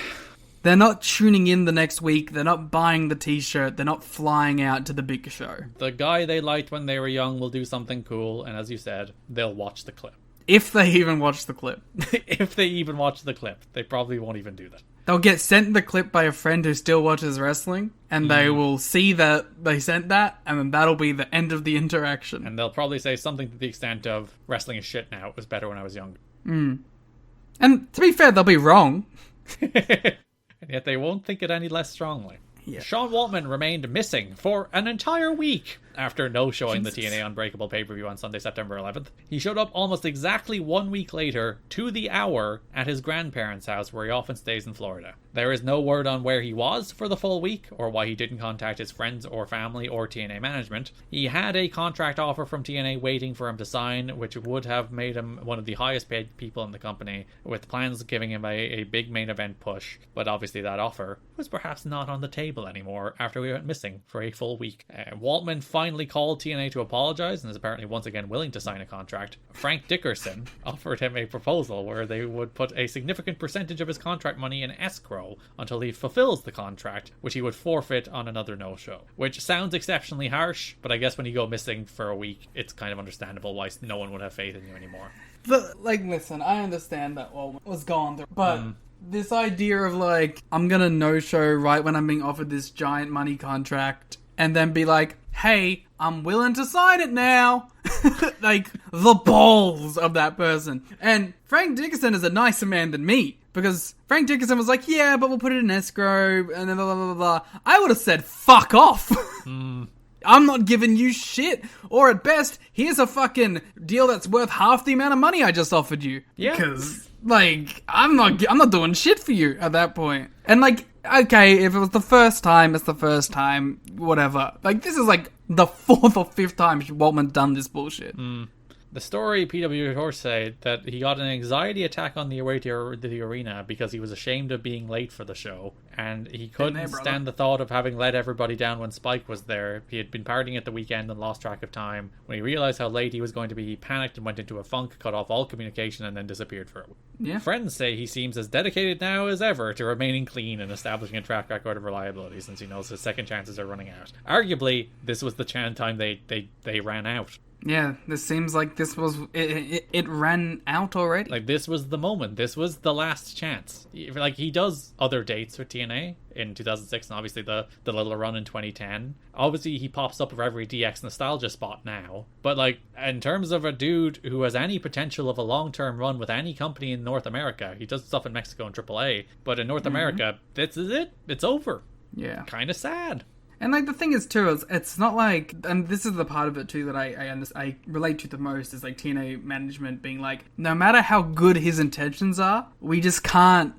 They're not tuning in the next week. They're not buying the t-shirt. They're not flying out to the big show. The guy they liked when they were young will do something cool, and as you said, they'll watch the clip. If they even watch the clip. If they even watch the clip. They probably won't even do that. They'll get sent the clip by a friend who still watches wrestling, and they will see that they sent that, and then that'll be the end of the interaction. And they'll probably say something to the extent of, wrestling is shit now, it was better when I was younger. And to be fair, they'll be wrong. And yet they won't think it any less strongly. Yeah. Sean Waltman remained missing for an entire week after no-showing the TNA Unbreakable pay-per-view on Sunday, September 11th. He showed up almost exactly 1 week later, to the hour, at his grandparents' house where he often stays in Florida. There is no word on where he was for the full week, or why he didn't contact his friends or family or TNA management. He had a contract offer from TNA waiting for him to sign, which would have made him one of the highest paid people in the company, with plans giving him a big main event push. But obviously that offer was perhaps not on the table anymore after we went missing for a full week. Waltman finally called TNA to apologize and is apparently once again willing to sign a contract. Frank Dickerson offered him a proposal where they would put a significant percentage of his contract money in escrow until he fulfills the contract, which he would forfeit on another no-show. Which sounds exceptionally harsh, but I guess when you go missing for a week, it's kind of understandable why no one would have faith in you anymore. Listen, I understand that Waltman was gone through, but... This idea of, like, I'm gonna no-show right when I'm being offered this giant money contract, and then be like, hey, I'm willing to sign it now. Like, the balls of that person. And Frank Dickerson is a nicer man than me, because Frank Dickerson was like, yeah, but we'll put it in escrow, and then blah, blah, blah, blah. I would have said, fuck off. I'm not giving you shit. Or at best, here's a fucking deal that's worth half the amount of money I just offered you. Yeah. Because... Like, I'm not doing shit for you at that point. And, like, okay, if it was the first time, it's the first time, whatever. Like, this is, like, the fourth or fifth time Waltman's done this bullshit. The story PW Horse said that he got an anxiety attack on the way to the arena because he was ashamed of being late for the show, and he couldn't stand the thought of having let everybody down when Spike was there. He had been partying at the weekend and lost track of time. When he realized how late he was going to be, he panicked and went into a funk, cut off all communication, and then disappeared for a week. Yeah. Friends say he seems as dedicated now as ever to remaining clean and establishing a track record of reliability since he knows his second chances are running out. Arguably, this was the time they ran out. Yeah, this seems like this was... It ran out already. Like, this was the moment. This was the last chance. Like, he does other dates with TNA in 2006, and obviously the little run in 2010. Obviously, he pops up for every DX nostalgia spot now. But, like, in terms of a dude who has any potential of a long-term run with any company in North America, he does stuff in Mexico and AAA, but in North America, this is it. It's over. Yeah. Kind of sad. And, like, the thing is, too, is it's not like... And this is the part of it, too, that I relate to the most, is, like, TNA management being like, no matter how good his intentions are, we just can't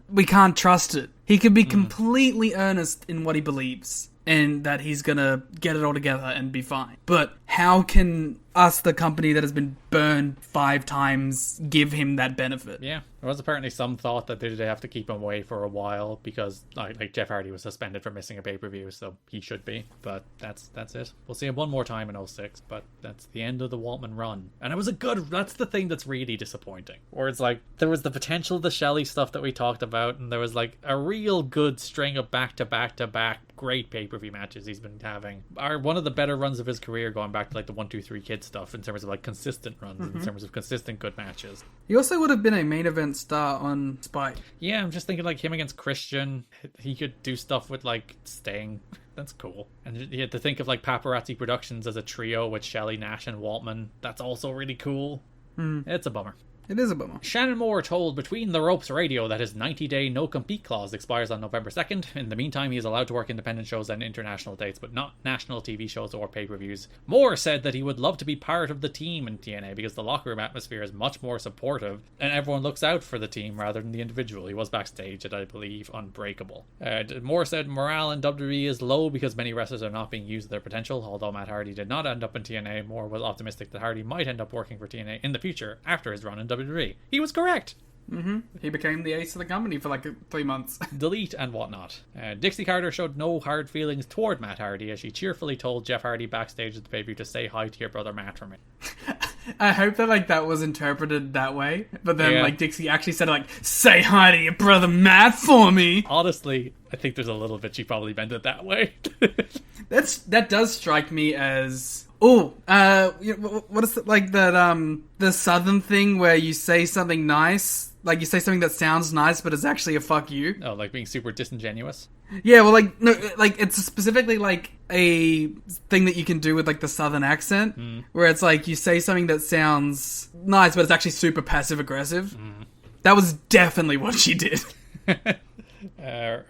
trust it. He could be completely earnest in what he believes, and that he's gonna get it all together and be fine. But how can us, the company that has been burned 5 times, give him that benefit? Yeah. There was apparently some thought that they'd have to keep him away for a while because like Jeff Hardy was suspended for missing a pay-per-view, so he should be. But that's it. We'll see him one more time in 06, but that's the end of the Waltman run. And it was that's the thing that's really disappointing. Where it's like, there was the potential of the Shelley stuff that we talked about, and there was like a real good string of back-to-back-to-back great pay-per-view matches he's been having. Are one of the better runs of his career, going back to like the 1, 2, 3 Kid stuff in terms of like consistent runs, in terms of consistent good matches. He also would have been a main event star on Spike. Yeah, I'm just thinking like him against Christian. He could do stuff with like Sting. That's cool. And you had to think of like Paparazzi Productions as a trio with Shelley, Nash, and Waltman. That's also really cool. It's a bummer. It is a bummer. Shannon Moore told Between the Ropes Radio that his 90-day no-compete clause expires on November 2nd. In the meantime, he is allowed to work independent shows and international dates, but not national TV shows or pay-per-views. Moore said that he would love to be part of the team in TNA because the locker room atmosphere is much more supportive and everyone looks out for the team rather than the individual. He was backstage at, I believe, Unbreakable. Moore said morale in WWE is low because many wrestlers are not being used to their potential. Although Matt Hardy did not end up in TNA, Moore was optimistic that Hardy might end up working for TNA in the future after his run in WWE. He was correct. He became the ace of the company for like 3 months. Delete and whatnot. Dixie Carter showed no hard feelings toward Matt Hardy as she cheerfully told Jeff Hardy backstage at the pay-per-view to say hi to your brother Matt for me. I hope that like that was interpreted that way, but then like Dixie actually said like, say hi to your brother Matt for me. Honestly, I think there's a little bit she probably meant it that way. That does strike me as... what is it, like that, the Southern thing where you say something nice, like you say something that sounds nice, but it's actually a fuck you? Oh, like being super disingenuous? Yeah, well, like, no, like, it's specifically, like, a thing that you can do with, like, the Southern accent, where it's like, you say something that sounds nice, but it's actually super passive-aggressive. That was definitely what she did.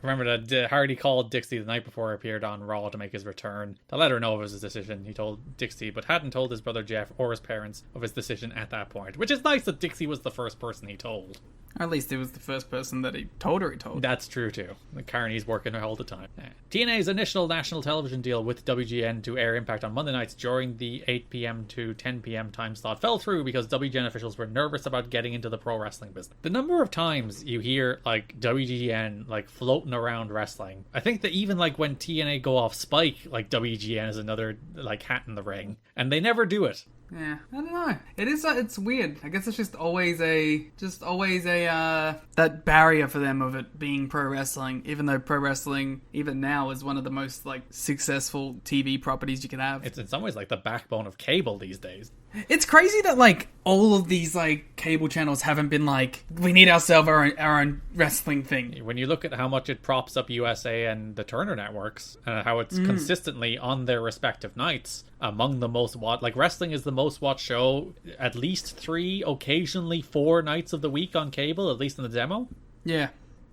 Remember that Hardy called Dixie the night before he appeared on Raw to make his return. To let her know of his decision, he told Dixie, but hadn't told his brother Jeff or his parents of his decision at that point. Which is nice that Dixie was the first person he told. At least it was the first person that he told. That's true too. Carney's working all the time. TNA's initial national television deal with WGN to air Impact on Monday nights during the 8 p.m. to 10 p.m. time slot fell through because WGN officials were nervous about getting into the pro wrestling business. The number of times you hear like WGN like floating around wrestling, I think that even like when TNA go off Spike, like WGN is another like hat in the ring, and they never do it. Yeah, I don't know. It is. It's weird. I guess it's just always that barrier for them of it being pro wrestling. Even though pro wrestling, even now, is one of the most like successful TV properties you can have. It's in some ways like the backbone of cable these days. It's crazy that like all of these like cable channels haven't been like, we need ourselves our own wrestling thing. When you look at how much it props up USA and the Turner networks, how it's consistently on their respective nights among the most watched, like wrestling is the most watched show at least 3, occasionally 4 nights of the week on cable, at least in the demo. Yeah.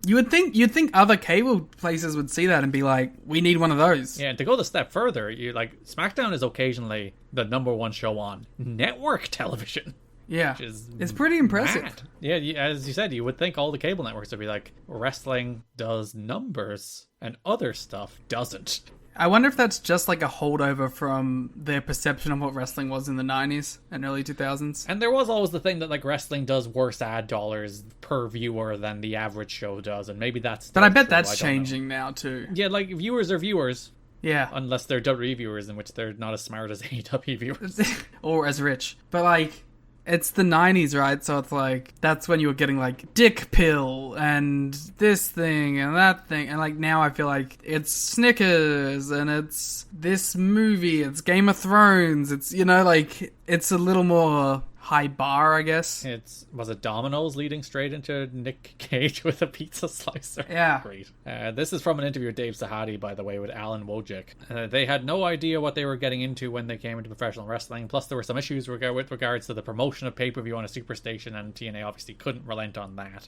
You'd think other cable places would see that and be like, we need one of those. Yeah, and to go the step further, you like SmackDown is occasionally the number one show on network television. Yeah, which is it's pretty impressive. Mad. Yeah, as you said, you would think all the cable networks would be like, wrestling does numbers and other stuff doesn't. I wonder if that's just like a holdover from their perception of what wrestling was in the 90s and early 2000s. And there was always the thing that like wrestling does worse ad dollars per viewer than the average show does, and maybe that's... But I bet that's changing now too. Yeah, like viewers are viewers. Yeah. Unless they're WWE viewers, in which they're not as smart as AEW viewers. Or as rich. But like... It's the 90s, right? So it's like, that's when you were getting like Dick Pill and this thing and that thing. And like now I feel like it's Snickers and it's this movie, it's Game of Thrones. It's, you know, like it's a little more high bar, I guess. Was it Domino's leading straight into Nick Cage with a pizza slicer? Yeah. Great. This is from an interview with Dave Sahadi, by the way, with Alan Wojcik. They had no idea what they were getting into when they came into professional wrestling. Plus, there were some issues with regards to the promotion of pay-per-view on a superstation, and TNA obviously couldn't relent on that.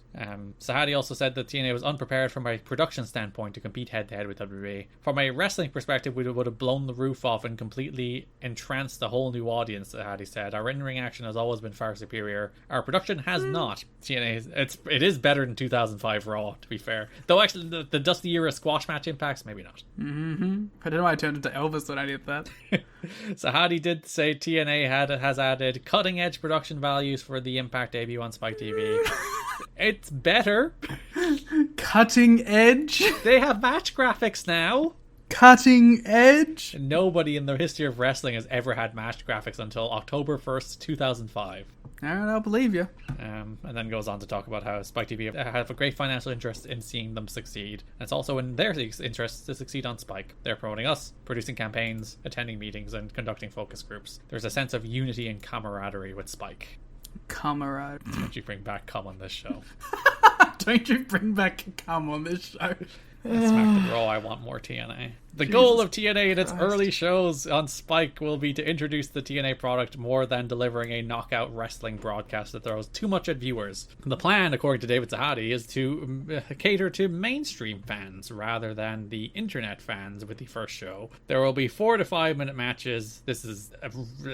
Sahadi also said that TNA was unprepared from a production standpoint to compete head-to-head with WWE. From a wrestling perspective, we would have blown the roof off and completely entranced a whole new audience, Sahadi said. Our in-ring action has always been far superior. Our production has not. TNA, it is better than 2005 Raw, to be fair. Though actually, the Dusty Era squash match impacts, maybe not. Mm-hmm. I don't know why I turned into Elvis when I did that. Sahadi did say TNA has added cutting-edge production values for the Impact debut on Spike TV. It's better. Cutting edge? They have match graphics now. Cutting edge? Nobody in the history of wrestling has ever had match graphics until October 1st, 2005. Alright, I'll believe you. And then goes on to talk about how Spike TV have a great financial interest in seeing them succeed. And it's also in their interest to succeed on Spike. They're promoting us, producing campaigns, attending meetings, and conducting focus groups. There's a sense of unity and camaraderie with Spike. Camaraderie. Don't you bring back cum on this show. Don't you bring back cum on this show. Smack the Raw, I want more TNA. The goal of TNA in its early shows on Spike will be to introduce the TNA product more than delivering a knockout wrestling broadcast that throws too much at viewers. The plan, according to David Sahadi, is to cater to mainstream fans rather than the internet fans with the first show. There will be 4 to 5 minute matches. This is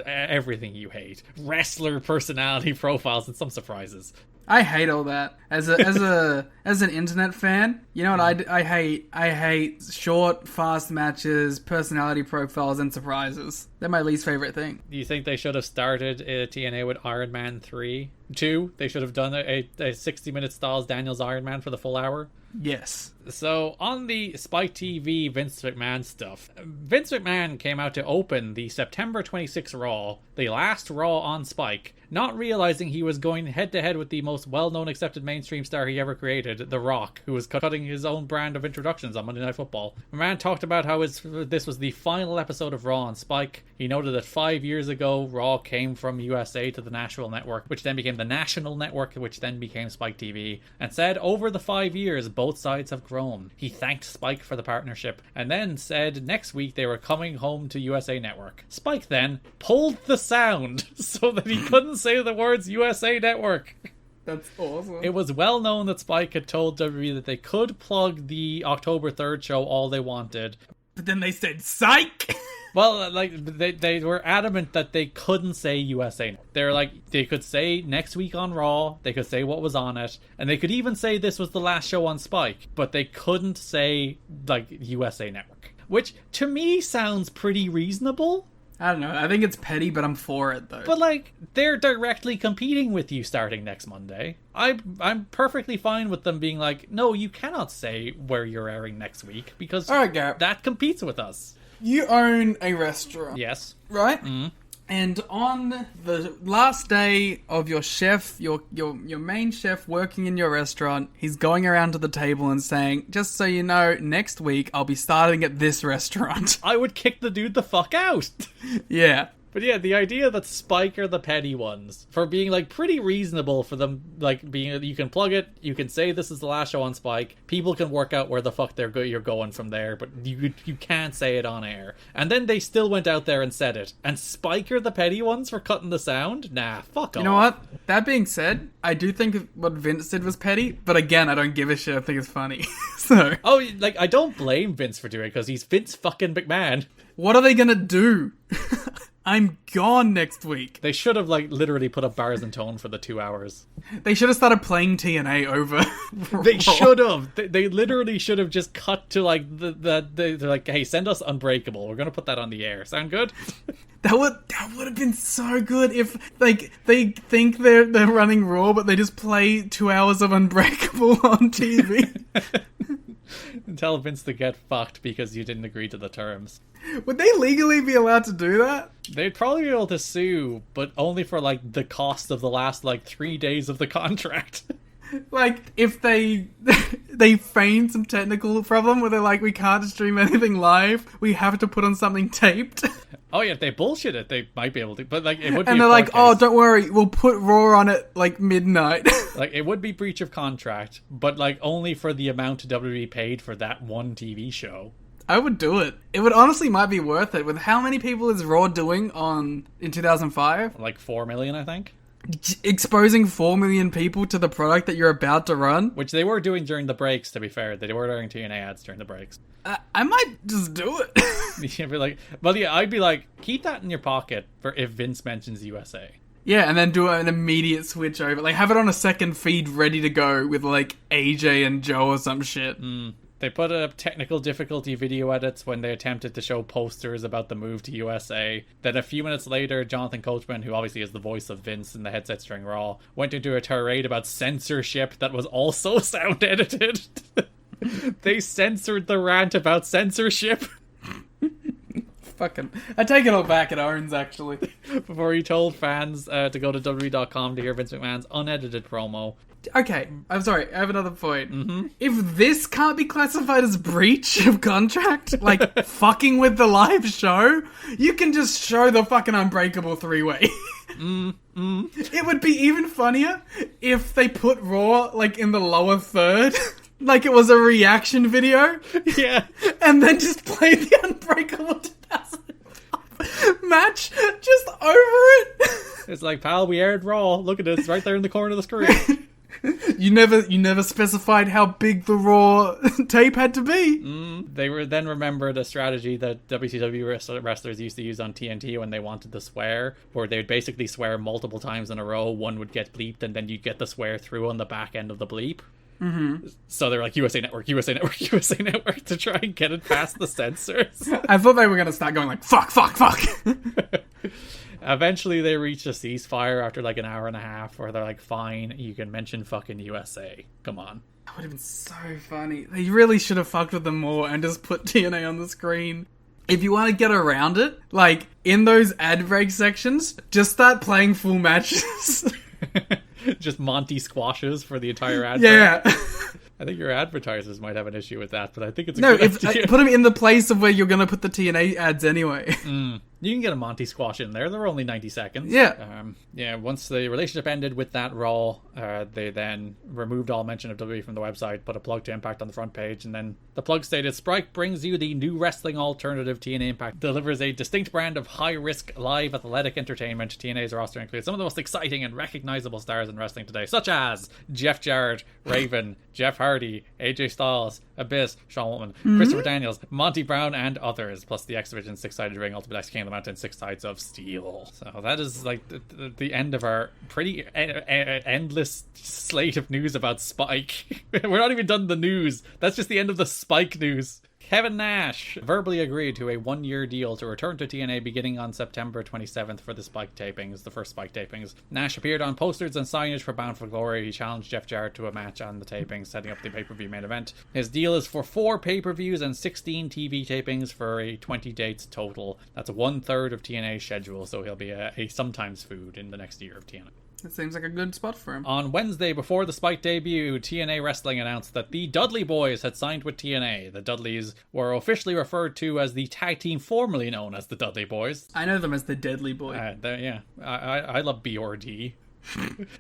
everything you hate. Wrestler personality profiles and some surprises. I hate all that. As an internet fan, you know what I hate? I hate short, fast matches, personality profiles, and surprises. They're my least favorite thing. Do you think they should have started TNA with Iron Man 2? They should have done a 60-minute Styles Daniels Iron Man for the full hour? Yes. So, on the Spike TV Vince McMahon stuff, Vince McMahon came out to open the September 26 Raw, the last Raw on Spike, not realizing he was going head-to-head with the most well-known accepted mainstream star he ever created, The Rock, who was cutting his own brand of introductions on Monday Night Football. McMahon talked about how this was the final episode of Raw on Spike. He noted that 5 years ago, Raw came from USA to the National Network, which then became the National Network, which then became Spike TV, and said over the 5 years, both sides have grown. He thanked Spike for the partnership, and then said next week they were coming home to USA Network. Spike then pulled the sound so that he couldn't say the words USA Network. That's awesome. It was well known that Spike had told WWE that they could plug the October 3rd show all they wanted. But then they said, psych! Well, like, they were adamant that they couldn't say USA. They're like, they could say next week on Raw, they could say what was on it, and they could even say this was the last show on Spike, but they couldn't say, like, USA Network. Which, to me, sounds pretty reasonable. I don't know. I think it's petty, but I'm for it, though. But, like, they're directly competing with you starting next Monday. I'm perfectly fine with them being like, no, you cannot say where you're airing next week, because all right, Garrett, that competes with us. You own a restaurant. Yes. Right? Mm-hmm. And on the last day of your chef, your main chef working in your restaurant, he's going around to the table and saying, just so you know, next week I'll be starting at this restaurant. I would kick the dude the fuck out. Yeah. But yeah, the idea that Spike are the petty ones, for being, like, pretty reasonable for them, like, being, you can plug it, you can say this is the last show on Spike, people can work out where the fuck you're going from there, but you can't say it on air. And then they still went out there and said it. And Spike are the petty ones for cutting the sound? Nah, fuck off. You know what? That being said, I do think what Vince did was petty, but again, I don't give a shit, I think it's funny. So. Oh, like, I don't blame Vince for doing it, because he's Vince fucking McMahon. What are they gonna do? I'm gone next week. They should have, like, literally put up bars and tone for the 2 hours. They should have started playing TNA over. They should have. They literally should have just cut to, like, they're like, hey, send us Unbreakable. We're going to put that on the air. Sound good? That would have been so good if, like, they think they're running Raw, but they just play 2 hours of Unbreakable on TV. Tell Vince to get fucked because you didn't agree to the terms. Would they legally be allowed to do that? They'd probably be able to sue, but only for, like, the cost of the last, like, 3 days of the contract. Like, if they feign some technical problem where they're like, we can't stream anything live, we have to put on something taped. Oh yeah, if they bullshit it, they might be able to. But like, it would be. And they're like, "Oh, don't worry, we'll put Raw on at like midnight." Like, it would be breach of contract, but like only for the amount WWE paid for that one TV show. I would do it. It would honestly might be worth it. With how many people is Raw doing in 2005? Like 4 million, I think. Exposing 4 million people to the product that you're about to run, which they were doing during the breaks. To be fair, they were doing TNA ads during the breaks. I might just do it. You'd be like, well, yeah, I'd be like, keep that in your pocket for if Vince mentions USA. Yeah, and then do an immediate switch over. Like, have it on a second feed ready to go with, like, AJ and Joe or some shit. They put up technical difficulty video edits when they attempted to show posters about the move to USA. Then a few minutes later, Jonathan Coachman, who obviously is the voice of Vince in the headsets during Raw, went into a tirade about censorship that was also sound edited. They censored the rant about censorship. Fucking, I take it all back, it owns, actually. Before he told fans to go to WWE.com to hear Vince McMahon's unedited promo. Okay, I'm sorry, I have another point. If this can't be classified as breach of contract, like fucking with the live show, you can just show the fucking Unbreakable 3-way. It would be even funnier if they put Raw, like, in the lower third. Like it was a reaction video. Yeah. And then just play the Unbreakable 2005 match just over it. It's like, pal, we aired Raw. Look at it. It's right there in the corner of the screen. You never specified how big the Raw tape had to be. They were then remembered a strategy that WCW wrestlers used to use on TNT when they wanted to swear, where they would basically swear multiple times in a row. One would get bleeped, and then you'd get the swear through on the back end of the bleep. So they're like, USA Network, USA Network, USA Network, to try and get it past the censors. I thought they were going to start going like, fuck, fuck, fuck. Eventually they reach a ceasefire after like an hour and a half where they're like, fine, you can mention fucking USA. Come on. That would have been so funny. They really should have fucked with them more and just put TNA on the screen. If you want to get around it, like, in those ad break sections, just start playing full matches. Just Monty squashes for the entire ad. Yeah. I think your advertisers might have an issue with that, but I think it's a good idea. Put them in the place of where you're going to put the TNA ads anyway. You can get a Monty squash in there. They're only 90 seconds. Yeah. Once the relationship ended with that Raw, they then removed all mention of WWE from the website, put a plug to Impact on the front page, and then the plug stated, Sprite brings you the new wrestling alternative. TNA Impact delivers a distinct brand of high-risk live athletic entertainment. TNA's roster includes some of the most exciting and recognizable stars in wrestling today, such as Jeff Jarrett, Raven, Jeff Hardy, AJ Styles, Abyss, Shawn Waltman, Christopher Daniels, Monty Brown, and others, plus the X Division 6-sided ring, Ultimate X King of the Mountain, 6 sides of steel. So that is like the end of our pretty endless slate of news about Spike. We're not even done the news. That's just the end of the Spike news. Kevin Nash verbally agreed to a 1-year deal to return to TNA beginning on September 27th for the Spike tapings, the first Spike tapings. Nash appeared on posters and signage for Bound for Glory. He challenged Jeff Jarrett to a match on the tapings, setting up the pay-per-view main event. His deal is for 4 pay-per-views and 16 TV tapings for a 20 dates total. That's 1/3 of TNA's schedule, so he'll be a sometimes food in the next year of TNA. It seems like a good spot for him. On Wednesday, before the Spike debut, TNA Wrestling announced that the Dudley Boys had signed with TNA. The Dudleys were officially referred to as the tag team formerly known as the Dudley Boys. I know them as the Deadly Boy. I love BRD.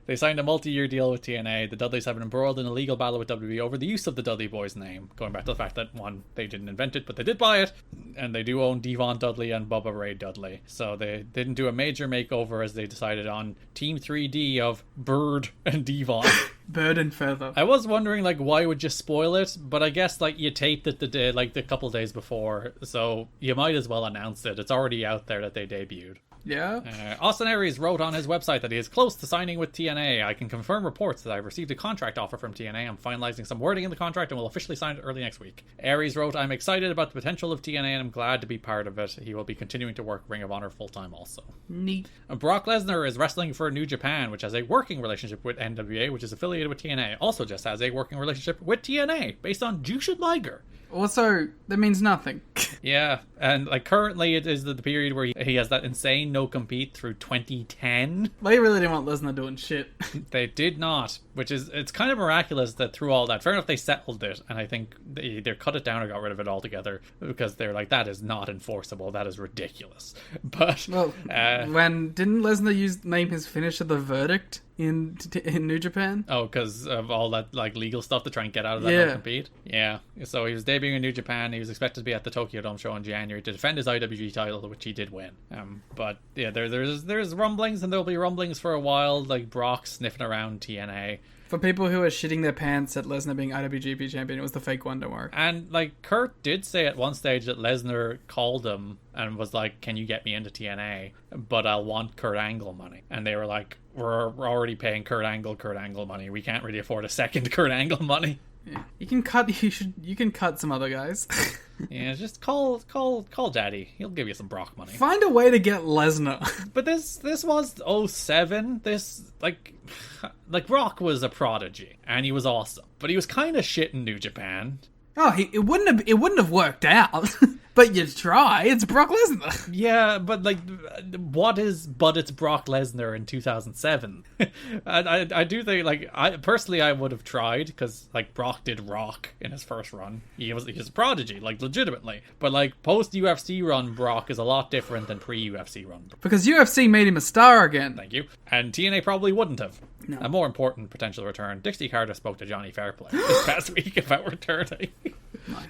They signed a multi-year deal with TNA. The Dudleys have been embroiled in a legal battle with WWE over the use of the Dudley Boys name, going back to the fact that, one, they didn't invent it, but they did buy it, and they do own Devon Dudley and Bubba Ray Dudley. So they didn't do a major makeover as they decided on Team 3D of Bird and Devon. Bird and Feather. I was wondering, like, why would you spoil it? But I guess, like, you taped it the couple days before, so you might as well announce it. It's already out there that they debuted. Yeah. Austin Aries wrote on his website that he is close to signing with TNA. I can confirm reports that I've received a contract offer from TNA. I'm finalizing some wording in the contract and will officially sign it early next week. Aries wrote, I'm excited about the potential of TNA and I'm glad to be part of it. He will be continuing to work Ring of Honor full-time also. Neat. Brock Lesnar is wrestling for New Japan, which has a working relationship with NWA, which is affiliated with TNA. Also just has a working relationship with TNA, based on Jushin Liger. Also, that means nothing. Yeah, and like currently it is the period where he has that insane no-compete through 2010. They really didn't want Lesnar doing shit. They did not, which is, it's kind of miraculous that through all that, fair enough, they settled it, and I think they either cut it down or got rid of it altogether, because they're like, that is not enforceable, that is ridiculous. But, well, when didn't Lesnar name his finisher the Verdict in New Japan? Oh, because of all that like legal stuff to try and get out of that no-compete? Yeah. So he was debuting in New Japan, he was expected to be at the Tokyo Dome show in January to defend his IWG title, which he did win. But yeah, there's rumblings, and there'll be rumblings for a while, like Brock sniffing around TNA. For people who are shitting their pants at Lesnar being IWGP champion, it was the fake one, don't worry. And like Kurt did say at one stage that Lesnar called him and was like, can you get me into TNA, but I'll want Kurt Angle money. And they were like, we're already paying Kurt Angle money, we can't really afford a second Kurt Angle money. Yeah. You can cut some other guys. Yeah, just call Daddy. He'll give you some Brock money. Find a way to get Lesnar. But this was 07. This like Brock was a prodigy and he was awesome, but he was kind of shit in New Japan. Oh, it wouldn't have worked out. But you try. It's Brock Lesnar. Yeah, but like, but it's Brock Lesnar in 2007. I do think, like, I would have tried, because like Brock did Rock in his first run. He was a prodigy, like legitimately. But like post UFC run Brock is a lot different than pre UFC run. Because UFC made him a star again. Thank you. And TNA probably wouldn't have. No. A more important potential return. Dixie Carter spoke to Johnny Fairplay this past week about returning.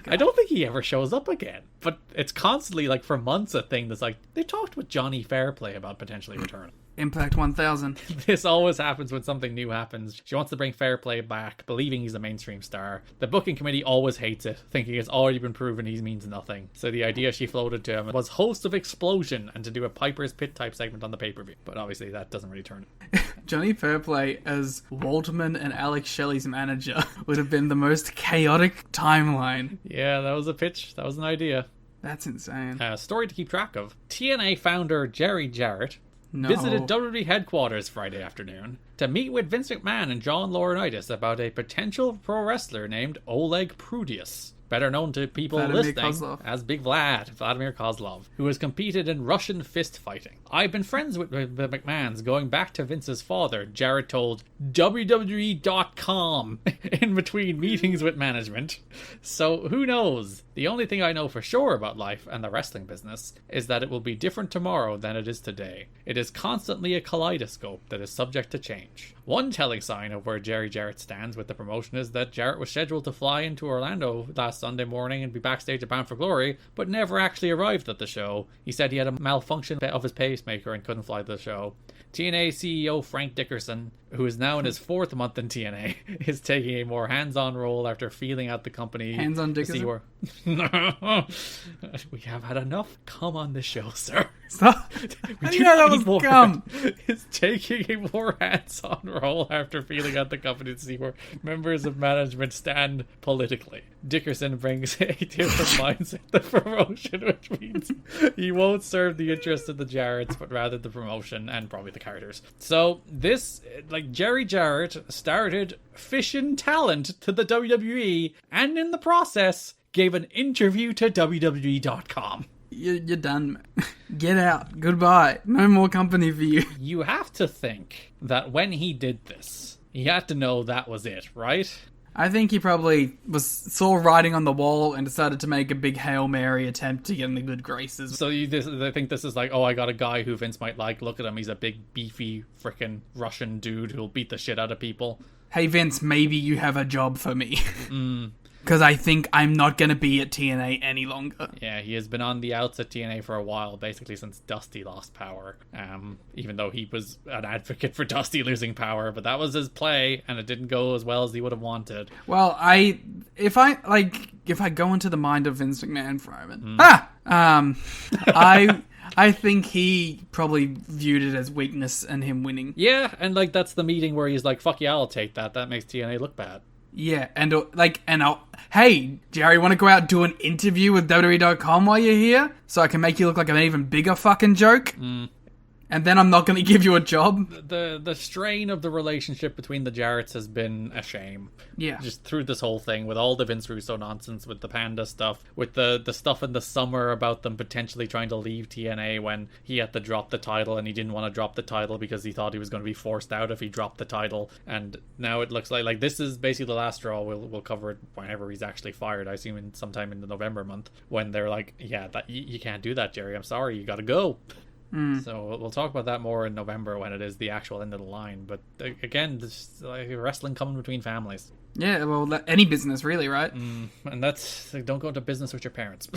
I don't think he ever shows up again, but it's constantly, like, for months a thing that's like, they talked with Johnny Fairplay about potentially returning. Impact 1000. This always happens when something new happens. She wants to bring Fairplay back, believing he's a mainstream star. The booking committee always hates it, thinking it's already been proven he means nothing. So the idea she floated to him was host of Explosion and to do a Piper's Pit type segment on the pay-per-view. But obviously that doesn't really turn it. Johnny Fairplay as Waldman and Alex Shelley's manager would have been the most chaotic timeline. Yeah, that was a pitch. That was an idea. That's insane. Story to keep track of. TNA founder Jarrett visited WWE headquarters Friday afternoon to meet with Vince McMahon and John Laurinaitis about a potential pro wrestler named Oleg Prudius, better known to people listening as Big Vladimir Kozlov, who has competed in Russian fist fighting. I've been friends with the McMahons going back to Vince's father, Jarrett told WWE.com in between meetings with management. So who knows? The only thing I know for sure about life and the wrestling business is that it will be different tomorrow than it is today. It is constantly a kaleidoscope that is subject to change. One telling sign of where Jarrett stands with the promotion is that Jarrett was scheduled to fly into Orlando last Sunday morning and be backstage at Bound for Glory, but never actually arrived at the show. He said he had a malfunction of his pacemaker and couldn't fly to the show. TNA CEO Frank Dickerson, who is now in his 4th month in TNA, is taking a more hands-on role after feeling out the company. Hands-on Dickerson? We have had enough. Come on this show, sir. Stop. I didn't know that was come. Is taking a more hands-on role after feeling out the company to see where members of management stand politically. Dickerson brings a different mindset to the promotion, which means he won't serve the interests of the Jarretts, but rather the promotion and probably the Carters. So this, like, Jarrett started fishing talent to the WWE, and in the process gave an interview to WWE.com. You're done, man. Get out. Goodbye. No more company for you. You have to think that when he did this, he had to know that was it, right? I think he probably saw writing on the wall and decided to make a big Hail Mary attempt to get in the good graces. So I think this is like, oh, I got a guy who Vince might like. Look at him. He's a big, beefy, frickin' Russian dude who'll beat the shit out of people. Hey, Vince, maybe you have a job for me. Because I think I'm not going to be at TNA any longer. Yeah, he has been on the outs at TNA for a while, basically since Dusty lost power. Even though he was an advocate for Dusty losing power, but that was his play, and it didn't go as well as he would have wanted. Well, if I go into the mind of Vince McMahon for a moment, I think he probably viewed it as weakness and him winning. Yeah, and like that's the meeting where he's like, "Fuck yeah, I'll take that. That makes TNA look bad." Yeah, hey, Jerry, want to go out and do an interview with WWE.com while you're here? So I can make you look like an even bigger fucking joke? And then I'm not going to give you a job. The strain of the relationship between the Jarretts has been a shame. Yeah. Just through this whole thing, with all the Vince Russo nonsense, with the Panda stuff, with the stuff in the summer about them potentially trying to leave TNA when he had to drop the title, and he didn't want to drop the title because he thought he was going to be forced out if he dropped the title. And now it looks like this is basically the last straw. We'll cover it whenever he's actually fired. I assume sometime in the November month, when they're like, yeah, that you can't do that, Jerry. I'm sorry, you got to go. So we'll talk about that more in November when it is the actual end of the line. But again, this like wrestling coming between families. Yeah, well, any business really, right? And that's don't go into business with your parents.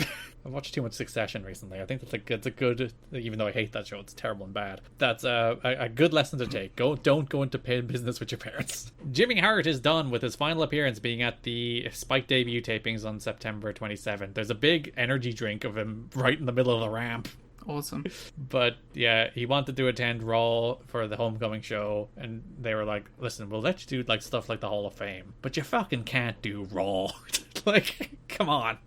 I've watched too much Succession recently. I think it's a good, even though I hate that show, it's terrible and bad. That's a good lesson to take. Don't go into business with your parents. Jimmy Hart is done with his final appearance being at the Spike debut tapings on September 27th. There's a big energy drink of him right in the middle of the ramp. Awesome. But yeah, he wanted to attend Raw for the homecoming show, and they were like, listen, we'll let you do like stuff like the Hall of Fame, but you fucking can't do Raw. Like, come on.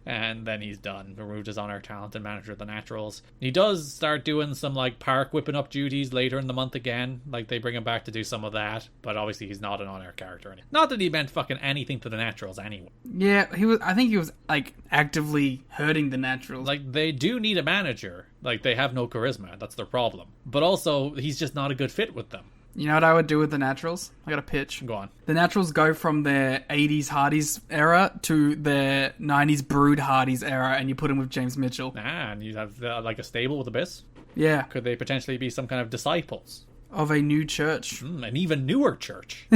And then he's done. Removed his on-air talent and manager of the Naturals. He does start doing some like park whipping up duties later in the month again. Like they bring him back to do some of that, but obviously he's not an on-air character anymore. Not that he meant fucking anything to the Naturals anyway. Yeah, I think he was like actively hurting the Naturals. Like they do need a manager. Like they have no charisma. That's their problem. But also he's just not a good fit with them. You know what I would do with the Naturals? I got a pitch. Go on. The Naturals go from their 80s Hardys era to their 90s Brood Hardys era, and you put them with James Mitchell. And you have like a stable with Abyss? Yeah. Could they potentially be some kind of disciples? Of a new church. An even newer church.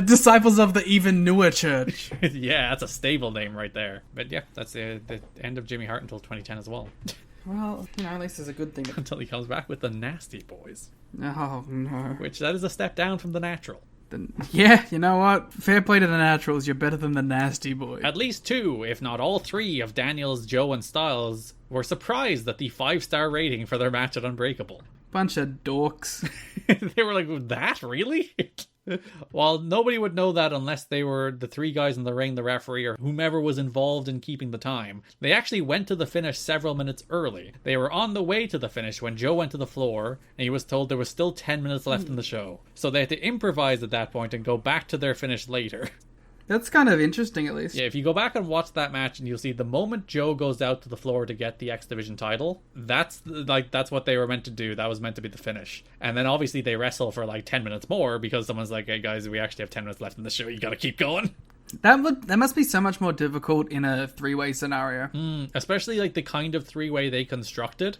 Disciples of the even newer church. Yeah, that's a stable name right there. But yeah, that's the end of Jimmy Hart until 2010 as well. Well, at least it's a good thing. Until he comes back with the Nasty Boys. Oh, no. Which, that is a step down from the Natural. Yeah, you know what? Fair play to the Naturals. You're better than the Nasty Boys. At least 2, if not all 3, of Daniels, Joe, and Styles were surprised at the 5-star rating for their match at Unbreakable. Bunch of dorks. They were like, that? Really? Well, nobody would know that unless they were the 3 guys in the ring, the referee, or whomever was involved in keeping the time. They actually went to the finish several minutes early. They were on the way to the finish when Joe went to the floor, and he was told there was still 10 minutes left in the show. So they had to improvise at that point and go back to their finish later. That's kind of interesting, at least. Yeah, if you go back and watch that match, and you'll see the moment Joe goes out to the floor to get the X Division title, that's what they were meant to do. That was meant to be the finish. And then obviously they wrestle for like 10 minutes more because someone's like, hey guys, we actually have 10 minutes left in the show. You gotta keep going. That must be so much more difficult in a 3-way scenario. Especially like the kind of 3-way they constructed.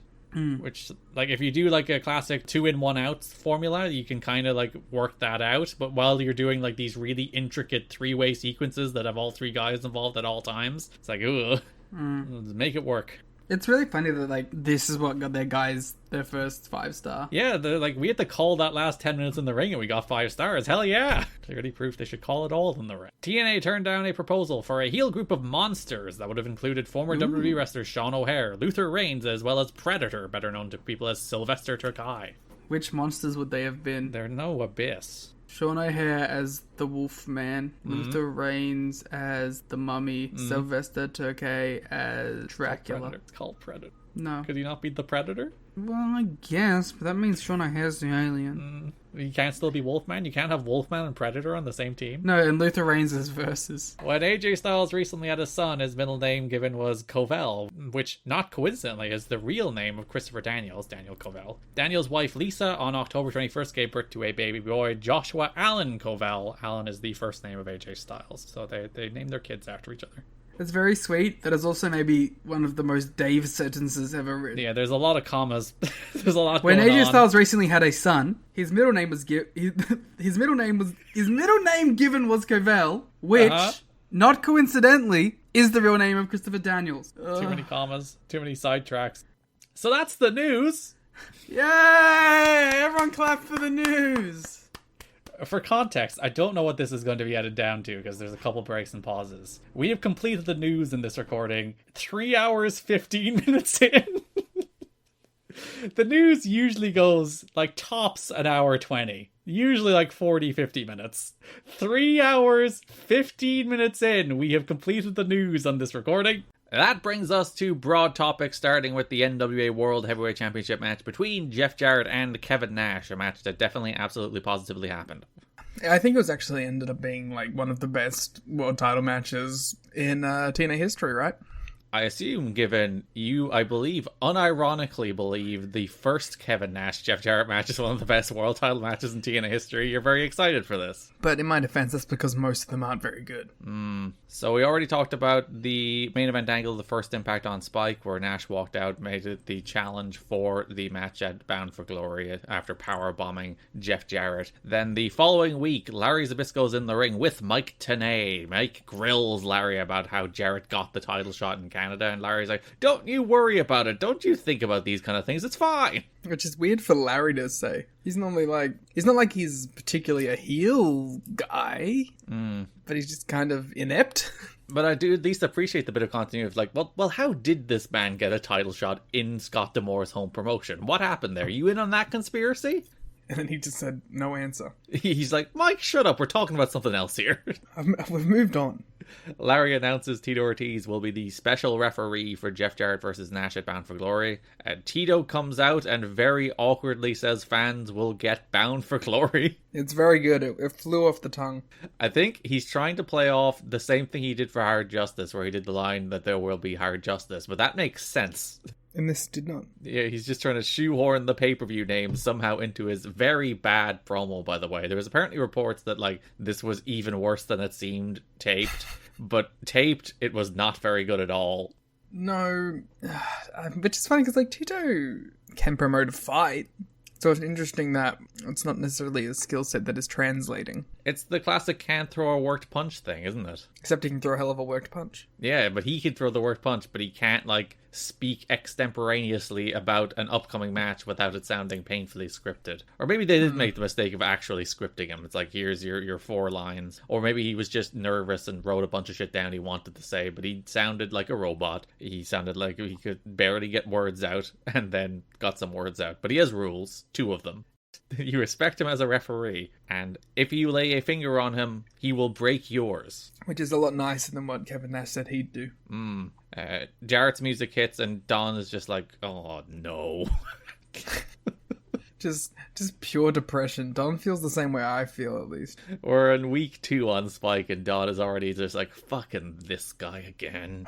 Which, like, if you do like a classic 2-in-1-out formula, you can kind of like work that out. But while you're doing like these really intricate 3-way sequences that have all 3 guys involved at all times, it's like, ugh, make it work. It's really funny that like this is what got their guys their first 5-star. Yeah, like we had to call that last 10 minutes in the ring and we got 5 stars. Hell yeah! Clearly proof they should call it all in the ring. TNA turned down a proposal for a heel group of monsters that would have included former WWE wrestler Sean O'Hare, Luther Reigns, as well as Predator, better known to people as Sylvester Terkay. Which monsters would they have been? They're no Abyss. Sean O'Hare as the Wolfman, Luther Reigns as the Mummy, Sylvester Terkay as Dracula. It's called Predator. No. Could he not be the Predator? Well, I guess, but that means Sean O'Hare's the alien. You can't still be Wolfman? You can't have Wolfman and Predator on the same team? No, and Luther Reigns is versus. When AJ Styles recently had a son, his middle name given was Covell, which, not coincidentally, is the real name of Christopher Daniels, Daniel Covell. Daniel's wife, Lisa, on October 21st gave birth to a baby boy, Joshua Allen Covell. Allen is the first name of AJ Styles, so they named their kids after each other. It's very sweet. That is also maybe one of the most Dave sentences ever written. Yeah, there's a lot of commas. There's a lot when going AJ on. Styles recently had a son, his middle name given was Covell, which, not coincidentally, is the real name of Christopher Daniels. Too many commas, too many sidetracks. So that's the news. Yay! Everyone clap for the news. For context, I don't know what this is going to be edited down to because there's a couple breaks and pauses. We have completed the news in this recording 3 hours, 15 minutes in. The news usually goes like tops an hour 20. Usually like 40, 50 minutes. 3 hours, 15 minutes in, we have completed the news on this recording. That brings us to broad topics, starting with the NWA World Heavyweight Championship match between Jeff Jarrett and Kevin Nash, a match that definitely, absolutely, positively happened. I think it was actually ended up being like one of the best world title matches in TNA history, right? I assume, given you, I believe, unironically believe the first Kevin Nash Jeff Jarrett match is one of the best world title matches in TNA history, you're very excited for this. But in my defense, that's because most of them aren't very good. So we already talked about the main event angle of the first Impact on Spike, where Nash walked out, made it the challenge for the match at Bound for Glory after power bombing Jeff Jarrett. Then the following week, Larry Zbyszko's in the ring with Mike Tenay. Mike grills Larry about how Jarrett got the title shot in Canada, and Larry's like, don't you worry about it, don't you think about these kind of things, it's fine. Which is weird for Larry to say. He's normally like, he's not like he's particularly a heel guy, but he's just kind of inept. But I do at least appreciate the bit of continuity of like, well, how did this man get a title shot in Scott D'Amore's home promotion? What happened there? You in on that conspiracy? And then he just said, no answer. He's like, Mike, shut up, we're talking about something else here. We've moved on. Larry announces Tito Ortiz will be the special referee for Jeff Jarrett versus Nash at Bound for Glory. Tito comes out and very awkwardly says fans will get Bound for Glory. It's very good. It flew off the tongue. I think he's trying to play off the same thing he did for Hard Justice, where he did the line that there will be Hard Justice, but that makes sense. And this did not. Yeah, he's just trying to shoehorn the pay-per-view name somehow into his very bad promo, by the way. There was apparently reports that, like, this was even worse than it seemed taped. But taped, it was not very good at all. No. Which is funny, because, like, Tito can promote a fight. So it's interesting that it's not necessarily a skill set that is translating. It's the classic can't throw a worked punch thing, isn't it? Except he can throw a hell of a worked punch. Yeah, but he can throw the worked punch, but he can't, like, speak extemporaneously about an upcoming match without it sounding painfully scripted. Or maybe they did make the mistake of actually scripting him. It's like, here's your 4 lines. Or maybe he was just nervous and wrote a bunch of shit down he wanted to say, but he sounded like a robot. He sounded like he could barely get words out, and then got some words out. But he has rules, 2 of them. You respect him as a referee, and if you lay a finger on him, he will break yours. Which is a lot nicer than what Kevin Nash said he'd do. Jarrett's music hits, and Don is just like, oh no. just pure depression. Don feels the same way I feel, at least. We're in week 2 on Spike, and Don is already just like, fucking this guy again.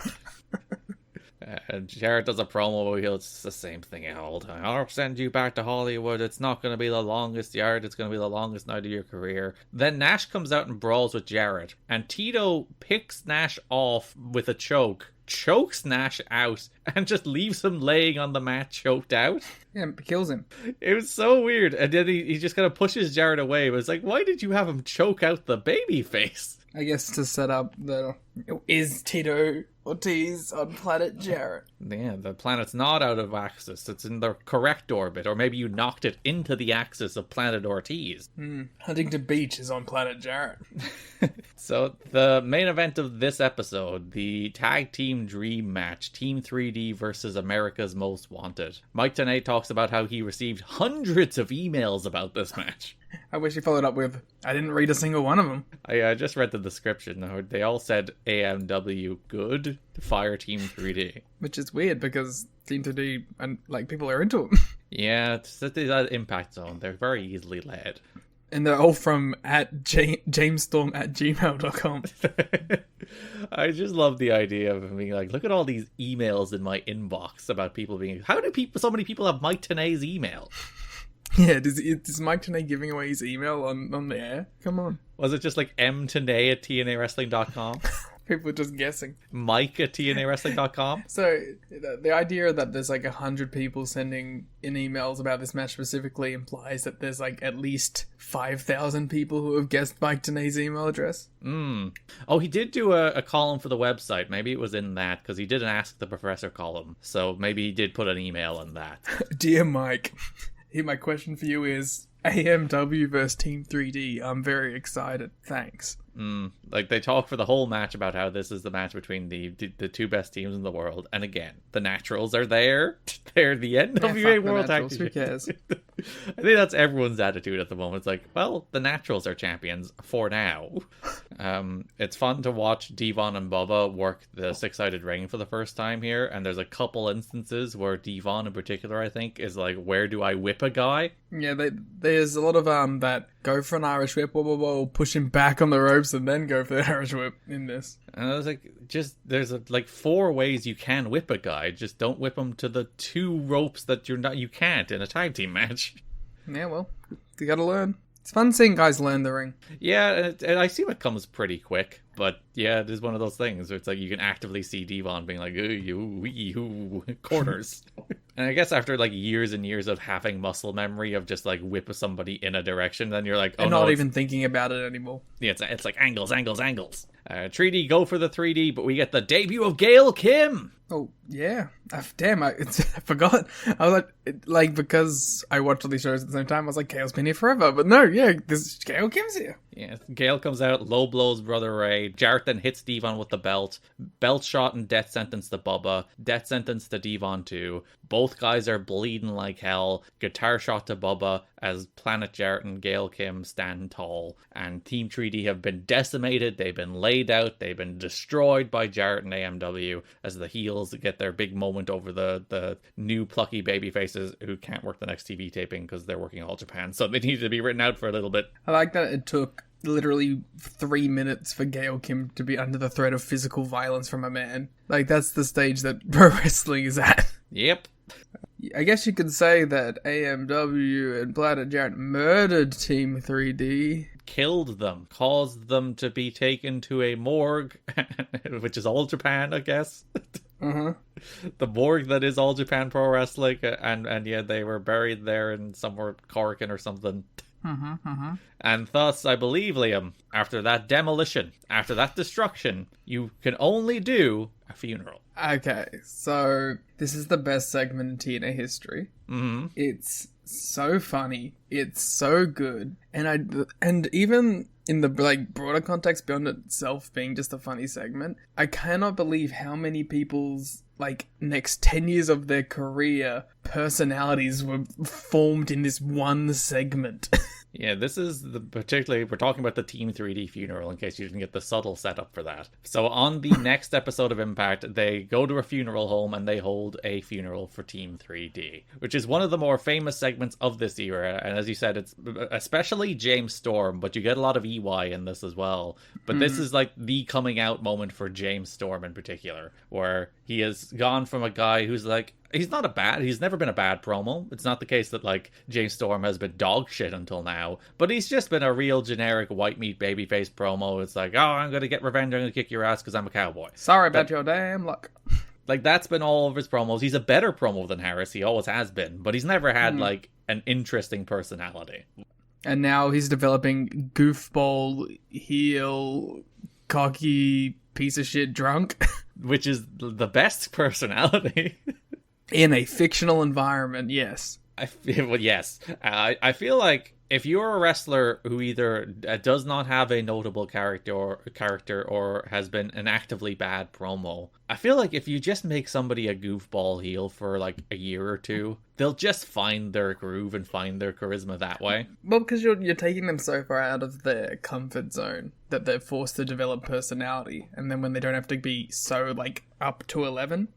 And Jarrett does a promo where it's the same thing all the time. I'll send you back to Hollywood. It's not going to be the longest yard. It's going to be the longest night of your career. Then Nash comes out and brawls with Jarrett. And Tito picks Nash off with a choke, chokes Nash out, and just leaves him laying on the mat choked out. Yeah, kills him. It was so weird. And then he just kind of pushes Jarrett away. It was like, why did you have him choke out the baby face? I guess to set up the... Is Tito Ortiz on planet Jarrett? Yeah, the planet's not out of axis. It's in the correct orbit. Or maybe you knocked it into the axis of planet Ortiz. Huntington Beach is on planet Jarrett. So, the main event of this episode, the Tag Team Dream match, Team 3D versus America's Most Wanted. Mike Tenay talks about how he received hundreds of emails about this match. I wish he followed up with, I didn't read a single one of them. I just read the description. They all said AMW good, fire Team 3D. Which is weird because Team 3D, and like, people are into them. Yeah, it's that Impact Zone. They're very easily led. And they're all from jamesstorm@gmail.com. I just love the idea of being like, look at all these emails in my inbox about people being... How do so many people have Mike Tenay's email? Yeah, is Mike Tenay giving away his email on the air? Come on. Was it just like mtenay@tnawrestling.com? People are just guessing. Mike@tnawrestling.com? So, the idea that there's like 100 people sending in emails about this match specifically implies that there's like at least 5,000 people who have guessed Mike Tenay's email address. Oh, he did do a column for the website. Maybe it was in that, because he did an Ask the Professor column. So maybe he did put an email in that. Dear Mike... Here, my question for you is, AMW versus Team 3D. I'm very excited. Thanks. Like, they talk for the whole match about how this is the match between the two best teams in the world. And again, the Naturals are there. They're the NWA World Tag Team. Who cares? I think that's everyone's attitude at the moment. It's like, well, the Naturals are champions for now. It's fun to watch Devon and Bubba work the six-sided ring for the first time here. And there's a couple instances where Devon in particular, I think, is like, where do I whip a guy? Yeah, there's a lot of that go for an Irish whip, push him back on the ropes and then go for the Irish whip in this. And I was like, there's like 4 ways you can whip a guy. Just don't whip him to the 2 ropes that you can't in a tag team match. Yeah, well, you gotta learn. It's fun seeing guys learn the ring. Yeah, and I see it comes pretty quick. But yeah, it is one of those things where it's like you can actively see Devon being like, ooh, corners. And I guess after like years and years of having muscle memory of just like whip somebody in a direction, then you're like, oh, and no, not even thinking about it anymore. Yeah, it's like angles. 3D, go for the 3D, but we get the debut of Gail Kim. Oh, yeah. Damn, I forgot. I was like, because I watched all these shows at the same time, I was like, Gail's been here forever. But no, yeah, Gail Kim's here. Yeah, Gail comes out, low blows Brother Ray. Jarrett then hits Devon with the belt. Belt shot and death sentence to Bubba. Death sentence to Devon too. Both guys are bleeding like hell. Guitar shot to Bubba as Planet Jarrett and Gail Kim stand tall. And Team 3D have been decimated. They've been laid out. They've been destroyed by Jarrett and AMW as the heels get their big moment over the new plucky baby faces who can't work the next TV taping because they're working All Japan. So they need to be written out for a little bit. I like that it took literally 3 minutes for Gail Kim to be under the threat of physical violence from a man. Like, that's the stage that pro wrestling is at. Yep. I guess you could say that AMW and Planet Jarrett murdered Team 3D. Killed them. Caused them to be taken to a morgue, which is All Japan, I guess. The morgue that is All Japan Pro Wrestling, and yeah, they were buried there in somewhere Corrigan or something. And thus, I believe, Liam, after that demolition, after that destruction, you can only do a funeral. Okay, so this is the best segment in TNA history. It's so funny, it's so good, and even in the like broader context beyond itself being just a funny segment, I cannot believe how many people's like next 10 years of their career personalities were formed in this one segment. Yeah, this is particularly, we're talking about the Team 3D funeral in case you didn't get the subtle setup for that. So on the next episode of Impact, they go to a funeral home and they hold a funeral for Team 3D, which is one of the more famous segments of this era. And as you said, it's especially James Storm, but you get a lot of EY in this as well. But this is like the coming out moment for James Storm in particular, where he has gone from a guy who's like, he's never been a bad promo. It's not the case that like James Storm has been dog shit until now, but he's just been a real generic white meat babyface promo. It's like, oh, I'm going to get revenge. I'm going to kick your ass because I'm a cowboy. Sorry about your damn luck. Like, that's been all of his promos. He's a better promo than Harris. He always has been, but he's never had like an interesting personality. And now he's developing goofball, heel, cocky, piece of shit drunk. Which is the best personality. In a fictional environment, yes. I feel like if you're a wrestler who either does not have a notable character or has been an actively bad promo, I feel like if you just make somebody a goofball heel for like a year or two, they'll just find their groove and find their charisma that way. Well, because you're taking them so far out of their comfort zone that they're forced to develop personality, and then when they don't have to be so like up to 11,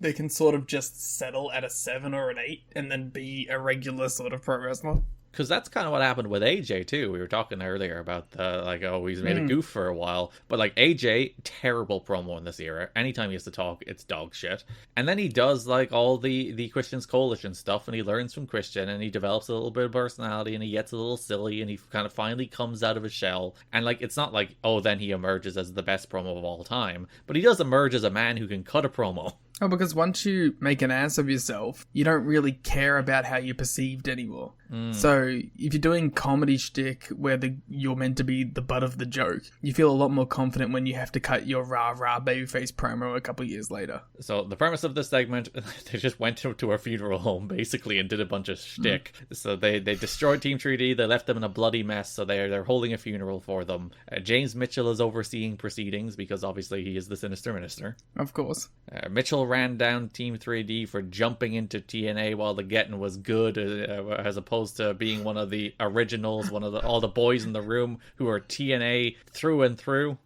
they can sort of just settle at a 7 or an 8 and then be a regular sort of pro wrestler. Because that's kind of what happened with AJ too. We were talking earlier about the like, oh, he's made a goof for a while, but like AJ, terrible promo in this era. Anytime he has to talk, it's dog shit. And then he does like all the Christian's Coalition stuff, and he learns from Christian, and he develops a little bit of personality, and he gets a little silly, and he kind of finally comes out of his shell. And like, it's not like, oh, then he emerges as the best promo of all time, but he does emerge as a man who can cut a promo. Oh, because once you make an ass of yourself, you don't really care about how you're perceived anymore. So if you're doing comedy shtick where you're meant to be the butt of the joke, you feel a lot more confident when you have to cut your rah-rah babyface promo a couple years later. So the premise of this segment, they just went to a funeral home, basically, and did a bunch of shtick. So they destroyed Team 3D, they left them in a bloody mess, so they're holding a funeral for them. James Mitchell is overseeing proceedings, because obviously he is the Sinister Minister. Of course. Mitchell ran down Team 3D for jumping into TNA while the getting was good, as opposed to being one of the originals, all the boys in the room who are TNA through and through.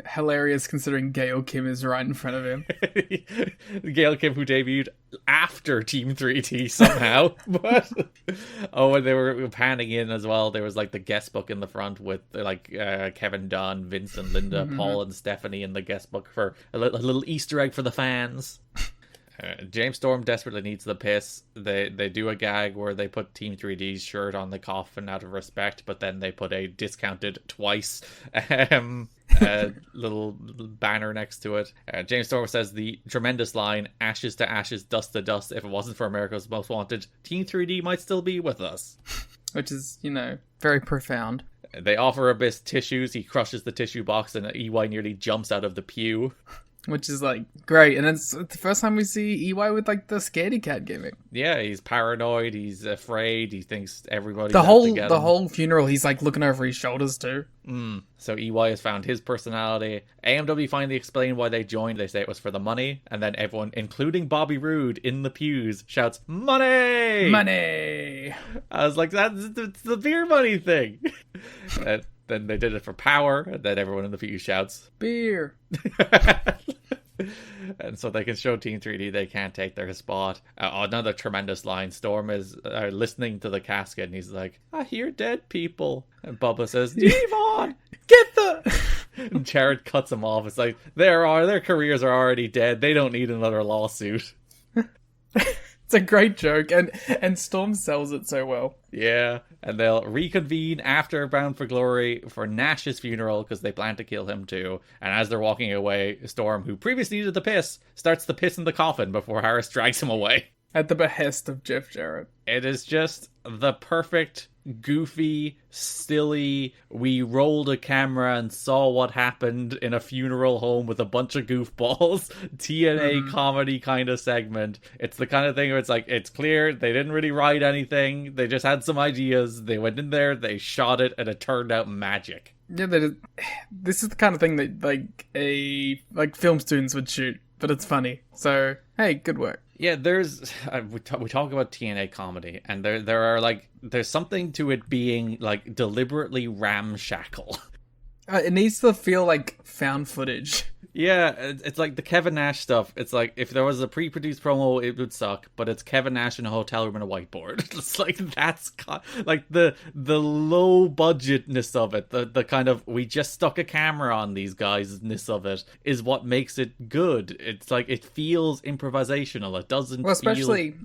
Hilarious considering Gail Kim is right in front of him. Gail Kim, who debuted after Team 3D somehow. But and they were panning in as well. There was like the guest book in the front with like Kevin Dunn, Vince and Linda, Paul and Stephanie in the guest book for a little Easter egg for the fans. James Storm desperately needs the piss. They do a gag where they put Team 3D's shirt on the coffin out of respect, but then they put a discounted twice little banner next to it. James Storm says the tremendous line, ashes to ashes, dust to dust. If it wasn't for America's Most Wanted, Team 3D might still be with us. Which is, very profound. They offer Abyss tissues. He crushes the tissue box and EY nearly jumps out of the pew. Which is, great. And it's the first time we see EY with, the scaredy cat gimmick. Yeah, he's paranoid, he's afraid, he thinks everybody's the whole funeral, he's, looking over his shoulders, too. So EY has found his personality. AMW finally explained why they joined. They say it was for the money. And then everyone, including Bobby Roode in the pews, shouts, "Money! Money!" I was like, that's the beer money thing. Then they did it for power, and then everyone in the pew shouts, "Beer!" And so they can show Team 3D they can't take their spot. Another tremendous line. Storm is listening to the casket, and he's like, "I hear dead people." And Bubba says, "Devon, get the..." And Jarrett cuts him off. It's like, their careers are already dead. They don't need another lawsuit. It's a great joke, and Storm sells it so well. Yeah, and they'll reconvene after Bound for Glory for Nash's funeral because they plan to kill him too. And as they're walking away, Storm, who previously needed the piss, starts to piss in the coffin before Harris drags him away. At the behest of Jeff Jarrett. It is just the perfect, goofy, silly, we rolled a camera and saw what happened in a funeral home with a bunch of goofballs, TNA comedy kind of segment. It's the kind of thing where it's like, it's clear they didn't really write anything, they just had some ideas, they went in there, they shot it, and it turned out magic. Yeah, this is the kind of thing that film students would shoot, but it's funny. So, hey, good work. Yeah, there's we talk about TNA comedy, and there's something to it being deliberately ramshackle. It needs to feel like found footage. Yeah, it's like the Kevin Nash stuff. It's like if there was a pre-produced promo, it would suck, but it's Kevin Nash in a hotel room and a whiteboard. It's like that's the low budgetness of it, the kind of we just stuck a camera on these guys-ness of it is what makes it good. It's like it feels improvisational. It doesn't. Well, especially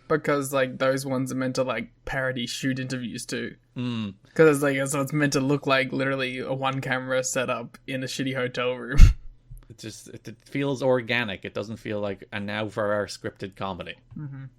because those ones are meant to parody shoot interviews too. Because so it's meant to look like literally a one camera setup in a shitty hotel room. It feels organic. It doesn't feel like a now for our scripted comedy,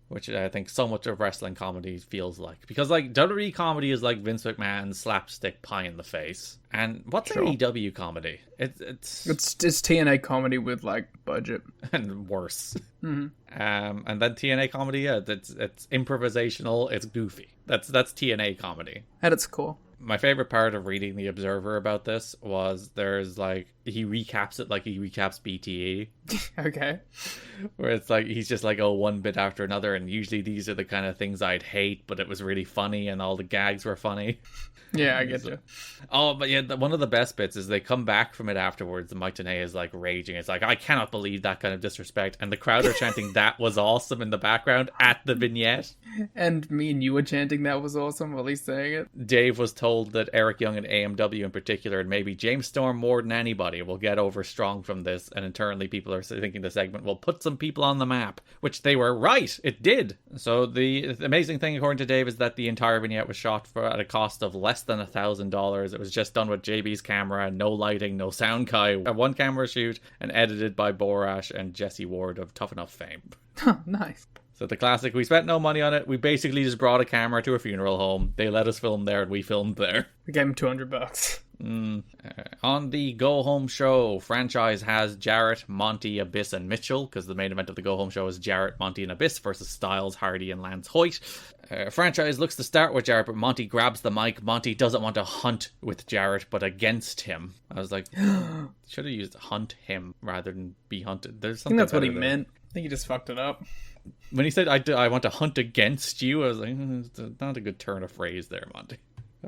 which I think so much of wrestling comedy feels like. Because WWE comedy is like Vince McMahon's slapstick pie in the face. And what's AEW comedy? It's TNA comedy with budget and worse. And then TNA comedy, it's improvisational. It's goofy. That's TNA comedy at its core. My favorite part of reading The Observer about this was there's he recaps it like he recaps BTE. Okay. Where it's he's just one bit after another, and usually these are the kind of things I'd hate, but it was really funny and all the gags were funny. Yeah, I get you. Oh, but yeah, one of the best bits is they come back from it afterwards, and Mike Tenay is raging. It's I cannot believe that kind of disrespect. And the crowd are chanting, "That was awesome" in the background at the vignette. And me and you were chanting, "That was awesome," while he's saying it. Dave was told told that Eric Young and AMW in particular, and maybe James Storm more than anybody, will get over strong from this, and internally people are thinking the segment will put some people on the map, which they were right, it did. So the amazing thing, according to Dave, is that the entire vignette was shot at a cost of less than $1,000. It was just done with JB's camera, no lighting, no sound guy, a one camera shoot, and edited by Borash and Jesse Ward of Tough Enough fame. Nice. So the classic, we spent no money on it. We basically just brought a camera to a funeral home. They let us film there and we filmed there. We gave him $200. On the Go Home show, franchise has Jarrett, Monty, Abyss, and Mitchell, because the main event of the Go Home show is Jarrett, Monty, and Abyss versus Styles, Hardy, and Lance Hoyt. Franchise looks to start with Jarrett, but Monty grabs the mic. Monty doesn't want to hunt with Jarrett, but against him. I was like, should have used hunt him rather than be hunted. There's something I think that's what he there. meant. I think he just fucked it up. When he said, I want to hunt against you, I was like, it's not a good turn of phrase there, Monty.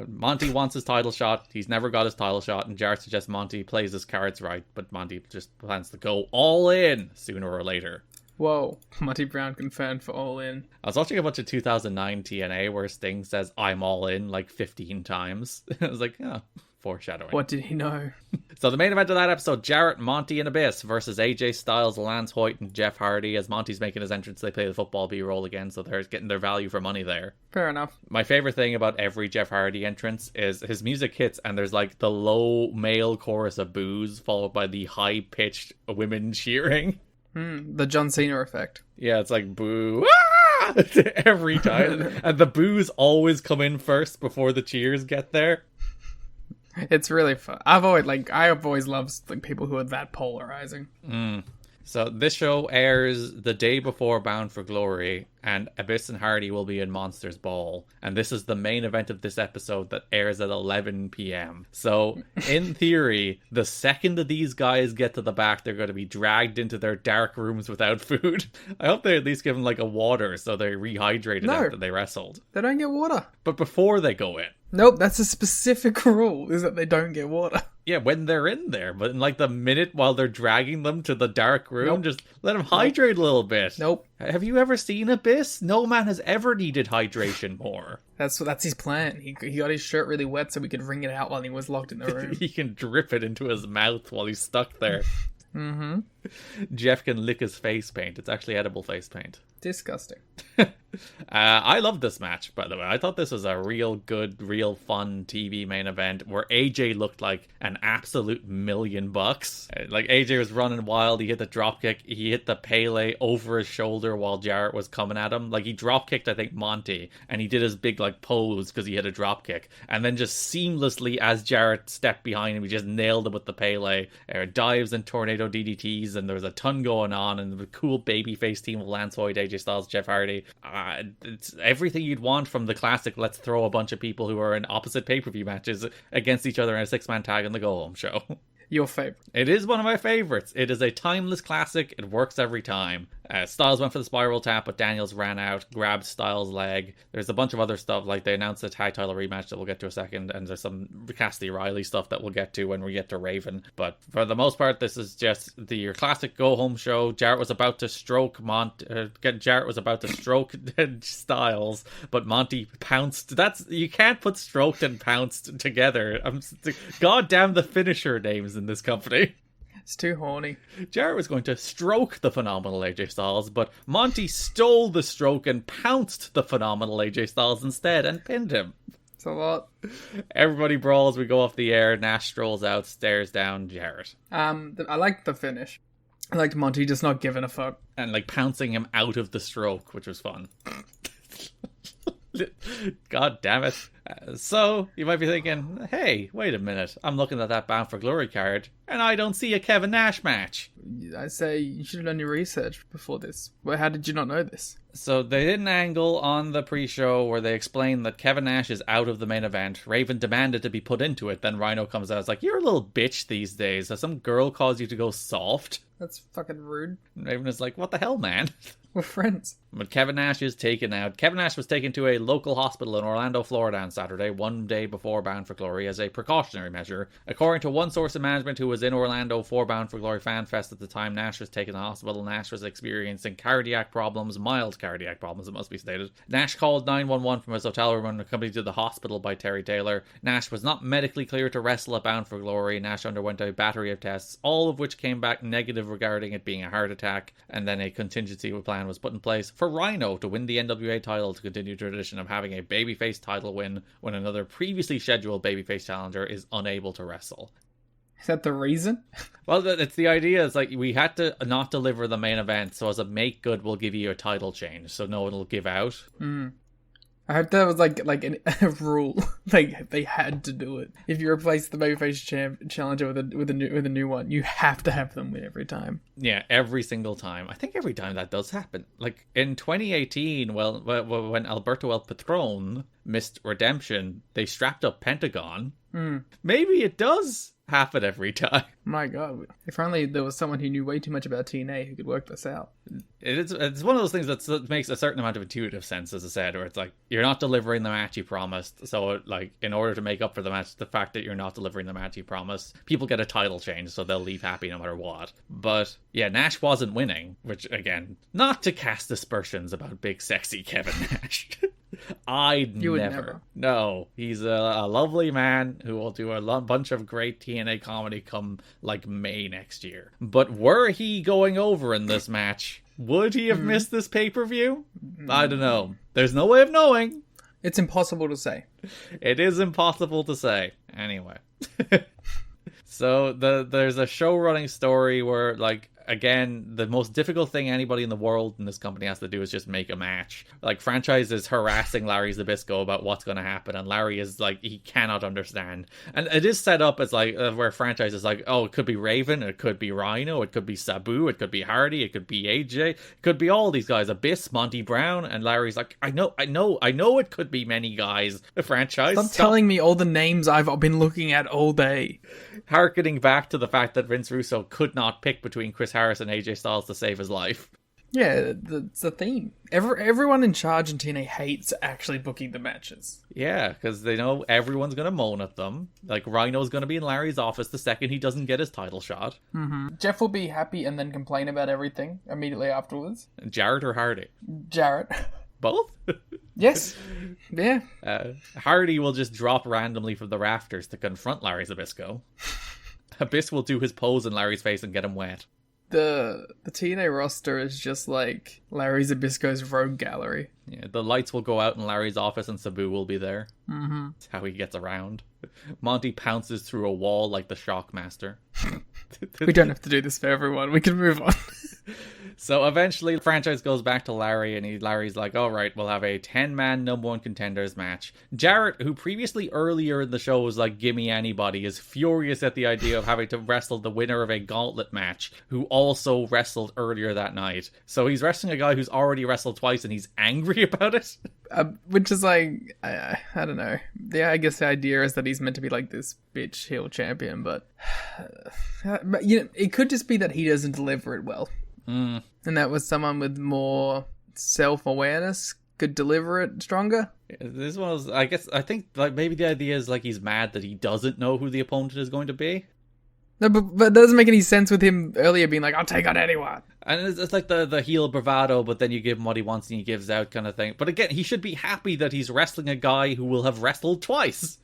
Monty wants his title shot. He's never got his title shot, and Jarrett suggests Monty plays his cards right, but Monty just plans to go all in sooner or later. Whoa, Monty Brown confirmed for All In. I was watching a bunch of 2009 TNA where Sting says, I'm all in, like 15 times. I was like, oh, foreshadowing. What did he know? So the main event of that episode, Jarrett, Monty, and Abyss versus AJ Styles, Lance Hoyt, and Jeff Hardy. As Monty's making his entrance, they play the football B-roll again, so they're getting their value for money there. Fair enough. My favorite thing about every Jeff Hardy entrance is his music hits, and there's like the low male chorus of boos, followed by the high-pitched women cheering. The John Cena effect. Yeah, it's like boo every time. And the boos always come in first before the cheers get there. It's really fun. I've always loved like people who are that polarizing. So this show airs the day before Bound for Glory, and Abyss and Hardy will be in Monsters Ball. And this is the main event of this episode that airs at 11 p.m. So, in theory, the second that these guys get to the back, they're going to be dragged into their dark rooms without food. I hope they at least give them like a water so they're rehydrated after they wrestled. They don't get water. But before they go in. Nope, that's a specific rule, is that they don't get water. Yeah, when they're in there. But in like the minute while they're dragging them to the dark room, just let them hydrate a little bit. Nope. Have you ever seen Abyss? No man has ever needed hydration more. That's his plan. He got his shirt really wet so we could wring it out while he was locked in the room. He can drip it into his mouth while he's stuck there. Mm-hmm. Jeff can lick his face paint. It's actually edible face paint. Disgusting. I love this match, by the way. I thought this was a real good, real fun TV main event where AJ looked like an absolute $1,000,000. Like AJ was running wild. He hit the dropkick. He hit the Pele over his shoulder while Jarrett was coming at him. Like he dropkicked, I think, Monty, and he did his big like pose because he hit a dropkick. And then just seamlessly, as Jarrett stepped behind him, he just nailed him with the Pele. Dives and tornado DDTs, and there was a ton going on. And the cool babyface team of Lance Hoyt, AJ Styles, Jeff Hardy. It's everything you'd want from the classic let's throw a bunch of people who are in opposite pay-per-view matches against each other in a 6-man tag in the Go Home show. Your favorite. It is one of my favorites. It is a timeless classic. It works every time. Styles went for the spiral tap, but Daniels ran out, grabbed Styles' leg. There's a bunch of other stuff, like they announced a tag title rematch that we'll get to a second, and there's some Cassidy Riley stuff that we'll get to when we get to Raven. But for the most part, this is just your classic go-home show. Jarrett was about to stroke Styles, but Monty pounced. You can't put stroked and pounced together. God damn the finisher names in this company. It's too horny. Jarrett was going to stroke the phenomenal AJ Styles, but Monty stole the stroke and pounced the phenomenal AJ Styles instead and pinned him. It's a lot. Everybody brawls, we go off the air, Nash strolls out, stares down Jarrett. I liked the finish. I liked Monty just not giving a fuck. And like pouncing him out of the stroke, which was fun. God damn it. So, you might be thinking, hey, wait a minute, I'm looking at that Bound for Glory card, and I don't see a Kevin Nash match. I say you should have done your research before this. Well, how did you not know this? So, they did an angle on the pre-show where they explained that Kevin Nash is out of the main event. Raven demanded to be put into it. Then Rhino comes out, it's like, you're a little bitch these days. Has some girl caused you to go soft? That's fucking rude. And Raven is like, what the hell, man? We're friends. But Kevin Nash is taken out. Kevin Nash was taken to a local hospital in Orlando, Florida on Saturday, one day before Bound for Glory, as a precautionary measure. According to one source of management who was in Orlando for Bound for Glory Fan Fest at the time Nash was taken to the hospital, Nash was experiencing cardiac problems, mild cardiac problems, it must be stated. Nash called 911 from his hotel room and accompanied to the hospital by Terry Taylor. Nash was not medically cleared to wrestle at Bound for Glory. Nash underwent a battery of tests, all of which came back negative regarding it being a heart attack, and then a contingency plan was put in place for Rhino to win the NWA title to continue tradition of having a babyface title win when another previously scheduled babyface challenger is unable to wrestle. Is that the reason? Well, it's the idea. It's like we had to not deliver the main event, so as a make good, we'll give you a title change, so no one will give out. I hope that was like a rule. Like they had to do it. If you replace the babyface challenger with a new one, you have to have them win every time. Yeah, every single time. I think every time that does happen. Like in 2018, well, when Alberto El Patron missed Redemption, they strapped up Pentagon. Maybe it does happen every time. My God, if only there was someone who knew way too much about TNA who could work this out. It's one of those things that makes a certain amount of intuitive sense, as I said, where it's like, you're not delivering the match you promised, so like, in order to make up for the fact that you're not delivering the match you promised, people get a title change, so they'll leave happy no matter what. But yeah, Nash wasn't winning, which again, not to cast aspersions about big sexy Kevin Nash. You would never. No, he's a lovely man who will do a bunch of great TNA comedy come like May next year. But were he going over in this match, would he have missed this pay-per-view? I don't know. There's no way of knowing. It's impossible to say. It is impossible to say. Anyway. So there's a show running story where, like, again, the most difficult thing anybody in the world in this company has to do is just make a match. Like, Franchise is harassing Larry Zbyszko about what's going to happen, and Larry is like, he cannot understand. And it is set up as like, where Franchise is like, oh, it could be Raven, it could be Rhino, it could be Sabu, it could be Hardy, it could be AJ, it could be all these guys, Abyss, Monty Brown, and Larry's like, I know it could be many guys. The Franchise. Stop telling me all the names I've been looking at all day. Harkening back to the fact that Vince Russo could not pick between Chris Harris and AJ Styles to save his life. Yeah, it's a theme. Everyone in charge in TNA hates actually booking the matches. Yeah, because they know everyone's going to moan at them. Like, Rhino's going to be in Larry's office the second he doesn't get his title shot. Jeff will be happy and then complain about everything immediately afterwards. Jarrett or Hardy? Jarrett. Both? Yes. Yeah. Hardy will just drop randomly from the rafters to confront Larry Zbyszko. Abyss will do his pose in Larry's face and get him wet. The TNA roster is just like Larry Zbyszko's rogue gallery. Yeah, the lights will go out in Larry's office and Sabu will be there. That's how he gets around. Monty pounces through a wall like the Shockmaster. We don't have to do this for everyone. We can move on. So eventually the Franchise goes back to Larry, and Larry's like, all right, we'll have a 10-man number one contenders match. Jarrett, who previously earlier in the show was like, gimme anybody, is furious at the idea of having to wrestle the winner of a gauntlet match, who also wrestled earlier that night. So he's wrestling a guy who's already wrestled twice, and he's angry about it. Which is like, I don't know. Yeah, I guess the idea is that he's meant to be like this bitch heel champion, but you know, it could just be that he doesn't deliver it well. And that was someone with more self-awareness could deliver it stronger. This was, I think like maybe the idea is like he's mad that he doesn't know who the opponent is going to be. No, but it doesn't make any sense with him earlier being like, I'll take on anyone. And it's like the heel bravado, but then you give him what he wants and he gives out kind of thing. But again, he should be happy that he's wrestling a guy who will have wrestled twice.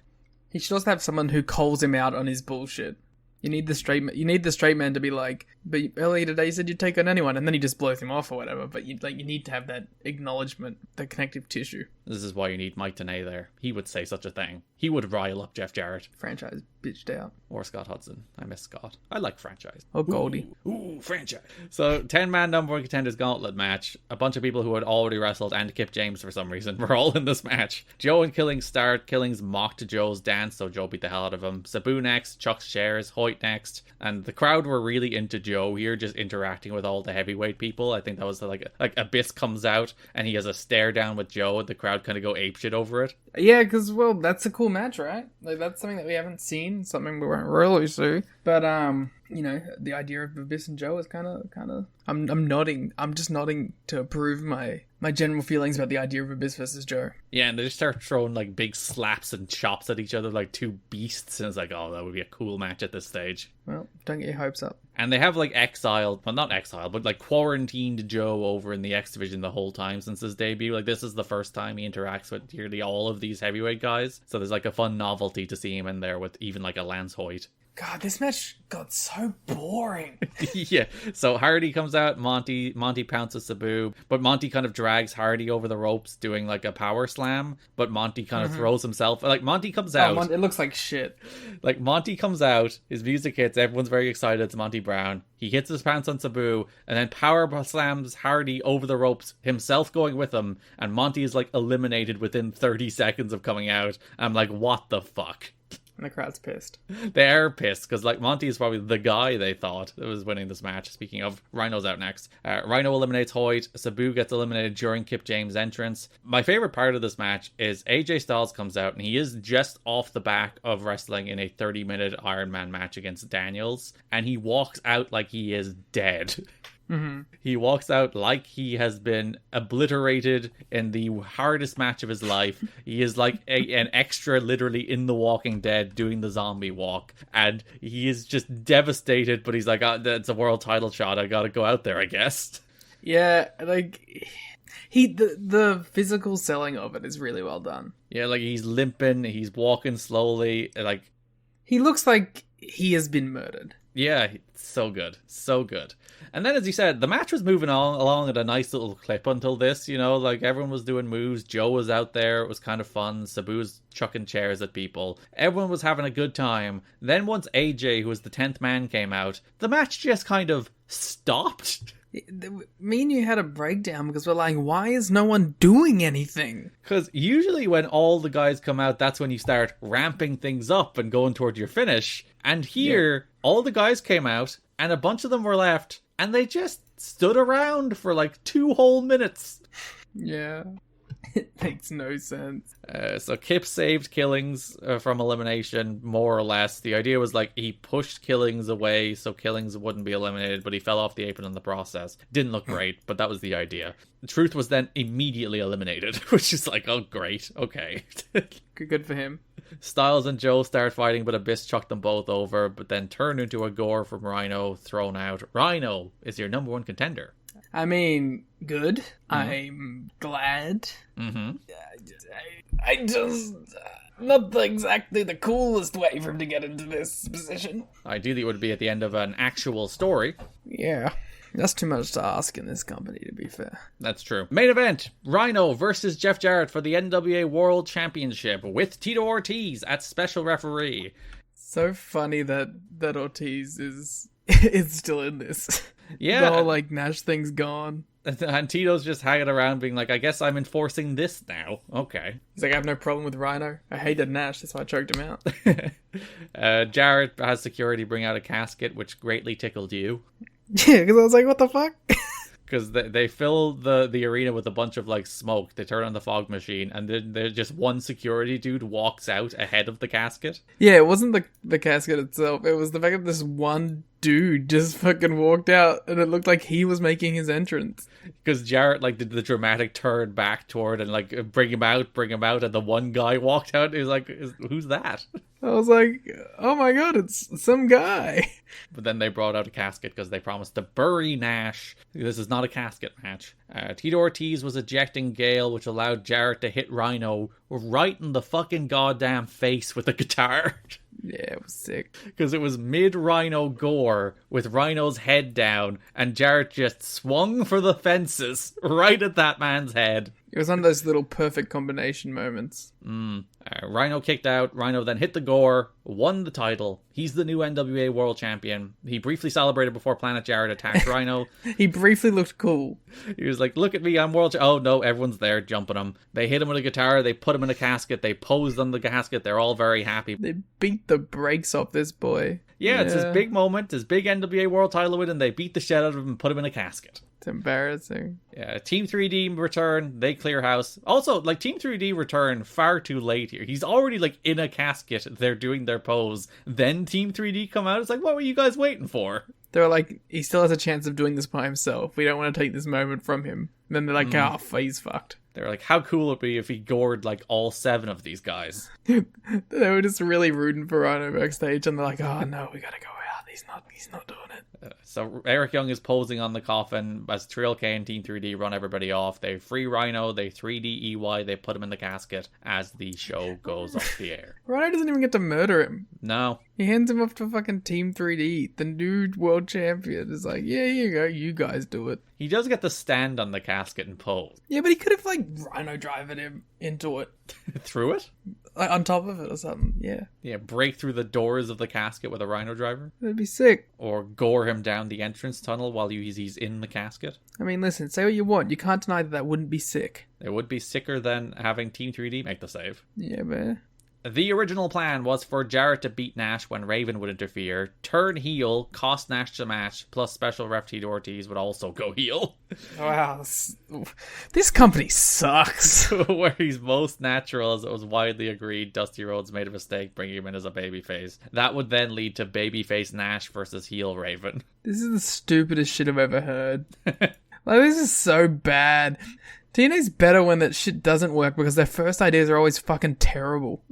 He should also have someone who calls him out on his bullshit. You need the straight man to be like, but earlier today you said you'd take on anyone, and then he just blows him off or whatever. But you need to have that acknowledgement, the connective tissue. This is why you need Mike Tenay there. He would say such a thing. He would rile up Jeff Jarrett. Franchise bitched out. Or Scott Hudson. I miss Scott. I like Franchise. Oh, Goldie. Ooh, Franchise. So, 10-man number one contenders gauntlet match. A bunch of people who had already wrestled, and Kip James for some reason, were all in this match. Joe and Killings start. Killings mocked Joe's dance, so Joe beat the hell out of him. Sabu next. Chuck's chairs. Hoyt next. And the crowd were really into Joe here, just interacting with all the heavyweight people. I think that was like Abyss comes out, and he has a stare down with Joe, and the crowd crowd kind of go apeshit over it. Yeah, because, well, that's a cool match, right? Like, that's something that we haven't seen, something we won't really see. But, you know, the idea of Abyss and Joe is kind of... I'm nodding. I'm just nodding to approve my general feelings about the idea of Abyss versus Joe. Yeah, and they just start throwing, like, big slaps and chops at each other like two beasts, and it's like, oh, that would be a cool match at this stage. Well, don't get your hopes up. And they have, like, not exiled, but, like, quarantined Joe over in the X Division the whole time since his debut. Like, this is the first time he interacts with nearly all of these heavyweight guys. So there's, like, a fun novelty to see him in there with even, like, a Lance Hoyt. God, this match got so boring. Yeah, so Hardy comes out, Monty pounces Sabu, but Monty kind of drags Hardy over the ropes doing like a power slam, but Monty kind of throws himself, like Monty comes out. It looks like shit. Like Monty comes out, his music hits, everyone's very excited, it's Monty Brown. He hits his pants on Sabu, and then power slams Hardy over the ropes, himself going with him, and Monty is like eliminated within 30 seconds of coming out. I'm like, what the fuck? And the crowd's pissed. They are pissed, because like Monty is probably the guy they thought that was winning this match. Speaking of, Rhino's out next. Rhino eliminates Hoyt. Sabu gets eliminated during Kip James' entrance. My favorite part of this match is AJ Styles comes out, and he is just off the back of wrestling in a 30-minute Iron Man match against Daniels, and he walks out like he is dead. Mm-hmm. He walks out like he has been obliterated in the hardest match of his life. He is like an extra literally in The Walking Dead doing the zombie walk, and he is just devastated, but he's like, it's a world title shot, I gotta go out there, I guess. Yeah, like the physical selling of it is really well done. Yeah, like he's limping, he's walking slowly, like he looks like he has been murdered. Yeah, so good. So good. And then, as you said, the match was moving along at a nice little clip until this, you know, like everyone was doing moves. Joe was out there. It was kind of fun. Sabu was chucking chairs at people. Everyone was having a good time. Then once AJ, who was the 10th man, came out, the match just kind of stopped. Me and you had a breakdown because we're like, why is no one doing anything? Because usually when all the guys come out, that's when you start ramping things up and going toward your finish. And here, all the guys came out, and a bunch of them were left, and they just stood around for like 2 whole minutes. Yeah. It makes no sense. So Kip saved Killings from elimination, more or less. The idea was like he pushed Killings away so Killings wouldn't be eliminated, but he fell off the apron in the process. Didn't look great, but that was the idea. The Truth was then immediately eliminated, which is like, oh great, okay. Good for him. Styles and Joe start fighting, but Abyss chucked them both over, but then turned into a gore from Rhino, thrown out. Rhino is your number 1 contender. I mean, good. Mm-hmm. I'm glad. Mm-hmm. I just... not exactly the coolest way for him to get into this position. Ideally, it would be at the end of an actual story. Yeah. That's too much to ask in this company, to be fair. That's true. Main event, Rhino versus Jeff Jarrett for the NWA World Championship with Tito Ortiz at special referee. So funny that Ortiz is still in this. Yeah. The whole, like, Nash thing's gone. And Tito's just hanging around being like, I guess I'm enforcing this now. Okay. He's like, I have no problem with Rhino. I hated Nash, that's why I choked him out. Jarrett has security bring out a casket, which greatly tickled you. Yeah, because I was like, what the fuck? Because they fill the arena with a bunch of like smoke. They turn on the fog machine, and then there's just one security dude walks out ahead of the casket. Yeah, it wasn't the casket itself. It was the fact that this one dude just fucking walked out, and it looked like he was making his entrance. Because Jarrett like did the dramatic turn back toward and like bring him out, and the one guy walked out. He was like, who's that? I was like, oh my god, it's some guy. But then they brought out a casket because they promised to bury Nash. This is not a casket match. Tito Ortiz was ejecting Gale, which allowed Jarrett to hit Rhino right in the fucking goddamn face with a guitar. Yeah, it was sick. Because it was mid-Rhino gore with Rhino's head down, and Jarrett just swung for the fences right at that man's head. It was one of those little perfect combination moments. Rhino kicked out. Rhino then hit the gore, won the title. He's the new NWA World Champion. He briefly celebrated before Planet Jarrett attacked Rhino. He briefly looked cool. He was like, look at me, I'm world Oh no, everyone's there jumping him. They hit him with a guitar, they put him in a casket, they posed on the casket, they're all very happy. They beat the brakes off this boy. Yeah, it's his big moment, his big NWA World title win, and they beat the shit out of him and put him in a casket. It's embarrassing. Yeah, Team 3D return, they clear house. Also, like, Team 3D return far too late here. He's already, like, in a casket. They're doing their pose. Then Team 3D come out. It's like, what were you guys waiting for? They're like, he still has a chance of doing this by himself. We don't want to take this moment from him. And then they're like, he's fucked. They're like, how cool would it be if he gored, like, all 7 of these guys? They were just really rooting for Rhino backstage, and they're like, oh no, we gotta go out. He's not doing it. So Eric Young is posing on the coffin as Trill K and Team 3D run everybody off. They free Rhino, they 3D EY, they put him in the casket as the show goes off the air. Rhino doesn't even get to murder him. No. He hands him off to fucking Team 3D. The new world champion is like, yeah, here you go, you guys do it. He does get to stand on the casket and pose. Yeah, but he could have, like, Rhino driving him into it. Through it? Like, on top of it or something, yeah. Yeah, break through the doors of the casket with a Rhino driver. That'd be sick. Or gore him down the entrance tunnel while he's in the casket. I mean, listen, say what you want. You can't deny that wouldn't be sick. It would be sicker than having Team 3D make the save. Yeah, man. The original plan was for Jarrett to beat Nash when Raven would interfere, turn heel, cost Nash the match, plus special ref Tito Ortiz would also go heel. Wow, this company sucks. Where he's most natural, as it was widely agreed, Dusty Rhodes made a mistake bringing him in as a babyface. That would then lead to babyface Nash versus heel Raven. This is the stupidest shit I've ever heard. Like, this is so bad. TNA's better when that shit doesn't work because their first ideas are always fucking terrible.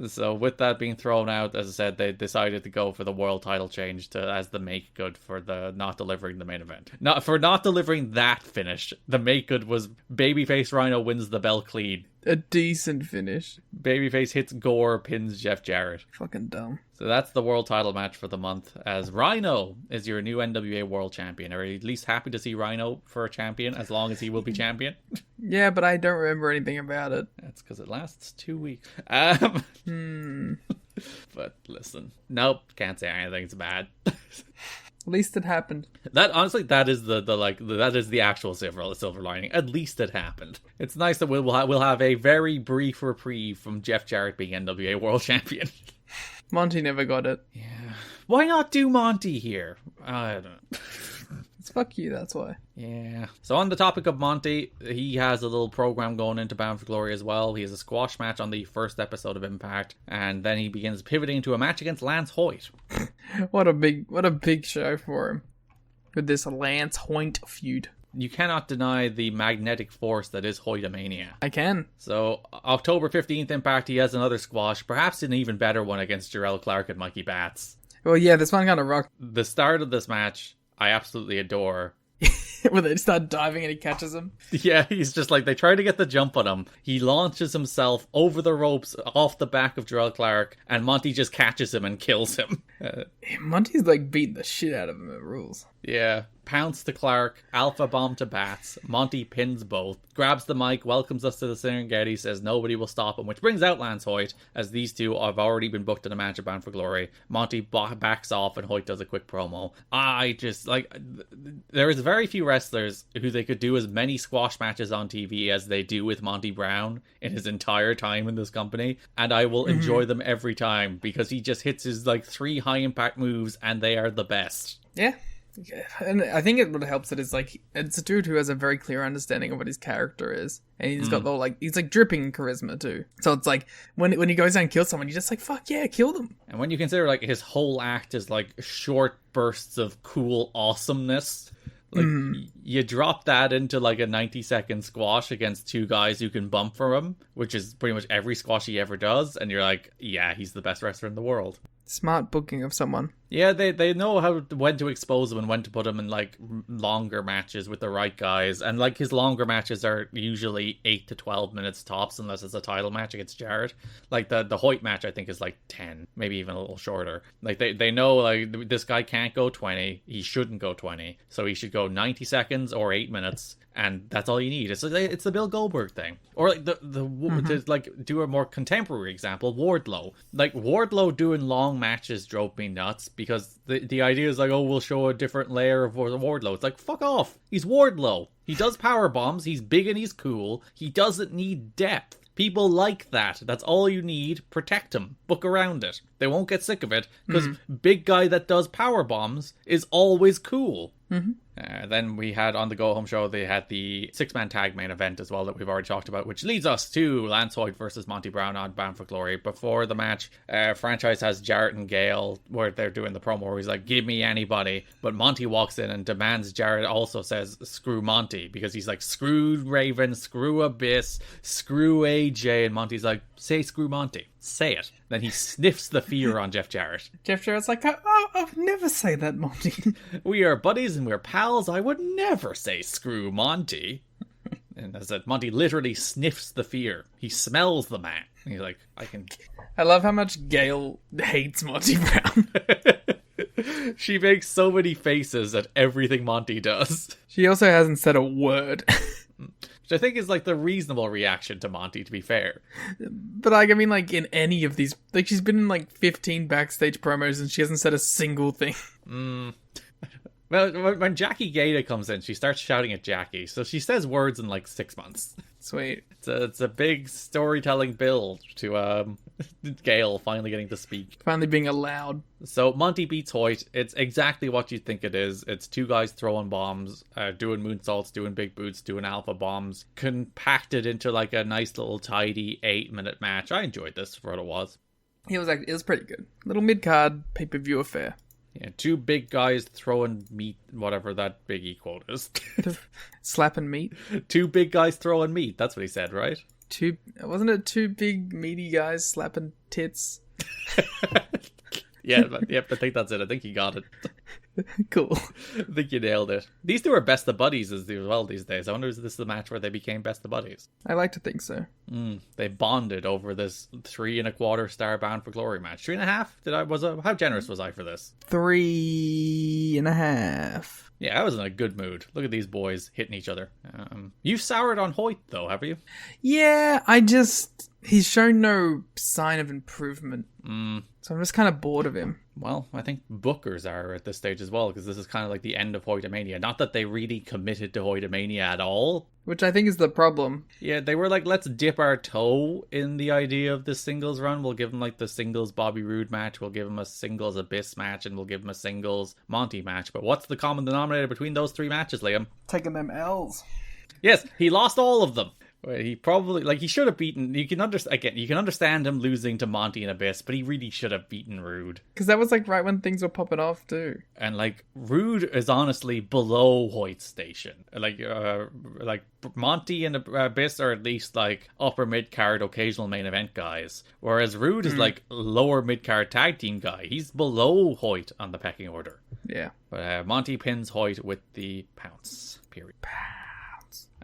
So with that being thrown out, as I said, they decided to go for the world title change as the make good for the not delivering the main event. Not delivering that finish. The make good was babyface Rhino wins the belt clean. A decent finish. Babyface hits Gore, pins Jeff Jarrett. Fucking dumb. So that's the world title match for the month, as Rhino is your new NWA world champion. Are you at least happy to see Rhino for a champion, as long as he will be champion? Yeah, but I don't remember anything about it. That's because it lasts 2 weeks. But listen, nope, can't say anything. It's bad. At least it happened. That honestly, that is that is the actual silver lining. At least it happened. It's nice that we'll have a very brief reprieve from Jeff Jarrett being NWA World Champion. Monty never got it. Yeah. Why not do Monty here? I don't know. It's fuck you, that's why. Yeah. So on the topic of Monty, he has a little program going into Bound for Glory as well. He has a squash match on the first episode of Impact, and then he begins pivoting to a match against Lance Hoyt. What a big show for him. With this Lance Hoyt feud. You cannot deny the magnetic force that is Hoytomania. I can. So, October 15th Impact, he has another squash, perhaps an even better one against Jarrell Clark and Mikey Batts. Well, yeah, this one kind of rocked. The start of this match, I absolutely adore. When they start diving and he catches him. Yeah, he's just like, they try to get the jump on him. He launches himself over the ropes off the back of Jarrell Clark, and Monty just catches him and kills him. Monty's like beating the shit out of him. It rules. Yeah. Pounce to Clark, alpha bomb to Bats. Monty pins both, grabs the mic, welcomes us to the Serengeti, says nobody will stop him, which brings out Lance Hoyt, as these two have already been booked in a match at Bound for Glory. Monty backs off and Hoyt does a quick promo. I just, like, there is very few wrestlers who they could do as many squash matches on TV as they do with Monty Brown in his entire time in this company, and I will enjoy them every time, because he just hits his, like, 3 high-impact moves, and they are the best. Yeah. And I think what helps it is, like, it's a dude who has a very clear understanding of what his character is, and he's got the, like, he's like dripping charisma too. So it's like when he goes out and kills someone, you're just like, fuck yeah, kill them. And when you consider, like, his whole act is like short bursts of cool awesomeness, like you drop that into like a 90-second squash against 2 guys who can bump for him, which is pretty much every squash he ever does, and you're like, yeah, he's the best wrestler in the world. Smart booking of someone. Yeah, they know when to expose him and when to put him in, like, longer matches with the right guys. And, like, his longer matches are usually 8 to 12 minutes tops, unless it's a title match against Jarrett. Like, the Hoyt match, I think, is, like, 10, maybe even a little shorter. Like, they know, like, this guy can't go 20. He shouldn't go 20. So he should go 90 seconds or 8 minutes. And that's all you need. It's the Bill Goldberg thing. Or like to like do a more contemporary example, Wardlow. Like, Wardlow doing long matches drove me nuts, because the idea is like, oh, we'll show a different layer of Wardlow. It's like, fuck off. He's Wardlow. He does power bombs. He's big and he's cool. He doesn't need depth. People like that. That's all you need. Protect him. Book around it. They won't get sick of it, because big guy that does power bombs is always cool. Then we had on the Go Home show, they had the 6-man tag main event as well that we've already talked about, which leads us to Lance Hoyt versus Monty Brown on Bound for Glory. Before the match, Franchise has Jarrett and Gale where they're doing the promo where he's like, give me anybody. But Monty walks in and demands Jarrett also says, screw Monty, because he's like, screw Raven, screw Abyss, screw AJ. And Monty's like, say screw Monty. Say it. Then he sniffs the fear on Jeff Jarrett. Jeff Jarrett's like, I'll never say that, Monty. We are buddies and we're pals. I would never say screw Monty. And as I said, Monty literally sniffs the fear. He smells the man. He's like, I can... I love how much Gale hates Monty Brown. She makes so many faces at everything Monty does. She also hasn't said a word. Which I think is like the reasonable reaction to Monty, to be fair. But like, I mean, like in any of these, like she's been in like 15 backstage promos and she hasn't said a single thing. Well, when Jackie Gata comes in, she starts shouting at Jackie. So she says words in like 6 months. Sweet. It's a big storytelling build to Gale finally getting to speak. Finally being allowed. So Monty beats Hoyt. It's exactly what you think it is. It's two guys throwing bombs, doing moonsaults, doing big boots, doing alpha bombs, compacted into like a nice little tidy 8-minute match. I enjoyed this for what it was. It was pretty good. Little mid-card pay-per-view affair. Yeah, two big guys throwing meat, whatever that Big E quote is. Slapping meat? Two big guys throwing meat. That's what he said, right? Wasn't it two big meaty guys slapping tits? Yeah, I think that's it. I think he got it. Cool. I think you nailed it. These two are best of buddies as well these days. I wonder if this is the match where they became best of buddies. I like to think so. They bonded over this 3.25 star Bound for Glory match. 3.5? How generous was I for this? 3.5. Yeah, I was in a good mood. Look at these boys hitting each other. You've soured on Hoyt though, have you? Yeah, he's shown no sign of improvement. So I'm just kind of bored of him. Well, I think bookers are at this stage as well, because this is kind of like the end of Hoytomania. Not that they really committed to Hoytomania at all. Which I think is the problem. Yeah, they were like, let's dip our toe in the idea of the singles run. We'll give him like the singles Bobby Roode match. We'll give him a singles Abyss match. And we'll give him a singles Monty match. But what's the common denominator between those 3 matches, Liam? Taking them L's. Yes, he lost all of them. He probably, he should have beaten, you can understand him losing to Monty and Abyss, but he really should have beaten Roode. Because that was right when things were popping off too. And Roode is honestly below Hoyt's station. Monty and Abyss are at least upper mid-card occasional main event guys. Whereas Roode is lower mid-card tag team guy. He's below Hoyt on the pecking order. Yeah. But Monty pins Hoyt with the pounce. Period.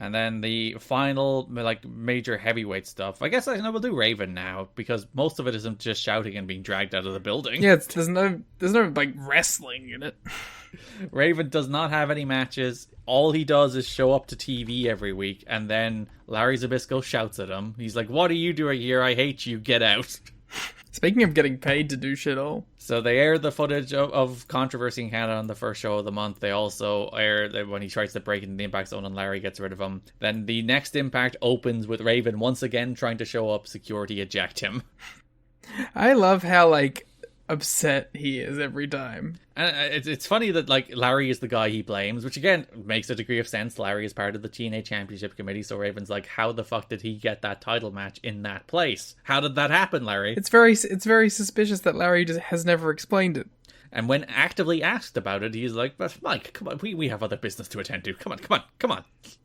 And then the final, major heavyweight stuff. I guess we'll do Raven now, because most of it isn't just shouting and being dragged out of the building. Yeah, there's no wrestling in it. Raven does not have any matches. All he does is show up to TV every week, and then Larry Zbyszko shouts at him. He's like, "What are you doing here? I hate you. Get out." Speaking of getting paid to do shit all. So they aired the footage of Controversy in Canada on the first show of the month. They also aired when he tries to break into the Impact Zone and Larry gets rid of him. Then the next Impact opens with Raven once again trying to show up. Security eject him. I love how, upset he is every time. And it's funny that Larry is the guy he blames, which again makes a degree of sense. Larry is part of the TNA Championship Committee, so Raven's like, how the fuck did he get that title match in that place? How did that happen, Larry? It's very suspicious that Larry just has never explained it. And when actively asked about it, he's like, "But Mike, come on, we have other business to attend to. Come on.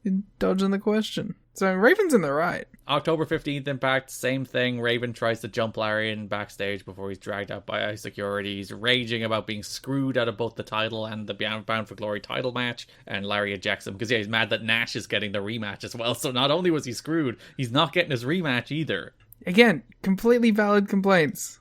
You're dodging the question. So Raven's in the right. October 15th Impact, same thing. Raven tries to jump Larry in backstage before he's dragged out by security. He's raging about being screwed out of both the title and the Bound for Glory title match. And Larry ejects him because he's mad that Nash is getting the rematch as well. So not only was he screwed, he's not getting his rematch either. Again, completely valid complaints.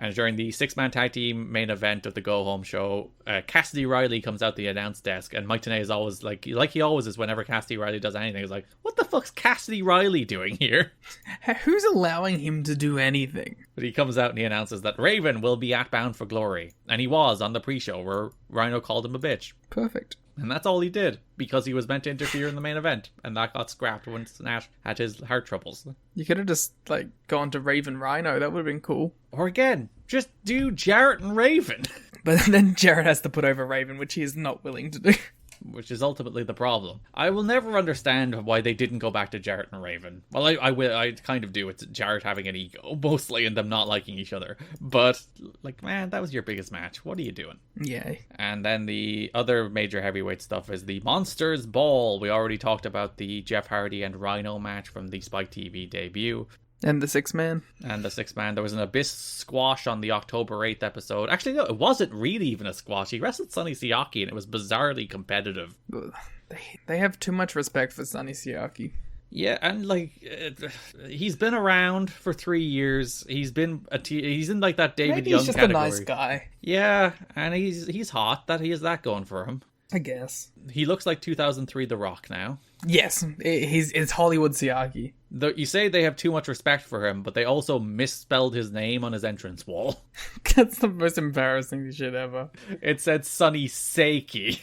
And during the 6-man tag team main event of the Go Home show, Cassidy Riley comes out the announce desk, and Mike Tenay is always like he always is whenever Cassidy Riley does anything. He's like, what the fuck's Cassidy Riley doing here? Who's allowing him to do anything? But he comes out and he announces that Raven will be at Bound for Glory. And he was on the pre-show where Rhino called him a bitch. Perfect. And that's all he did, because he was meant to interfere in the main event. And that got scrapped once Nash had his heart troubles. You could have just, gone to Raven Rhino. That would have been cool. Or again, just do Jarrett and Raven. But then Jarrett has to put over Raven, which he is not willing to do. which is ultimately the problem. I will never understand why they didn't go back to Jarrett and Raven. Well, I will. I kind of do. It's Jarrett having an ego, mostly, and them not liking each other. But, like, man, that was your biggest match. What are you doing? Yay. And then the other major heavyweight stuff is the Monsters Ball. We already talked about the Jeff Hardy and Rhino match from the Spike TV debut. And the six-man. There was an Abyss squash on the October 8th episode. Actually, no, it wasn't really even a squash. He wrestled Sonny Siaki, and it was bizarrely competitive. They have too much respect for Sonny Siaki. Yeah, and like he's been around for 3 years. He's in like that David Maybe Young he's just category. a nice guy. Yeah, and he's hot. That he has that going for him. I guess. He looks like 2003 The Rock now. Yes, it's Hollywood Siaki. You say they have too much respect for him, but they also misspelled his name on his entrance wall. That's the most embarrassing shit ever. It said Sonny Seiki.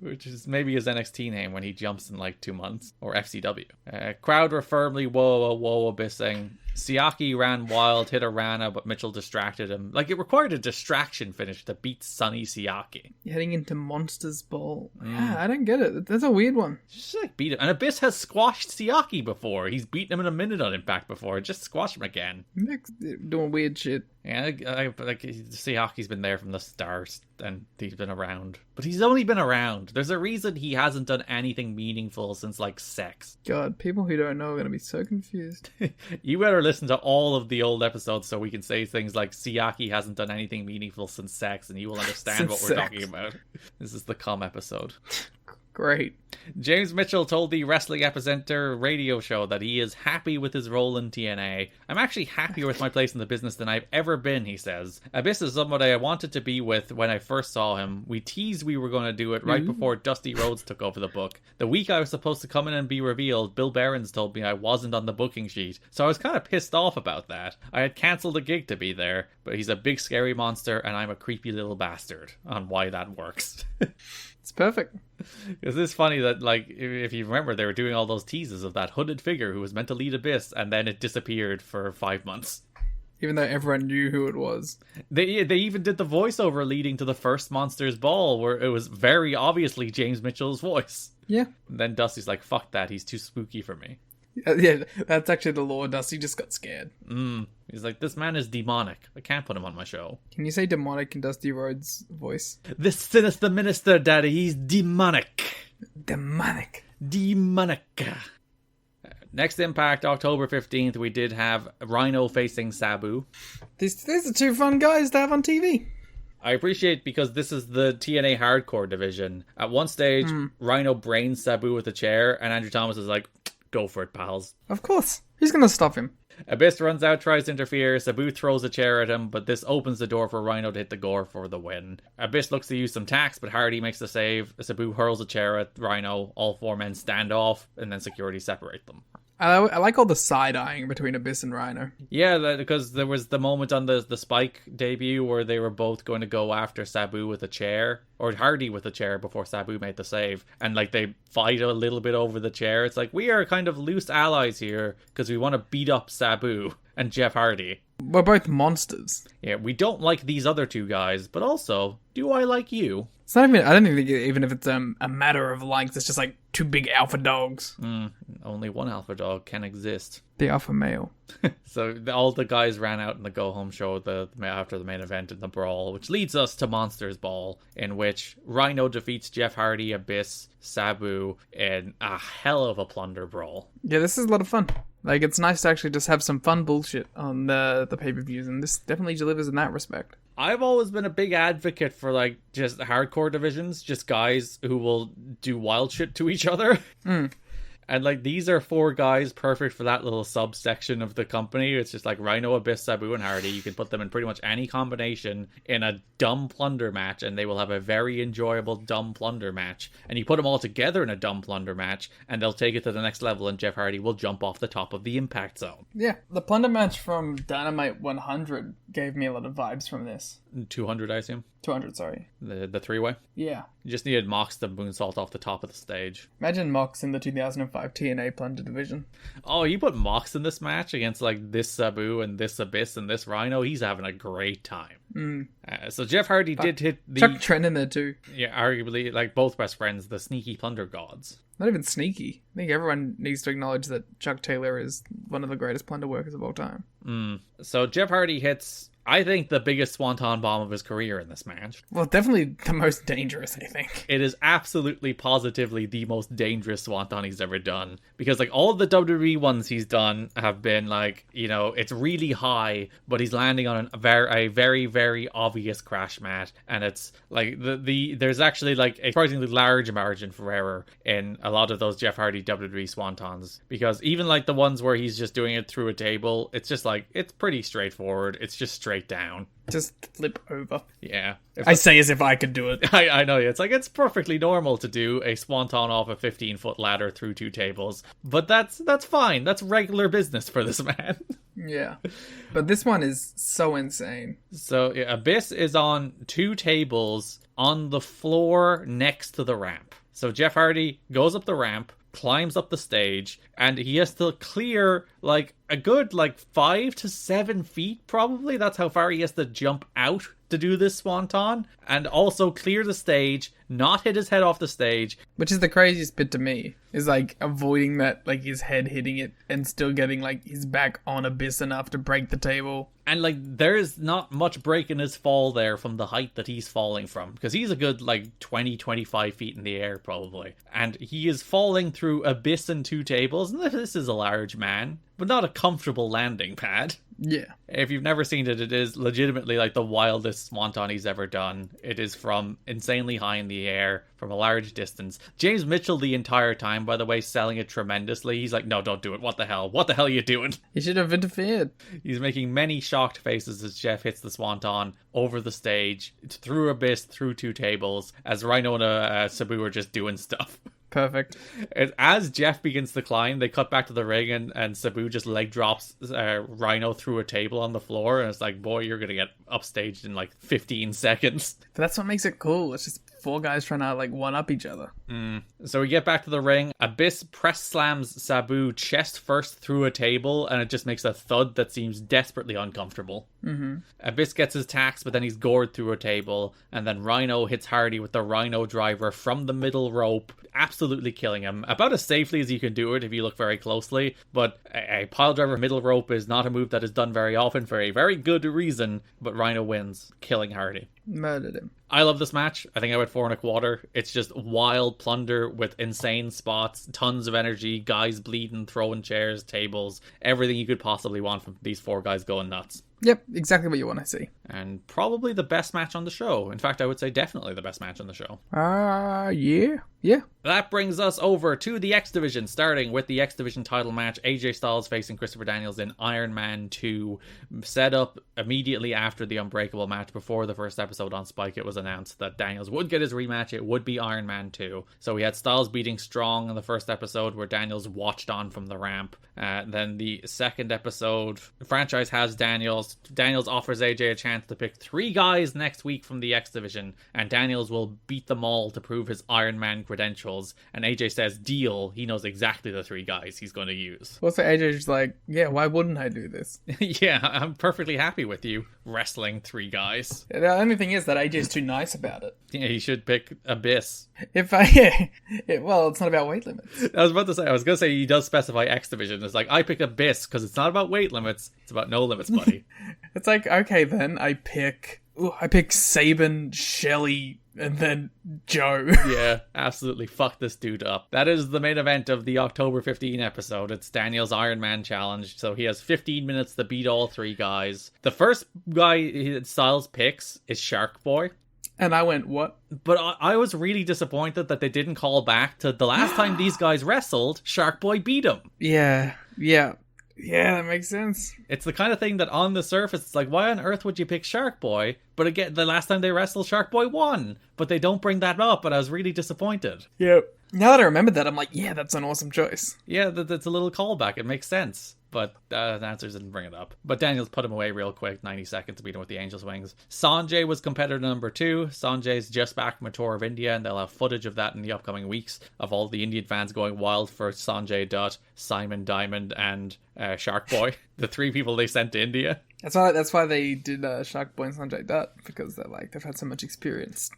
Which is maybe his NXT name when he jumps in like 2 months. Or FCW. Crowd were firmly whoa abyssing. Siaki ran wild, hit a Rana, but Mitchell distracted him. Like, it required a distraction finish to beat Sonny Siaki. Heading into Monsters Ball. Yeah, I don't get it. That's a weird one. Just like beat him. And Abyss has squashed Siaki before. He's beaten him in a minute on Impact before. Just squash him again. Doing weird shit. Yeah, like Siaki's been there from the start, and he's been around. But he's only been around. There's a reason he hasn't done anything meaningful since, like, Sex. God, people who don't know are going to be so confused. You better listen to all of the old episodes so we can say things like Siaki hasn't done anything meaningful since Sex, and you will understand what we're talking about. This is the cum episode. Great. James Mitchell told the Wrestling Epicenter radio show that he is happy with his role in TNA. I'm actually happier with my place in the business than I've ever been, he says. Abyss is somebody I wanted to be with when I first saw him. We teased we were going to do it right before Dusty Rhodes took over the book. The week I was supposed to come in and be revealed, Bill Behrens told me I wasn't on the booking sheet. So I was kind of pissed off about that. I had cancelled a gig to be there, but he's a big scary monster and I'm a creepy little bastard on why that works. It's perfect. Because it's funny that, like, if you remember, they were doing all those teases of that hooded figure who was meant to lead Abyss, and then it disappeared for 5 months. Even though everyone knew who it was. They even did the voiceover leading to the first Monsters Ball, where it was very obviously James Mitchell's voice. Yeah. And then Dusty's like, fuck that, he's too spooky for me. Yeah, that's actually the lore. Dusty just got scared. He's like, this man is demonic. I can't put him on my show. Can you say demonic in Dusty Rhodes' voice? This sinister minister, daddy, he's demonic. Demonic. Next Impact, October 15th, we did have Rhino facing Sabu. These are two fun guys to have on TV. I appreciate because this is the TNA hardcore division. At one stage, Rhino brains Sabu with a chair, and Andrew Thomas is like, go for it, pals. Of course. Who's going to stop him? Abyss runs out, tries to interfere. Sabu throws a chair at him, but this opens the door for Rhino to hit the gore for the win. Abyss looks to use some tacks, but Hardy makes the save. Sabu hurls a chair at Rhino. All four men stand off, and then security separate them. I like all the side-eyeing between Abyss and Rhino. Yeah, because there was the moment on the Spike debut where they were both going to go after Sabu with a chair, or Hardy with a chair before Sabu made the save, and like they fight a little bit over the chair. It's like, we are kind of loose allies here because we want to beat up Sabu and Jeff Hardy. We're both monsters. Yeah, we don't like these other two guys, but also, do I like you? It's not even, I don't think even if it's a matter of likes, it's just like two big alpha dogs. Only one alpha dog can exist. The alpha male. So all the guys ran out in the go-home show after the main event in the brawl, which leads us to Monsters Ball, in which Rhino defeats Jeff Hardy, Abyss, Sabu, in a hell of a plunder brawl. Yeah, this is a lot of fun. Like, it's nice to actually just have some fun bullshit on the pay-per-views, and this definitely delivers in that respect. I've always been a big advocate for, like, just hardcore divisions, just guys who will do wild shit to each other. And, like, these are four guys perfect for that little subsection of the company. It's just like Rhino, Abyss, Sabu, and Hardy. You can put them in pretty much any combination in a dumb plunder match, and they will have a very enjoyable dumb plunder match. And you put them all together in a dumb plunder match, and they'll take it to the next level, and Jeff Hardy will jump off the top of the Impact Zone. Yeah, the plunder match from Dynamite 100 gave me a lot of vibes from this. 200, I assume? 200, sorry. The three-way? Yeah. You just needed Mox to moonsault off the top of the stage. Imagine Mox in the 2005 5 TNA Plunder division. Oh, you put Mox in this match against like this Sabu and this Abyss and this Rhino, he's having a great time. So Jeff Hardy did hit the... Chuck Trent in there too. Yeah, arguably, like, both best friends, the sneaky Plunder gods. Not even sneaky. I think everyone needs to acknowledge that Chuck Taylor is one of the greatest Plunder workers of all time. So Jeff Hardy hits, I think, the biggest Swanton bomb of his career in this match. Well, definitely the most dangerous, I think. It is absolutely, positively the most dangerous Swanton he's ever done. Because, like, all of the WWE ones he's done have been, like, you know, it's really high, but he's landing on a very, very obvious crash mat. And it's, like, there's actually, like, a surprisingly large margin for error in a lot of those Jeff Hardy WWE Swantons. Because even, like, the ones where he's just doing it through a table, it's just, like, it's pretty straightforward. It's just straight down. Just flip over. Yeah. I say as if I could do it. I know, it's like, it's perfectly normal to do a swanton off a 15-foot ladder through 2 tables. But that's fine. That's regular business for this man. Yeah. But this one is so insane. So, yeah, Abyss is on 2 tables on the floor next to the ramp. So Jeff Hardy goes up the ramp, climbs up the stage, and he has to clear, like, a good, like, 5 to 7 feet, probably. That's how far he has to jump out to do this swanton, and also clear the stage, not hit his head off the stage. Which is the craziest bit to me, is, like, avoiding that, like, his head hitting it, and still getting, like, his back on Abyss enough to break the table. And, like, there's not much break in his fall there from the height that he's falling from. Because he's a good, like, 20-25 feet in the air, probably. And he is falling through Abyss and 2 tables. And this is a large man, but not a comfortable landing pad. Yeah. If you've never seen it, it is legitimately, like, the wildest swanton he's ever done. It is from insanely high in the air, from a large distance. James Mitchell, the entire time, by the way, selling it tremendously. He's like, no, don't do it. What the hell? What the hell are you doing? He should have interfered. He's making many shocked faces as Jeff hits the swanton over the stage, through Abyss, through 2 tables, as Rhino and Sabu are just doing stuff. Perfect. As Jeff begins to climb, they cut back to the ring, and Sabu just leg drops Rhino through a table on the floor, and it's like, boy, you're gonna get upstaged in like 15 seconds. But that's what makes it cool. It's just 4 guys trying to, like, one-up each other. So we get back to the ring. Abyss press slams Sabu chest first through a table, and it just makes a thud that seems desperately uncomfortable. Abyss gets his tax, but then he's gored through a table, and then Rhino hits Hardy with the Rhino driver from the middle rope, absolutely killing him. About as safely as you can do it if you look very closely, but a pile driver middle rope is not a move that is done very often for a very good reason, but Rhino wins, killing Hardy. Murdered him. I love this match. I think I went 4 1/4. It's just wild plunder with insane spots, tons of energy, guys bleeding, throwing chairs, tables, everything you could possibly want from these 4 guys going nuts. Yep, exactly what you want to see. And probably the best match on the show. In fact, I would say definitely the best match on the show. Yeah. That brings us over to the X Division, starting with the X Division title match. AJ Styles facing Christopher Daniels in Iron Man 2, set up immediately after the Unbreakable match. Before the first episode on Spike, it was announced that Daniels would get his rematch. It would be Iron Man 2. So we had Styles beating Strong in the first episode, where Daniels watched on from the ramp. Then the second episode, the franchise has Daniels. Daniels offers AJ a chance to pick 3 guys next week from the X Division, and Daniels will beat them all to prove his Iron Man credentials. And AJ says, deal. He knows exactly the 3 guys he's going to use. Also, AJ's like, yeah, why wouldn't I do this? Yeah, I'm perfectly happy with you wrestling 3 guys. The only thing is that AJ's too nice about it. Yeah, he should pick Abyss. Well, it's not about weight limits. I was going to say he does specify X Division. It's like, I pick Abyss because it's not about weight limits. It's about no limits, buddy. It's like, okay, then I pick Sabin, Shelley, and then Joe. Yeah, absolutely. Fuck this dude up. That is the main event of the October 15 episode. It's Daniel's Iron Man challenge. So he has 15 minutes to beat all 3 guys. The first guy Styles picks is Shark Boy. And I went, what? But I was really disappointed that they didn't call back to the last time these guys wrestled, Shark Boy beat him. Yeah, that makes sense. It's the kind of thing that on the surface, it's like, why on earth would you pick Shark Boy? But again, the last time they wrestled, Shark Boy won. But they don't bring that up, and I was really disappointed. Yep. Now that I remember that, I'm like, yeah, that's an awesome choice. Yeah, that's a little callback. It makes sense. but the announcers didn't bring it up. But Daniels put him away real quick, 90 seconds to beat him with the Angel's Wings. Sanjay was competitor number 2. Sanjay's just back from a tour of India, and they'll have footage of that in the upcoming weeks of all the Indian fans going wild for Sanjay Dutt, Simon Diamond, and Shark Boy, the 3 people they sent to India. That's why they did Shark Boy and Sanjay Dutt, because they've had so much experience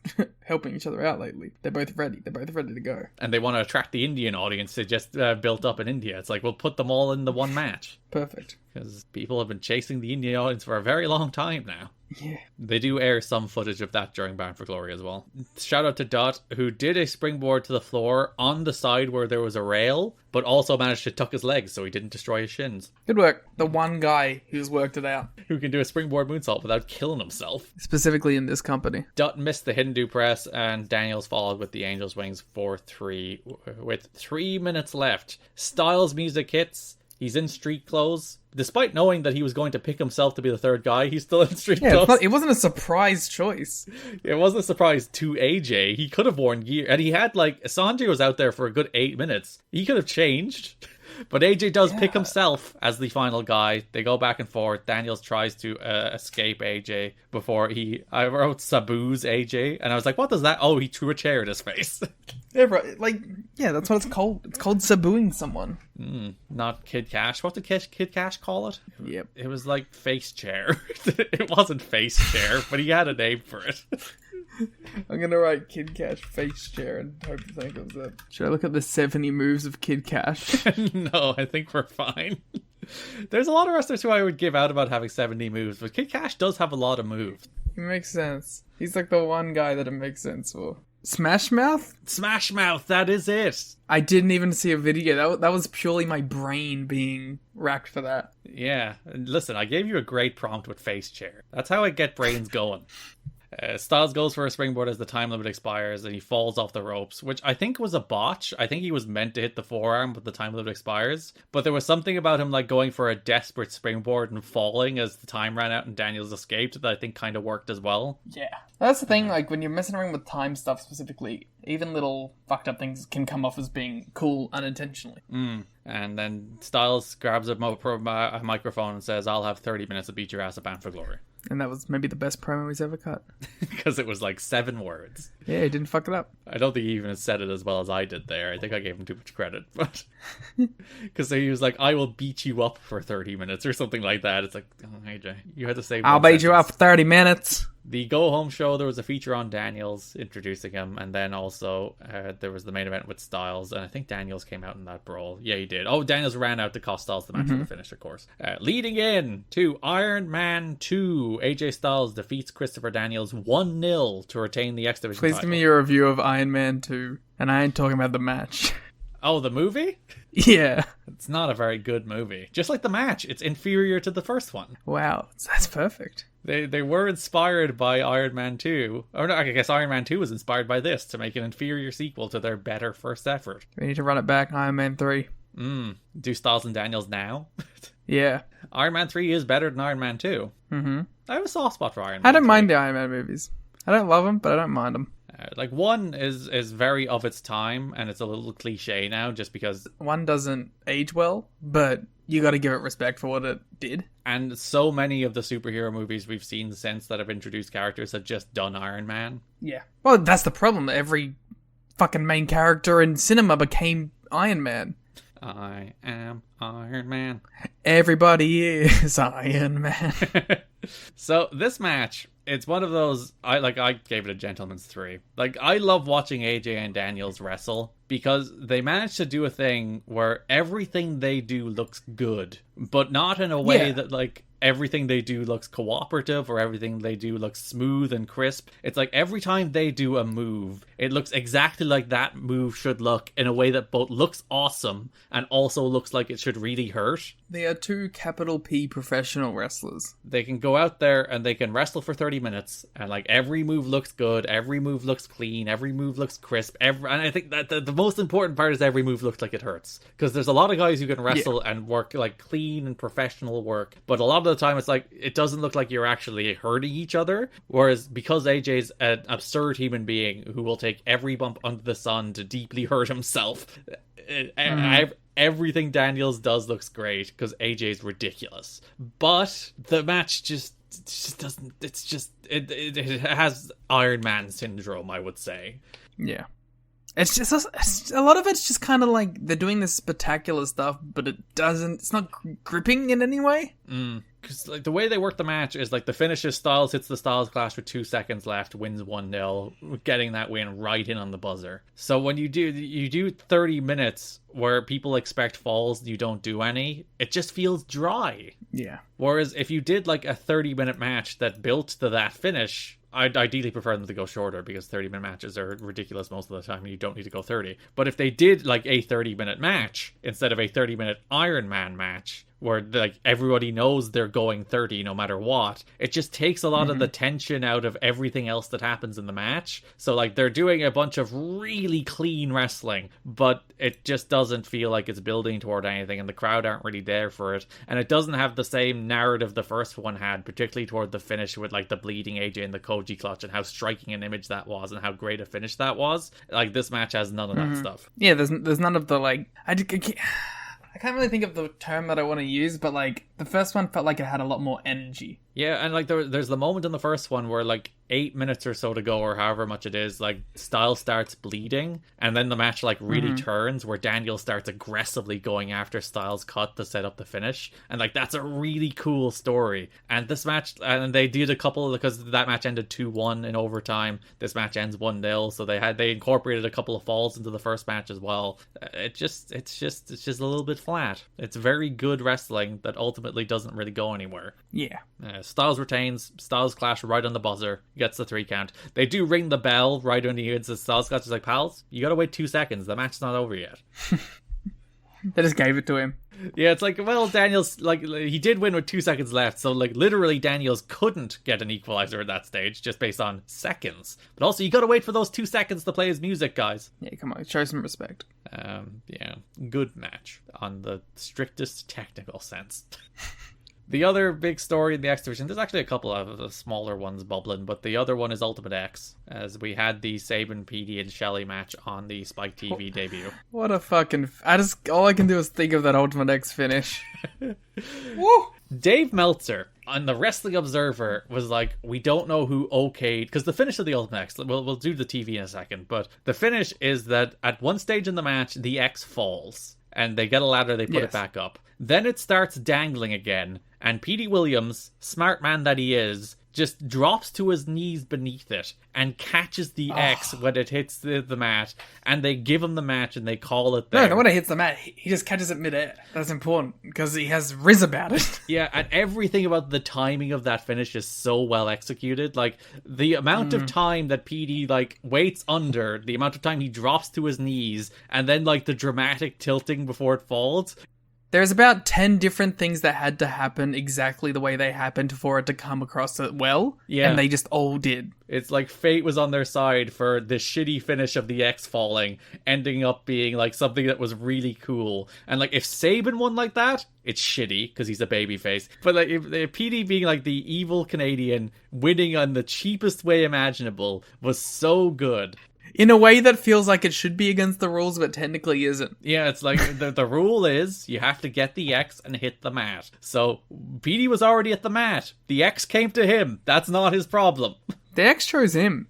helping each other out lately. They're both ready to go. And they want to attract the Indian audience they just built up in India. It's like, we'll put them all in the one match. Perfect. Because people have been chasing the Indian audience for a very long time now. Yeah. They do air some footage of that during Bound for Glory as well. Shout out to Dot, who did a springboard to the floor on the side where there was a rail, but also managed to tuck his legs so he didn't destroy his shins. Good work. The one guy who's worked it out. Who can do a springboard moonsault without killing himself. Specifically in this company. Dot missed the Hindu press, and Daniels followed with the Angel's Wings 4-3 with 3 minutes left. Styles music hits. He's in street clothes. Despite knowing that he was going to pick himself to be the third guy, he's still in street clothes. It wasn't a surprise choice. It wasn't a surprise to AJ. He could have worn gear. And he had, Sanjay was out there for a good 8 minutes. He could have changed. But AJ does pick himself as the final guy. They go back and forth. Daniels tries to escape AJ before I wrote Sabu's AJ. And I was like, what does that? Oh, he threw a chair at his face. Yeah, right. That's what it's called. It's called Sabuing someone. Not Kid Cash. What did Kid Cash call it? Yep. It was like face chair. It wasn't face chair, but he had a name for it. I'm gonna write Kid Cash face chair and hope the thing comes up. Should I look at the 70 moves of Kid Cash? No, I think we're fine. There's a lot of wrestlers who I would give out about having 70 moves, but Kid Cash does have a lot of moves. It makes sense. He's like the one guy that it makes sense for. Smash Mouth? Smash Mouth, that is it. I didn't even see a video. That was purely my brain being racked for that. Yeah, listen, I gave you a great prompt with face chair. That's how I get brains going. Styles goes for a springboard as the time limit expires, and he falls off the ropes, which I think was a botch. I think he was meant to hit the forearm, but the time limit expires. But there was something about him going for a desperate springboard and falling as the time ran out and Daniels escaped that I think kind of worked as well. Yeah. That's the thing, when you're messing around with time stuff specifically, even little fucked up things can come off as being cool unintentionally. And then Styles grabs a microphone and says, I'll have 30 minutes to beat your ass at Bound for Glory. And that was maybe the best promo he's ever cut. Because it was 7 words. Yeah, he didn't fuck it up. I don't think he even said it as well as I did there. I think I gave him too much credit. But because he was I will beat you up for 30 minutes or something like that. It's AJ, you had to say I'll beat you up for 30 minutes. The go-home show, there was a feature on Daniels introducing him, and then also there was the main event with Styles, and I think Daniels came out in that brawl. Yeah, he did. Oh, Daniels ran out to cost Styles the match for the finish, of course. Leading in to Iron Man 2, AJ Styles defeats Christopher Daniels 1-0 to retain the X Division Please title. give me your review of Iron Man 2, and I ain't talking about the match. Oh, the movie? Yeah. It's not a very good movie. Just like the match, it's inferior to the first one. Wow, that's perfect. They were inspired by Iron Man 2. Or no, I guess Iron Man 2 was inspired by this to make an inferior sequel to their better first effort. We need to run it back, Iron Man 3. Do Styles and Daniels now? Yeah. Iron Man 3 is better than Iron Man 2. Mm-hmm. I have a soft spot for Iron Man I don't 3. mind the Iron Man movies. I don't love them, but I don't mind them. One is very of its time, and it's a little cliche now, just because... One doesn't age well, but you gotta give it respect for what it did. And so many of the superhero movies we've seen since that have introduced characters have just done Iron Man. Yeah. Well, that's the problem. Every fucking main character in cinema became Iron Man. I am Iron Man. Everybody is Iron Man. So this match, it's one of those, I gave it a gentleman's 3. I love watching AJ and Daniels wrestle because they managed to do a thing where everything they do looks good, but not in a way that everything they do looks cooperative or everything they do looks smooth and crisp. It's every time they do a move, it looks exactly like that move should look in a way that both looks awesome and also looks like it should really hurt. They are 2 capital P professional wrestlers. They can go out there and they can wrestle for 30 minutes and every move looks good, every move looks clean, every move looks crisp, and I think that the most important part is every move looks like it hurts. Because there's a lot of guys who can wrestle and work clean and professional work, but a lot of the time it's it doesn't look like you're actually hurting each other. Whereas because AJ's an absurd human being who will take every bump under the sun to deeply hurt himself, everything Daniels does looks great because AJ's ridiculous. But the match just doesn't, it has Iron Man syndrome, I would say. Yeah. It's just a lot of it's just kind of like they're doing this spectacular stuff, but it's not gripping in any way. Because like the way they work the match is like the finish is Styles hits the Styles Clash with 2 seconds left, wins 1-0, getting that win right in on the buzzer. So when you do 30 minutes where people expect falls, you don't do any, it just feels dry. Yeah. Whereas if you did like a 30-minute match that built to that finish, I'd ideally prefer them to go shorter because 30-minute matches are ridiculous most of the time and you don't need to go 30. But if they did like a 30-minute match instead of a 30-minute Iron Man match, where like everybody knows they're going 30 no matter what, it just takes a lot of the tension out of everything else that happens in the match. So like they're doing a bunch of really clean wrestling, but it just doesn't feel like it's building toward anything, and the crowd aren't really there for it, and it doesn't have the same narrative the first one had, particularly toward the finish with like the bleeding AJ and the Koji clutch and how striking an image that was and how great a finish that was. Like this match has none of that stuff. Yeah, there's none of the like I can't really think of the term that I want to use, but like the first one felt like it had a lot more energy. Yeah, and like there's the moment in the first one where like 8 minutes or so to go, or however much it is, like Styles starts bleeding, and then the match like really turns where Daniel starts aggressively going after Styles' cut to set up the finish, and like that's a really cool story. And this match, and they did a couple, because that match ended 2-1 in overtime. This match ends 1-0, so they incorporated a couple of falls into the first match as well. It's just a little bit flat. It's very good wrestling that ultimately doesn't really go anywhere. Yeah. Styles retains. Styles Clash right on the buzzer, gets the 3 count. They do ring the bell right when he hits the Styles Clash. It's like, pals, you gotta wait 2 seconds. The match's not over yet. They just gave it to him. Yeah, it's like, well, Daniels, like, he did win with 2 seconds left, so like literally Daniels couldn't get an equalizer at that stage just based on seconds. But also, you gotta wait for those 2 seconds to play his music, guys. Yeah, come on, show some respect. Yeah, good match on the strictest technical sense. The other big story in the X Division, there's actually a couple of smaller ones bubbling, but the other one is Ultimate X, as we had the Sabin, PD, and Shelley match on the Spike TV debut. What a fucking... all I can do is think of that Ultimate X finish. Woo! Dave Meltzer on the Wrestling Observer was like, we don't know who okayed, because the finish of the Ultimate X, we'll do the TV in a second, but the finish is that at one stage in the match, the X falls, and they get a ladder, they put it back up. Then it starts dangling again, and Petey Williams, smart man that he is, just drops to his knees beneath it and catches the X when it hits the mat, and they give him the match and they call it there. No, when it hits the mat, he just catches it midair. That's important, because he has riz about it. Yeah, and everything about the timing of that finish is so well executed. Like, the amount of time that PD, like, waits under, the amount of time he drops to his knees, and then, like, the dramatic tilting before it falls. There's about 10 different things that had to happen exactly the way they happened for it to come across it well. Yeah. And they just all did. It's like fate was on their side for the shitty finish of the X falling, ending up being like something that was really cool. And like if Sabin won like that, it's shitty because he's a babyface. But like if PD being like the evil Canadian winning on the cheapest way imaginable was so good. In a way that feels like it should be against the rules, but technically isn't. Yeah, it's like the rule is you have to get the X and hit the mat. So PD was already at the mat. The X came to him. That's not his problem. The X chose him.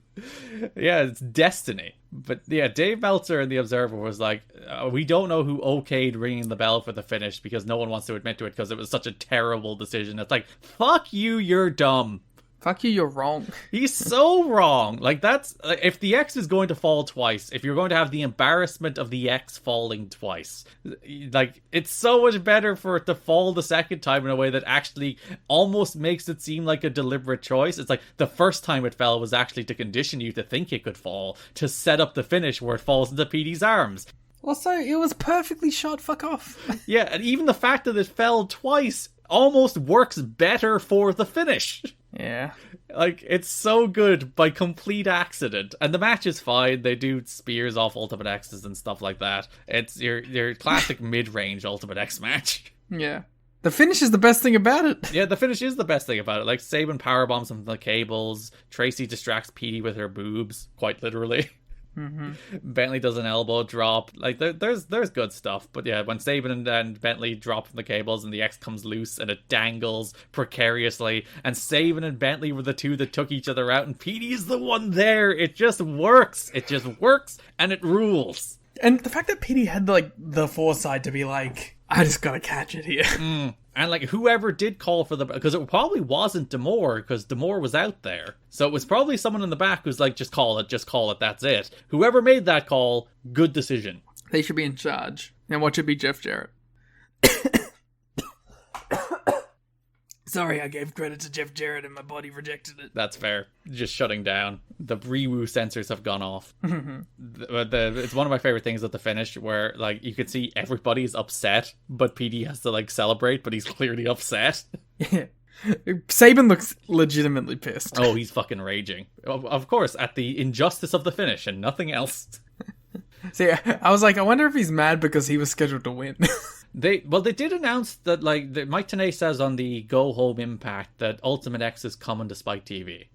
Yeah, it's destiny. But yeah, Dave Meltzer in The Observer was like, we don't know who okayed ringing the bell for the finish because no one wants to admit to it because it was such a terrible decision. It's like, fuck you, you're dumb. Fuck you, you're wrong. He's so wrong. Like, that's... if the X is going to fall twice, if you're going to have the embarrassment of the X falling twice, like, it's so much better for it to fall the second time in a way that actually almost makes it seem like a deliberate choice. It's like, the first time it fell was actually to condition you to think it could fall, to set up the finish where it falls into PD's arms. Also, it was perfectly shot, fuck off. Yeah, and even the fact that it fell twice almost works better for the finish. Yeah. Like, it's so good by complete accident. And the match is fine. They do spears off Ultimate X's and stuff like that. It's your classic mid-range Ultimate X match. Yeah. The finish is the best thing about it. Yeah, the finish is the best thing about it. Like, Sabin powerbombs him from the cables. Tracy distracts Petey with her boobs, quite literally. Bentley does an elbow drop. Like, there's good stuff. But yeah, when Sabin and Bentley drop from the cables and the X comes loose and it dangles precariously, and Sabin and Bentley were the two that took each other out, and Petey is the one there. It just works. It just works, and it rules. And the fact that Petey had, like, the foresight to be like, I just gotta catch it here. And, like, whoever did call for the... Because it probably wasn't D'Amore, because D'Amore was out there. So it was probably someone in the back who's like, just call it, that's it. Whoever made that call, good decision. They should be in charge. And watch it be Jeff Jarrett. Sorry, I gave credit to Jeff Jarrett and my body rejected it. That's fair. Just shutting down. The Rewoo sensors have gone off. It's one of my favorite things at the finish where, like, you could see everybody's upset, but PD has to, like, celebrate, but he's clearly upset. Yeah. Sabin looks legitimately pissed. Oh, he's fucking raging. Of course, at the injustice of the finish and nothing else. See, I was like, I wonder if he's mad because he was scheduled to win. They did announce that, like, Mike Tenay says on the Go Home Impact that Ultimate X is coming to Spike TV.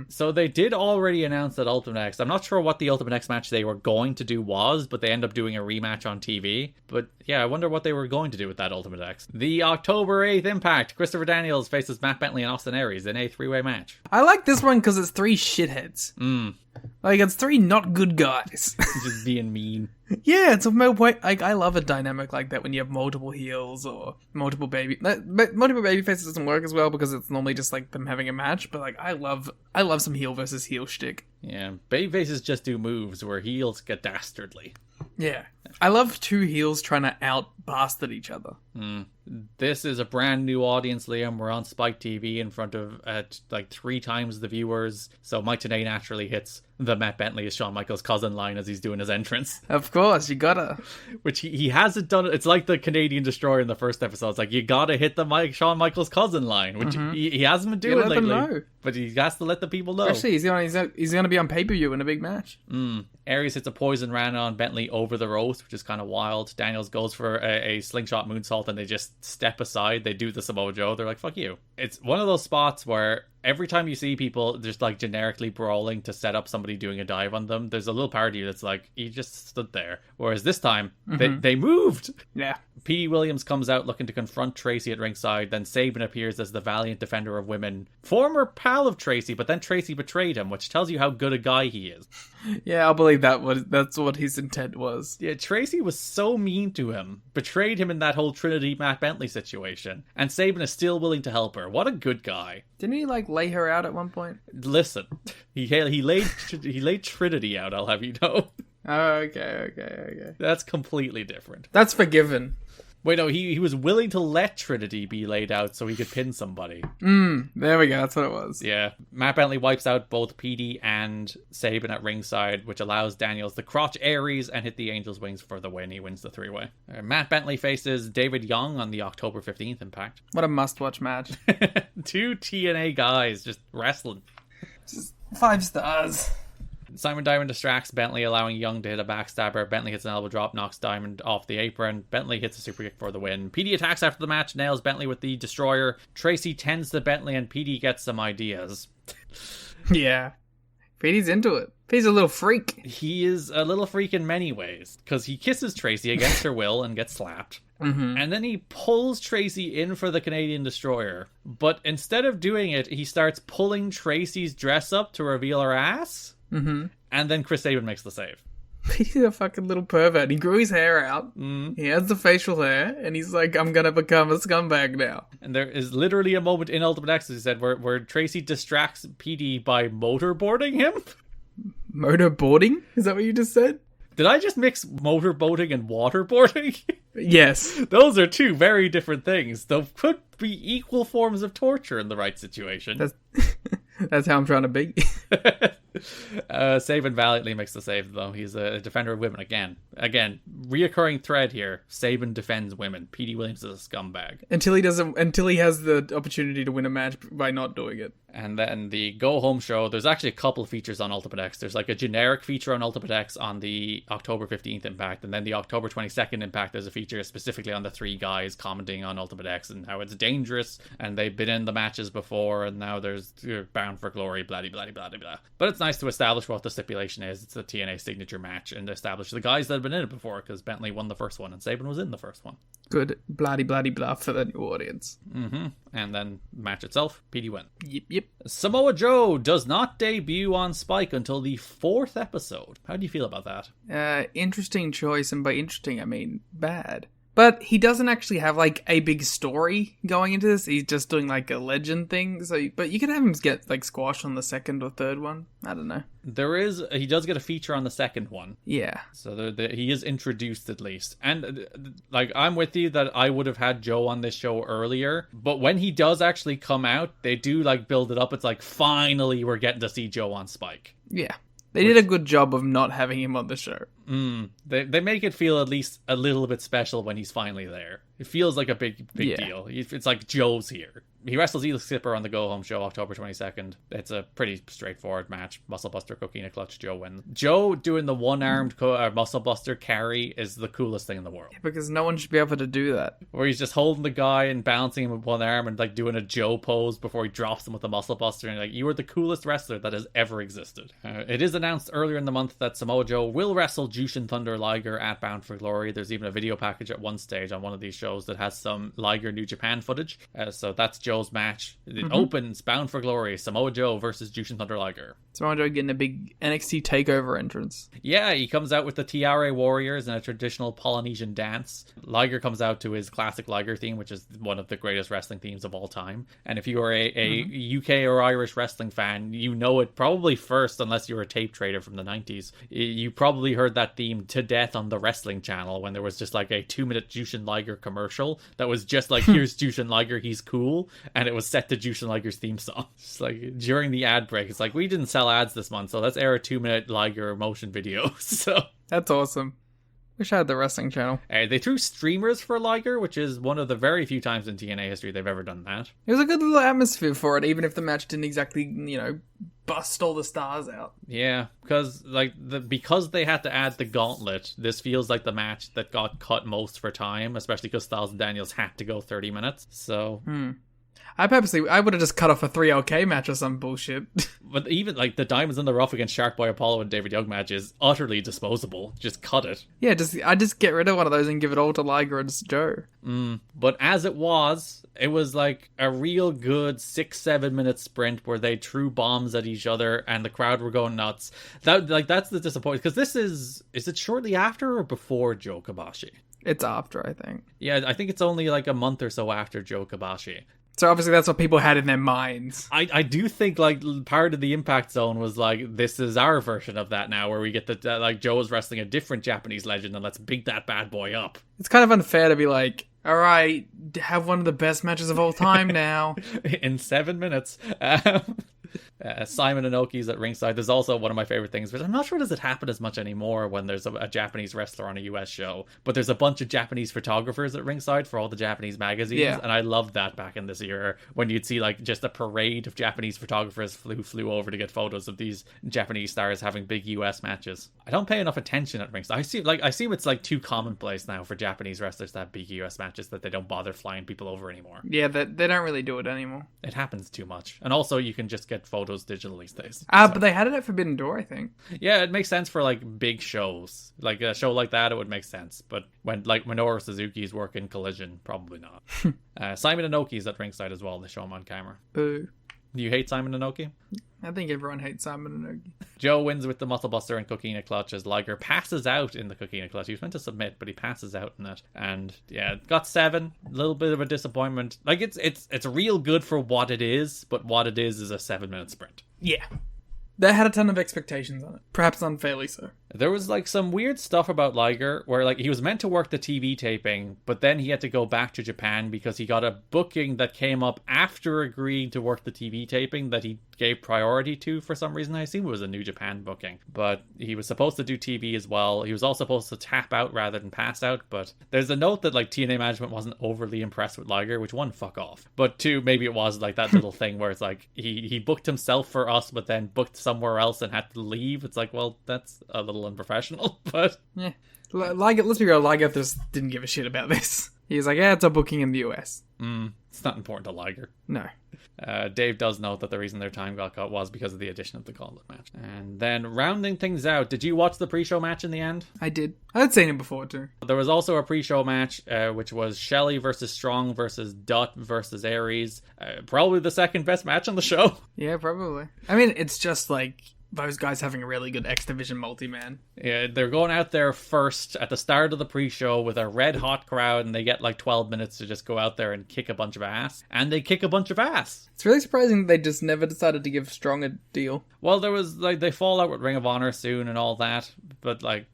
So they did already announce that Ultimate X. I'm not sure what the Ultimate X match they were going to do was, but they end up doing a rematch on TV. But yeah, I wonder what they were going to do with that Ultimate X. The October 8th Impact, Christopher Daniels faces Matt Bentley and Austin Aries in a 3-way match. I like this one because it's 3 shitheads. Like, it's 3 not good guys. Just being mean. Yeah, it's a like, I love a dynamic like that when you have multiple heels or multiple baby. But multiple baby faces doesn't work as well because it's normally just like them having a match. But like, I love some heel versus heel shtick. Yeah, baby faces just do moves where heels get dastardly. Yeah, I love 2 heels trying to out-bastard each other. This is a brand new audience, Liam. We're on Spike TV in front of like 3 times the viewers. So Mike Tenay naturally hits the Matt Bentley is Shawn Michaels' cousin line as he's doing his entrance. Of course, you gotta. Which he hasn't done. It's like the Canadian Destroyer in the first episode. It's like, you gotta hit the Shawn Michaels' cousin line, which he hasn't been doing lately. But he has to let the people know. Actually, he's gonna be on pay-per-view in a big match. Aries hits a poison rana on Bentley over the ropes, which is kind of wild. Daniels goes for a slingshot moonsault and they just step aside. They do the Samoa Joe. They're like, fuck you. It's one of those spots where every time you see people just like generically brawling to set up somebody doing a dive on them, there's a little part of you that's like, you just stood there. Whereas this time, they moved. Yeah. P. Williams comes out looking to confront Tracy at ringside. Then Sabin appears as the valiant defender of women. Former pal of Tracy, but then Tracy betrayed him, which tells you how good a guy he is. Yeah, I'll believe that's what his intent was. Yeah, Tracy was so mean to him. Betrayed him in that whole Trinity Matt Bentley situation. And Sabin is still willing to help her. What a good guy. Didn't he, like, lay her out at one point? Listen, he laid Trinity out, I'll have you know. Oh, okay. That's completely different. That's forgiven. Wait, no, he was willing to let Trinity be laid out so he could pin somebody. There we go, that's what it was. Yeah. Matt Bentley wipes out both PD and Sabin at ringside, which allows Daniels to crotch Aries and hit the Angel's Wings for the win. He wins the 3-way. Matt Bentley faces David Young on the October 15th Impact. What a must-watch match. 2 TNA guys just wrestling. Just 5 stars. Simon Diamond distracts Bentley, allowing Young to hit a backstabber. Bentley hits an elbow drop, knocks Diamond off the apron. Bentley hits a super kick for the win. PD attacks after the match, nails Bentley with the Destroyer. Tracy tends to Bentley, and PD gets some ideas. Yeah. PD's into it. PD's a little freak. He is a little freak in many ways, because he kisses Tracy against her will and gets slapped. And then he pulls Tracy in for the Canadian Destroyer. But instead of doing it, he starts pulling Tracy's dress up to reveal her ass. And then Chris Sabin makes the save. He's a fucking little pervert. He grew his hair out. He has the facial hair, and he's like, I'm gonna become a scumbag now. And there is literally a moment in Ultimate X, as he said, where Tracy distracts PD by motorboarding him. Motorboarding? Is that what you just said? Did I just mix motorboating and waterboarding? Yes. Those are 2 very different things. They could be equal forms of torture in the right situation. That's how I'm trying to be. Sabin valiantly makes the save, though. He's a defender of women again. Again, reoccurring thread here. Sabin defends women. P.D. Williams is a scumbag. Until he has the opportunity to win a match by not doing it. And then the Go Home show, there's actually a couple of features on Ultimate X. There's like a generic feature on Ultimate X on the October 15th Impact, and then the October 22nd Impact, there's a feature specifically on the three guys commenting on Ultimate X and how it's dangerous, and they've been in the matches before, and now they're bound for glory, blah, blah, blah, blah, blah. But it's nice to establish what the stipulation is. It's a TNA signature match, and establish the guys that have been in it before, because Bentley won the first one, and Sabin was in the first one. Good, bloody, bloody, blah for the new audience. And then match itself, PD win. Yep. Samoa Joe does not debut on Spike until the 4th episode. How do you feel about that? Interesting choice, and by interesting I mean bad. But he doesn't actually have like a big story going into this. He's just doing like a legend thing. But you could have him get like squashed on the second or third one. I don't know. He does get a feature on the second one. Yeah. So he is introduced at least. And like, I'm with you that I would have had Joe on this show earlier. But when he does actually come out, they do like build it up. It's like, finally we're getting to see Joe on Spike. Yeah. They did a good job of not having him on the show. They make it feel at least a little bit special when he's finally there. It feels like a big deal. It's like Joe's here. He wrestles Elix Skipper on the Go Home show October 22nd. It's a pretty straightforward match. Muscle Buster, Coquina Clutch, Joe wins. Joe doing the one-armed Muscle Buster carry is the coolest thing in the world. Yeah, because no one should be able to do that. Where he's just holding the guy and balancing him with one arm and like doing a Joe pose before he drops him with the Muscle Buster. And like, you are the coolest wrestler that has ever existed. It is announced earlier in the month that Samoa Joe will wrestle Jushin Thunder Liger at Bound for Glory. There's even a video package at one stage on one of these shows that has some Liger New Japan footage. So that's Joe's match. It opens Bound for Glory, Samoa Joe versus Jushin Thunder Liger. Samoa Joe getting a big NXT TakeOver entrance. Yeah, he comes out with the Tiare Warriors in a traditional Polynesian dance. Liger comes out to his classic Liger theme, which is one of the greatest wrestling themes of all time. And if you are a UK or Irish wrestling fan, you know it probably first, unless you're a tape trader from the 90s. You probably heard that theme to death on the Wrestling Channel when there was just like a 2-minute Jushin Liger commercial that was just like, here's Jushin Liger, he's cool. And it was set to Jushin Liger's theme song. It's like during the ad break, it's like, we didn't sell ads this month, so let's air a 2-minute Liger motion video. So that's awesome. Wish I had the Wrestling Channel. They threw streamers for Liger, which is one of the very few times in TNA history they've ever done that. It was a good little atmosphere for it, even if the match didn't exactly, bust all the stars out. Yeah, because because they had to add the gauntlet, this feels like the match that got cut most for time, especially because Styles and Daniels had to go 30 minutes. So I would have just cut off a 3OK match or some bullshit. But even like the Diamonds in the Rough against Shark Boy Apollo and David Young match is utterly disposable. Just cut it. Yeah, I just get rid of one of those and give it all to Liger and Joe. But as it was like a real good 6-7 minute sprint where they threw bombs at each other and the crowd were going nuts. That's the disappointment, because is it shortly after or before Joe Kobashi? It's after, I think. Yeah, I think it's only like a month or so after Joe Kobashi. So obviously that's what people had in their minds. I do think like part of the Impact Zone was like, this is our version of that now, where we get the like Joe's wrestling a different Japanese legend and let's big that bad boy up. It's kind of unfair to be like, all right, have one of the best matches of all time now. In 7 minutes. Simon Inoki's at ringside. There's also one of my favorite things, but I'm not sure does it happen as much anymore when there's a Japanese wrestler on a US show, but there's a bunch of Japanese photographers at ringside for all the Japanese magazines, and I loved that back in this era when you'd see like just a parade of Japanese photographers who flew over to get photos of these Japanese stars having big US matches. I don't pay enough attention at ringside. I assume it's like too commonplace now for Japanese wrestlers to have big US matches that they don't bother flying people over anymore. Yeah, they don't really do it anymore. It happens too much. And also you can just get photos digitally these days. But they had it at Forbidden Door, I think. Yeah, it makes sense for like big shows. Like a show like that, it would make sense. But when like Minoru Suzuki's working Collision, probably not. Simon Inoki's at ringside as well. They show him on camera. Boo. Do you hate Simon Inoki? I think everyone hates Simon Inoki. Joe wins with the Muscle Buster and Coquina Clutch as Liger passes out in the Coquina Clutch. He was meant to submit, but he passes out in it. And yeah, got 7. A little bit of a disappointment. Like it's real good for what it is, but what it is a 7-minute sprint. Yeah. They had a ton of expectations on it. Perhaps unfairly so. There was like some weird stuff about Liger where like he was meant to work the TV taping, but then he had to go back to Japan because he got a booking that came up after agreeing to work the TV taping that he gave priority to for some reason. I assume it was a New Japan booking, but he was supposed to do TV as well. He was also supposed to tap out rather than pass out, but there's a note that like TNA management wasn't overly impressed with Liger, which one, fuck off. But two, maybe it was like that little thing where it's like he booked himself for us, but then booked somewhere else and had to leave. It's like, well, that's a little unprofessional, but yeah. Liger, let's be real, Liger just didn't give a shit about this. He was like, yeah, it's a booking in the US. It's not important to Liger. No. Dave does note that the reason their time got cut was because of the addition of the gauntlet match. And then rounding things out, did you watch the pre-show match in the end? I did. I had seen it before too. There was also a pre-show match, which was Shelley versus Strong versus Dutt versus Aries. Probably the second best match on the show. Yeah, probably. I mean, it's just like those guys having a really good X Division multi-man. Yeah, they're going out there first at the start of the pre-show with a red hot crowd, and they get like 12 minutes to just go out there and kick a bunch of ass. And they kick a bunch of ass. It's really surprising they just never decided to give Strong a deal. Well, there was like they fall out with Ring of Honor soon and all that, but like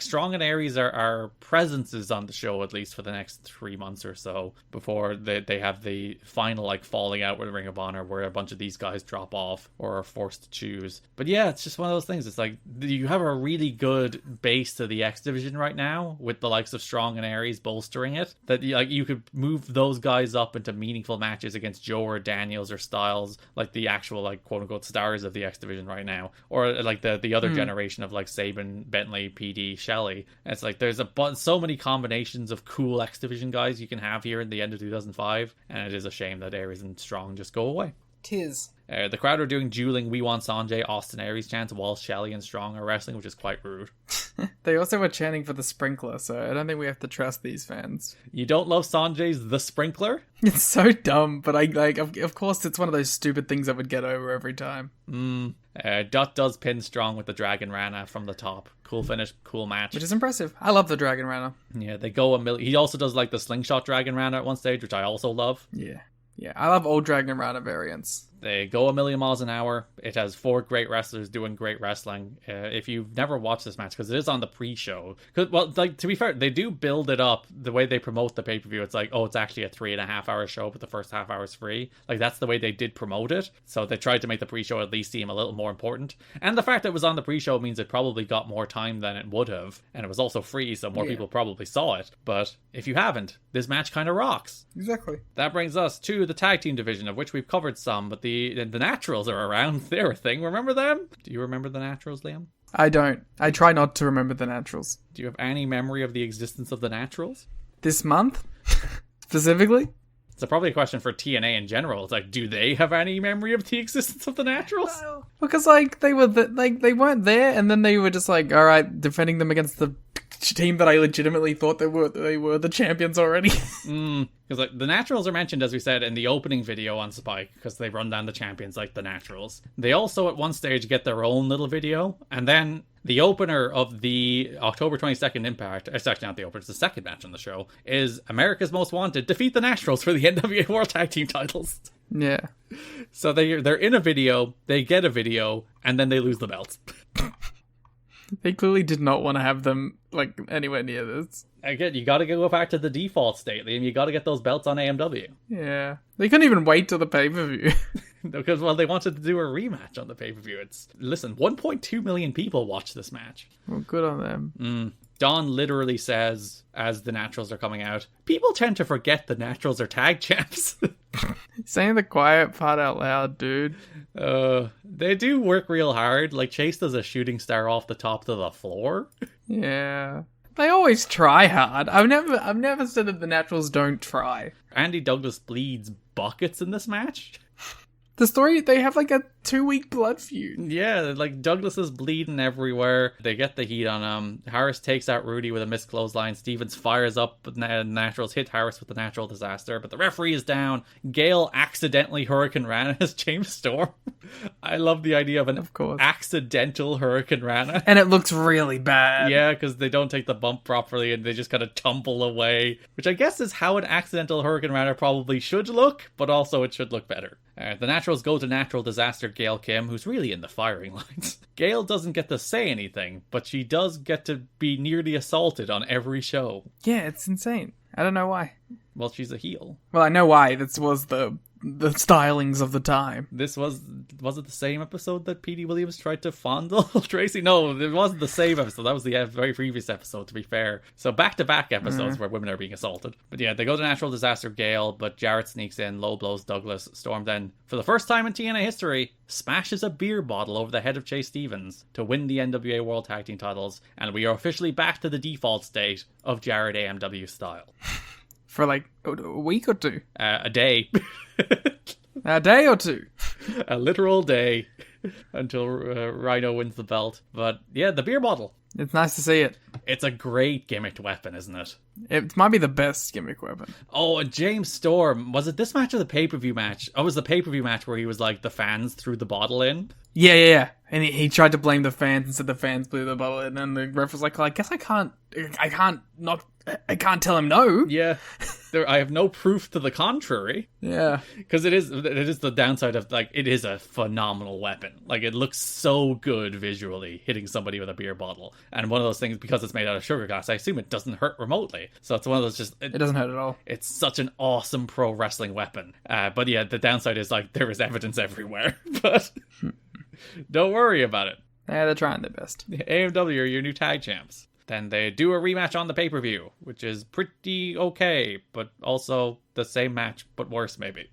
Strong and Aries are presences on the show at least for the next 3 months or so before they have the final like falling out with Ring of Honor where a bunch of these guys drop off or are forced to choose. But yeah, it's just one of those things. It's like you have a really good base to the X Division right now with the likes of Strong and Aries bolstering it. That like you could move those guys up into meaningful matches against Joe or Daniels or Styles, like the actual like quote unquote stars of the X Division right now, or like the other generation of like Sabin, Bentley, PD, Shelley. It's like there's so many combinations of cool X Division guys you can have here in the end of 2005, and it is a shame that Aries and Strong just go away. Tis. The crowd are doing dueling We Want Sanjay, Austin Aries chants while Shelley and Strong are wrestling, which is quite rude. They also were chanting for the sprinkler, so I don't think we have to trust these fans. You don't love Sanjay's The Sprinkler? It's so dumb, but I like. Of course, it's one of those stupid things I would get over every time. Dutt does pin Strong with the Dragon Rana from the top. Cool finish, cool match. Which is impressive. I love the Dragon Rana. Yeah, they go a million. He also does like the Slingshot Dragon Rana at one stage, which I also love. Yeah, I love old Dragon Rana variants. They go a million miles an hour. It has 4 great wrestlers doing great wrestling. If you've never watched this match, because it is on the pre-show. Well, like to be fair, they do build it up the way they promote the pay-per-view. It's like, oh, it's actually a 3.5 hour show, but the first half hour is free. Like that's the way they did promote it. So they tried to make the pre-show at least seem a little more important. And the fact that it was on the pre-show means it probably got more time than it would have, and it was also free, so more people probably saw it. But if you haven't, this match kind of rocks. Exactly. That brings us to the tag team division, of which we've covered some, but the Naturals are around. They're a thing. Remember them? Do you remember the Naturals, Liam? I don't. I try not to remember the Naturals. Do you have any memory of the existence of the Naturals? This month? Specifically? It's probably a question for TNA in general. It's like, do they have any memory of the existence of the Naturals? Well, because like they were they weren't there, and then they were just like, all right, defending them against the team that I legitimately thought they were the champions already. Because like the Naturals are mentioned, as we said, in the opening video on Spike, because they run down the champions like the Naturals. They also at one stage get their own little video, and then the opener of the October 22nd Impact, it's actually not the opener, it's the second match on the show, is America's Most Wanted defeat the Naturals for the NWA World Tag Team titles. Yeah. So they're in a video, they get a video, and then they lose the belts. They clearly did not want to have them like anywhere near this. Again, you got to go back to the default state, Liam. You got to get those belts on AMW. Yeah, they couldn't even wait till the pay-per-view. Because, well, they wanted to do a rematch on the pay-per-view. Listen, 1.2 million people watched this match. Well, good on them. Don literally says, as the Naturals are coming out, people tend to forget the Naturals are tag champs. Saying the quiet part out loud, dude. They do work real hard. Like, Chase does a shooting star off the top to the floor. Yeah. They always try hard. I've never said that the Naturals don't try. Andy Douglas bleeds buckets in this match. The story, they have like a 2-week blood feud. Yeah, like Douglas is bleeding everywhere. They get the heat on him. Harris takes out Rudy with a missed clothesline. Stevens fires up, but Naturals hit Harris with the natural disaster. But the referee is down. Gale accidentally Hurricane Rana as James Storm. I love the idea of an accidental Hurricane Rana. And it looks really bad. Yeah, because they don't take the bump properly and they just kind of tumble away. Which I guess is how an accidental Hurricane Rana probably should look, but also it should look better. The Naturals go to natural disaster. Gail Kim, who's really in the firing lines. Gail doesn't get to say anything, but she does get to be nearly assaulted on every show. Yeah, it's insane. I don't know why. Well, she's a heel. Well, I know why. This was the stylings of the time. Was it the same episode that Petey Williams tried to fondle Tracy? No, it wasn't the same episode. That was the very previous episode, to be fair. So back-to-back episodes where women are being assaulted. But yeah, they go to natural disaster Gale, but Jarrett sneaks in, low blows Douglas. Storm then, for the first time in TNA history, smashes a beer bottle over the head of Chase Stevens to win the NWA World Tag Team titles, and we are officially back to the default state of Jarrett AMW style. For like a week or two? A day. A day or two? A literal day until Rhino wins the belt. But yeah, the beer bottle. It's nice to see it. It's a great gimmicked weapon, isn't it? It might be the best gimmick weapon. Oh, and James Storm. Was it this match or the pay-per-view match? Oh, it was the pay-per-view match where he was like, the fans threw the bottle in. Yeah. And he tried to blame the fans and said the fans blew the bottle in, and the ref was like, well, I guess I can't tell him no. Yeah. I have no proof to the contrary. Yeah. Because it is the downside of, like, it is a phenomenal weapon. Like, it looks so good visually, hitting somebody with a beer bottle. And one of those things, because it's made out of sugar glass, I assume it doesn't hurt remotely. So it's one of those just... It doesn't hurt at all. It's such an awesome pro wrestling weapon. But yeah, the downside is, like, there is evidence everywhere. But don't worry about it. Yeah, they're trying their best. AMW are your new tag champs. Then they do a rematch on the pay-per-view, which is pretty okay, but also the same match, but worse maybe.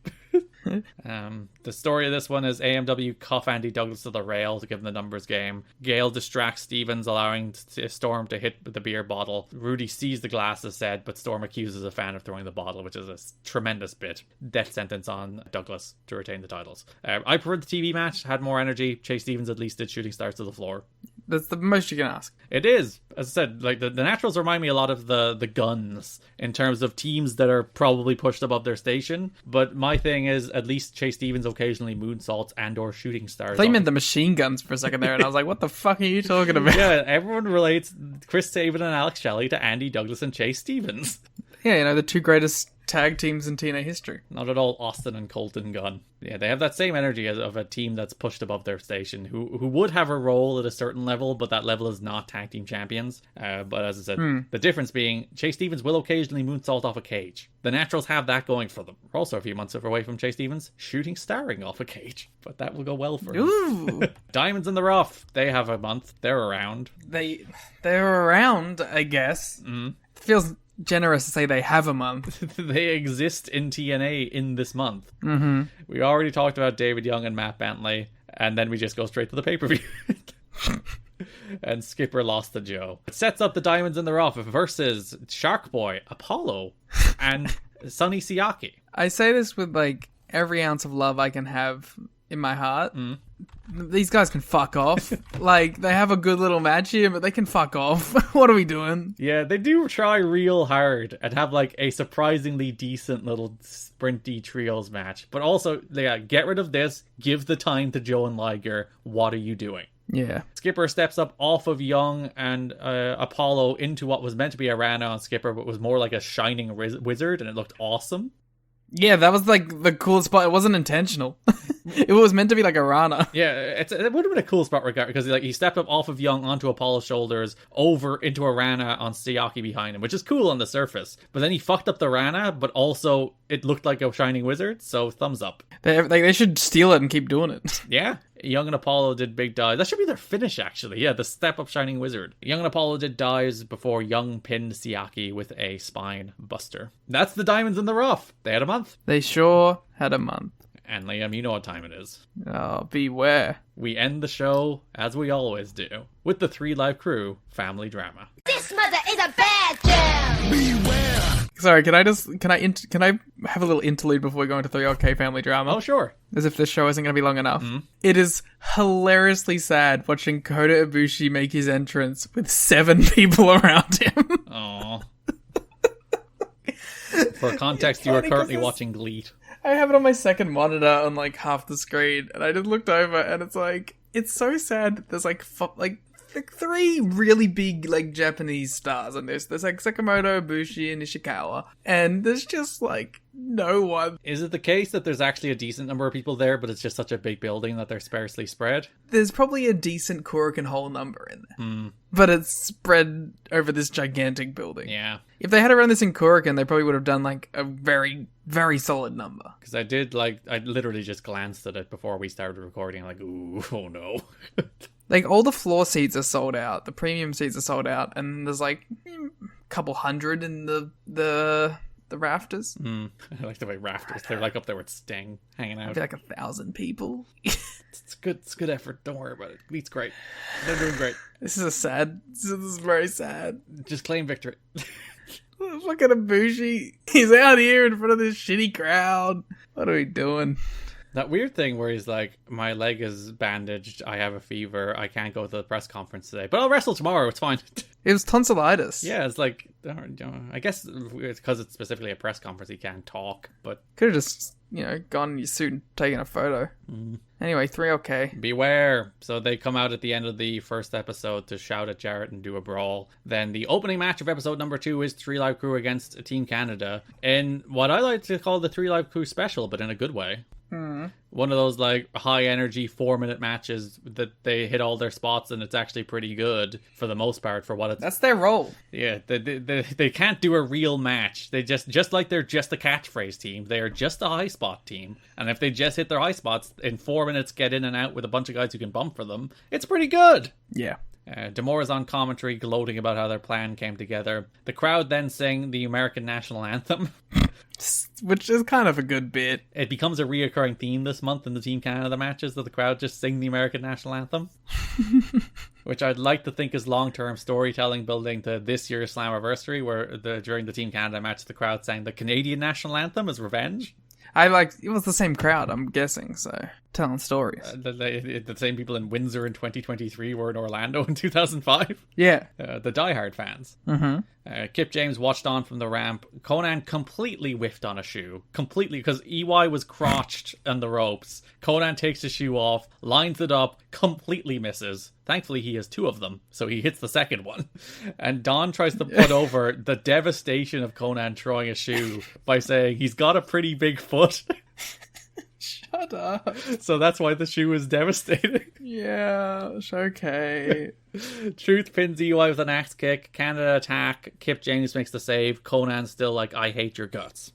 The story of this one is AMW cuff Andy Douglas to the rail to give him the numbers game. Gale distracts Stevens, allowing Storm to hit with the beer bottle. Rudy sees the glass, as said, but Storm accuses a fan of throwing the bottle, which is a tremendous bit. Death sentence on Douglas to retain the titles. I preferred the TV match, had more energy. Chase Stevens at least did shooting stars to the floor. That's the most you can ask. It is. As I said, like the Naturals remind me a lot of the Guns in terms of teams that are probably pushed above their station. But my thing is, at least Chase Stevens occasionally moonsaults and or shooting stars. I thought you meant the Machine Guns for a second there, and I was like, what the fuck are you talking about? Yeah, everyone relates Chris Sabin and Alex Shelley to Andy Douglas and Chase Stevens. Yeah, the two greatest tag teams in TNA history. Not at all Austin and Colton Gunn. Yeah, they have that same energy of a team that's pushed above their station, who would have a role at a certain level, but that level is not tag team champions. But as I said, the difference being Chase Stevens will occasionally moonsault off a cage. The Naturals have that going for them. We're also a few months away from Chase Stevens shooting starring off a cage, but that will go well for him. Diamonds in the Rough, they have a month. They're around. They're around, I guess. It feels generous to say they have a month. They exist in TNA in this month. Mm-hmm. We already talked about David Young and Matt Bentley, and then we just go straight to the pay-per-view. And Skipper lost to Joe. It sets up the Diamonds in the Rough versus Shark Boy, Apollo, and Sonny Siaki. I say this with like every ounce of love I can have in my heart. These guys can fuck off. Like, they have a good little match here, but they can fuck off. What are we doing? Yeah, they do try real hard and have like a surprisingly decent little sprinty trios match. But also, get rid of this, give the time to Joe and Liger. What are you doing? Yeah. Skipper steps up off of Young and Apollo into what was meant to be a Rhino on Skipper, but was more like a shining wizard, and it looked awesome. Yeah, that was like the coolest spot. It wasn't intentional. It was meant to be like a Rana. Yeah, it would have been a cool spot because he stepped up off of Young onto Apollo's shoulders over into a Rana on Siaki behind him, which is cool on the surface. But then he fucked up the Rana, but also it looked like a shining wizard, so thumbs up. They should steal it and keep doing it. Yeah. Young and Apollo did big dives. That should be their finish, actually. Yeah, the step up shining wizard. Young and Apollo did dives before Young pinned Siaki with a spine buster. That's the Diamonds in the Rough. They had a month. They sure had a month. And Liam, you know what time it is. Oh, beware. We end the show, as we always do, with the 3 Live Crew family drama. This mother is a bad girl! Beware! Sorry, can I have a little interlude before we go into 3LK family drama? Oh, sure. As if this show isn't going to be long enough. It is hilariously sad watching Kota Ibushi make his entrance with 7 people around him. Aww. For context, you are currently watching Glee. I have it on my second monitor on like half the screen, and I just looked over, and it's like, it's so sad that there's like like 3 really big, like, Japanese stars on this. There's, like, Sakamoto, Ibushi, and Ishikawa. And there's just, like, no one. Is it the case that there's actually a decent number of people there, but it's just such a big building that they're sparsely spread? There's probably a decent Korakuen Hall number in there. But it's spread over this gigantic building. Yeah. If they had run this in Korakuen, they probably would have done, like, a very, very solid number. Because I literally just glanced at it before we started recording. I'm like, ooh, oh no. Like, all the floor seats are sold out. The premium seats are sold out. And there's, like, a couple hundred in the rafters. I like the way rafters, they're like up there with Sting hanging out. Maybe like 1,000 people. It's good effort, don't worry about it. It's great. They're doing great. This is very sad. Just claim victory. Fucking Ibushi. He's out here in front of this shitty crowd. What are we doing? That weird thing where he's like, my leg is bandaged, I have a fever, I can't go to the press conference today, but I'll wrestle tomorrow, it's fine. It was tonsillitis. Yeah, it's like, I guess it's because it's specifically a press conference, he can't talk, but... Could have just, gone in your suit and taken a photo. Anyway, 3OK. Beware. So they come out at the end of the first episode to shout at Jarrett and do a brawl. Then the opening match of episode number 2 is 3 Live Crew against Team Canada in what I like to call the 3 Live Crew special, but in a good way. One of those like high energy 4-minute matches that they hit all their spots and it's actually pretty good for the most part for what it's... That's their role. Yeah, they can't do a real match. They just like they're just a catchphrase team. They are just a high spot team. And if they just hit their high spots in 4 minutes, get in and out with a bunch of guys who can bump for them, it's pretty good. Yeah. D'Amore is on commentary gloating about how their plan came together. The crowd then sing the American national anthem. Which is kind of a good bit. It becomes a reoccurring theme this month in the Team Canada matches that the crowd just sing the American national anthem. Which I'd like to think is long-term storytelling building to this year's Slammiversary, where during the Team Canada match the crowd sang the Canadian national anthem as revenge. It was the same crowd, I'm guessing, so telling stories. The same people in Windsor in 2023 were in Orlando in 2005. Yeah. The diehard fans. Mm-hmm. Kip James watched on from the ramp. Conan completely whiffed on a shoe. Completely, because EY was crotched on the ropes. Conan takes his shoe off, lines it up, completely misses. Thankfully, he has 2 of them, so he hits the second one. And Don tries to put over the devastation of Conan throwing a shoe by saying he's got a pretty big foot. Shut up. So that's why the shoe is devastating. Yeah, it's okay. Truth pins EY with an axe kick. Canada attack. Kip James makes the save. Conan's still like, I hate your guts.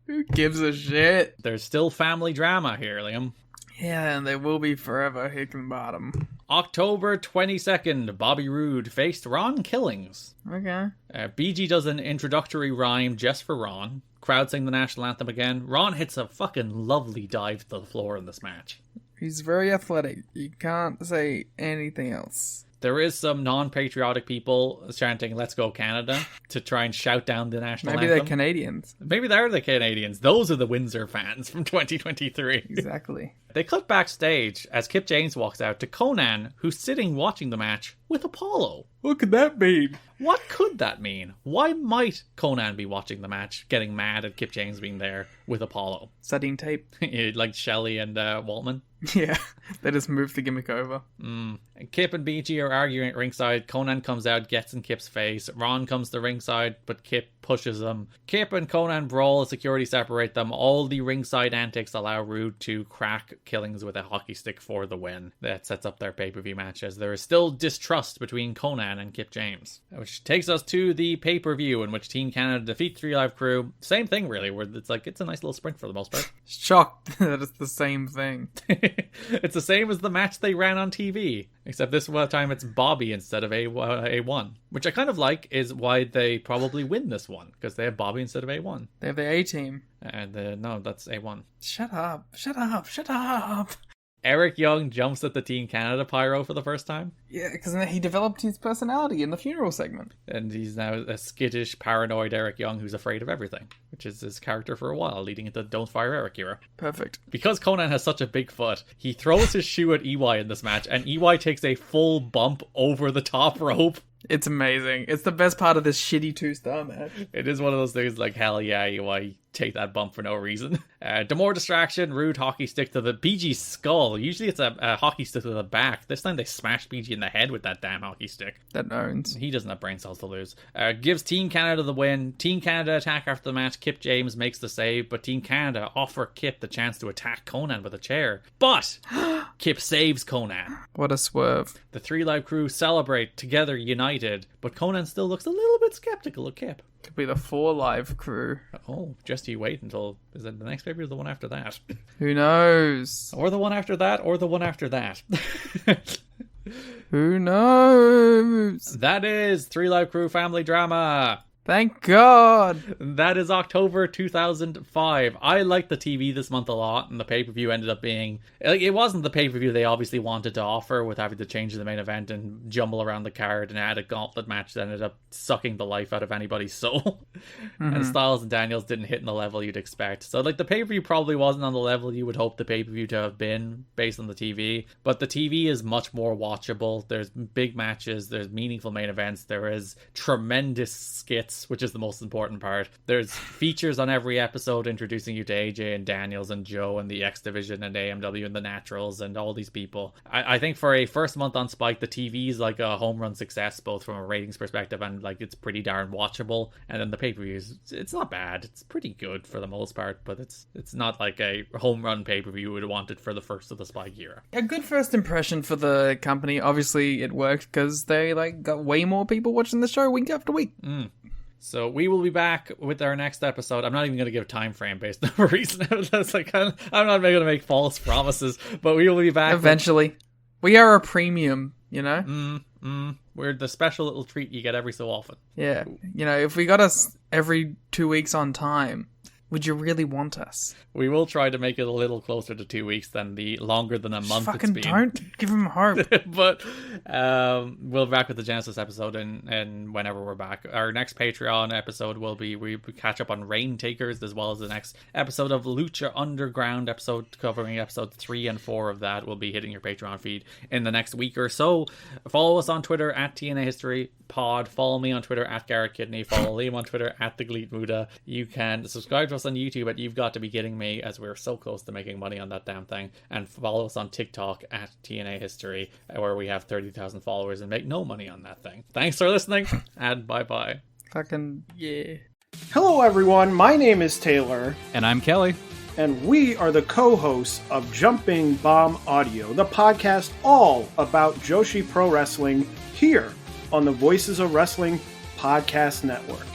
Who gives a shit? There's still family drama here, Liam. Yeah, and there will be forever, Hickenbottom. October 22nd, Bobby Roode faced Ron Killings. Okay. BG does an introductory rhyme just for Ron. Crowd sing the national anthem again. Ron hits a fucking lovely dive to the floor in this match. He's very athletic. You can't say anything else. There is some non-patriotic people chanting "Let's go Canada" to try and shout down the national anthem. Maybe they're Canadians. Maybe they're the Canadians. Those are the Windsor fans from 2023. Exactly. They cut backstage as Kip James walks out to Conan, who's sitting watching the match with Apollo. What could that mean? What could that mean? Why might Conan be watching the match, getting mad at Kip James being there with Apollo? Studying tape. Like Shelley and Waltman? Yeah, they just moved the gimmick over. And Kip and BG are arguing at ringside. Conan comes out, gets in Kip's face. Ron comes to ringside, but Kip pushes him. Kip and Conan brawl as security separate them. All the ringside antics allow Roode to crack Killings with a hockey stick for the win. That sets up their pay-per-view match as there is still distrust between Conan and Kip James. Which takes us to the pay-per-view in which Team Canada defeat 3 Live Crew. Same thing really, where it's a nice little sprint for the most part. Shocked that it's the same thing. It's the same as the match they ran on TV, except this time it's Bobby instead of A1, which I kind of like is why they probably win this one, because they have Bobby instead of A1. They have the A-team. And no, that's A1. Shut up. Eric Young jumps at the Team Canada pyro for the first time. Yeah, because he developed his personality in the funeral segment. And he's now a skittish, paranoid Eric Young who's afraid of everything, which is his character for a while, leading into Don't Fire Eric era. Perfect. Because Conan has such a big foot, he throws his shoe at EY in this match, and EY takes a full bump over the top rope. It's amazing. It's the best part of this shitty 2-star match. It is one of those things like, hell yeah, EY, take that bump for no reason. More distraction, rude hockey stick to the BG's skull. Usually it's a hockey stick to the back. This time they smashed BG in the head with that damn hockey stick. That owns. He doesn't have brain cells to lose. Gives Team Canada the win. Team Canada attack after the match. Kip James makes the save, but Team Canada offer Kip the chance to attack Conan with a chair. But Kip saves Conan. What a swerve. The 3 Live crew celebrate together, united, but Conan still looks a little bit skeptical of Kip. Could be the 4 Live crew. Oh, just you wait until... Is it the next paper or the one after that? Who knows? Or the one after that, or the one after that. Who knows? That is 3 Live Crew Family Drama. Thank God. That is October 2005. I liked the TV this month a lot, and the pay-per-view ended up being... Like, it wasn't the pay-per-view they obviously wanted to offer with having to change the main event and jumble around the card and add a gauntlet match that ended up sucking the life out of anybody's soul. And Styles and Daniels didn't hit in the level you'd expect. So, like, the pay-per-view probably wasn't on the level you would hope the pay-per-view to have been based on the TV. But the TV is much more watchable. There's big matches. There's meaningful main events. There is tremendous skits, which is the most important part. There's features on every episode introducing you to AJ and Daniels and Joe and the X Division and AMW and the Naturals and all these people. I think for a first month on Spike, the TV is like a home run success, both from a ratings perspective and like it's pretty darn watchable. And then the pay-per-views, it's not bad. It's pretty good for the most part, but it's not like a home run pay-per-view you would have wanted for the first of the Spike era. A good first impression for the company. Obviously, it worked because they like got way more people watching the show week after week. So we will be back with our next episode. I'm not even going to give a time frame based on a reason. That's like, I'm not going to make false promises, but we will be back eventually. We are a premium, you know? We're the special little treat you get every so often. Yeah. You know, if we got us every 2 weeks on time, would you really want us? We will try to make it a little closer to 2 weeks than the longer than a month it's been. Don't give him hope. But we'll be back with the Genesis episode and whenever we're back. Our next Patreon episode will be, we catch up on Rain Takers, as well as the next episode of Lucha Underground episode, covering episode 3 and 4 of that will be hitting your Patreon feed in the next week or so. Follow us on Twitter at TNA History Pod. Follow me on Twitter at Garrett Kidney. Follow Liam on Twitter at The Gleet Muda. You can subscribe to us on YouTube at You've Got to Be Kidding Me, as we're so close to making money on that damn thing. And follow us on TikTok at TNA History, where we have 30,000 followers and make no money on that thing. Thanks for listening, and bye-bye. Fucking yeah. Hello everyone, my name is Taylor. And I'm Kelly. And we are the co-hosts of Jumping Bomb Audio, the podcast all about Joshi Pro Wrestling, here on the Voices of Wrestling Podcast Network.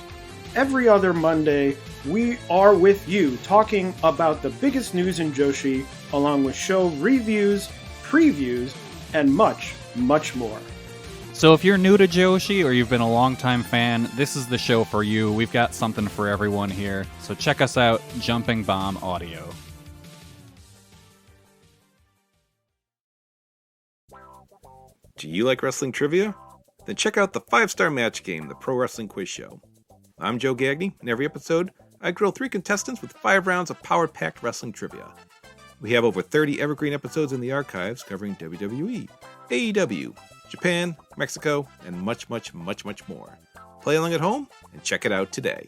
Every other Monday, we are with you talking about the biggest news in Joshi, along with show reviews, previews, and much, much more. So if you're new to Joshi or you've been a longtime fan, this is the show for you. We've got something for everyone here. So check us out, Jumping Bomb Audio. Do you like wrestling trivia? Then check out the 5-Star Match Game, the Pro Wrestling Quiz Show. I'm Joe Gagney, and every episode, I grill 3 contestants with 5 rounds of power-packed wrestling trivia. We have over 30 evergreen episodes in the archives covering WWE, AEW, Japan, Mexico, and much, much, much, much more. Play along at home and check it out today.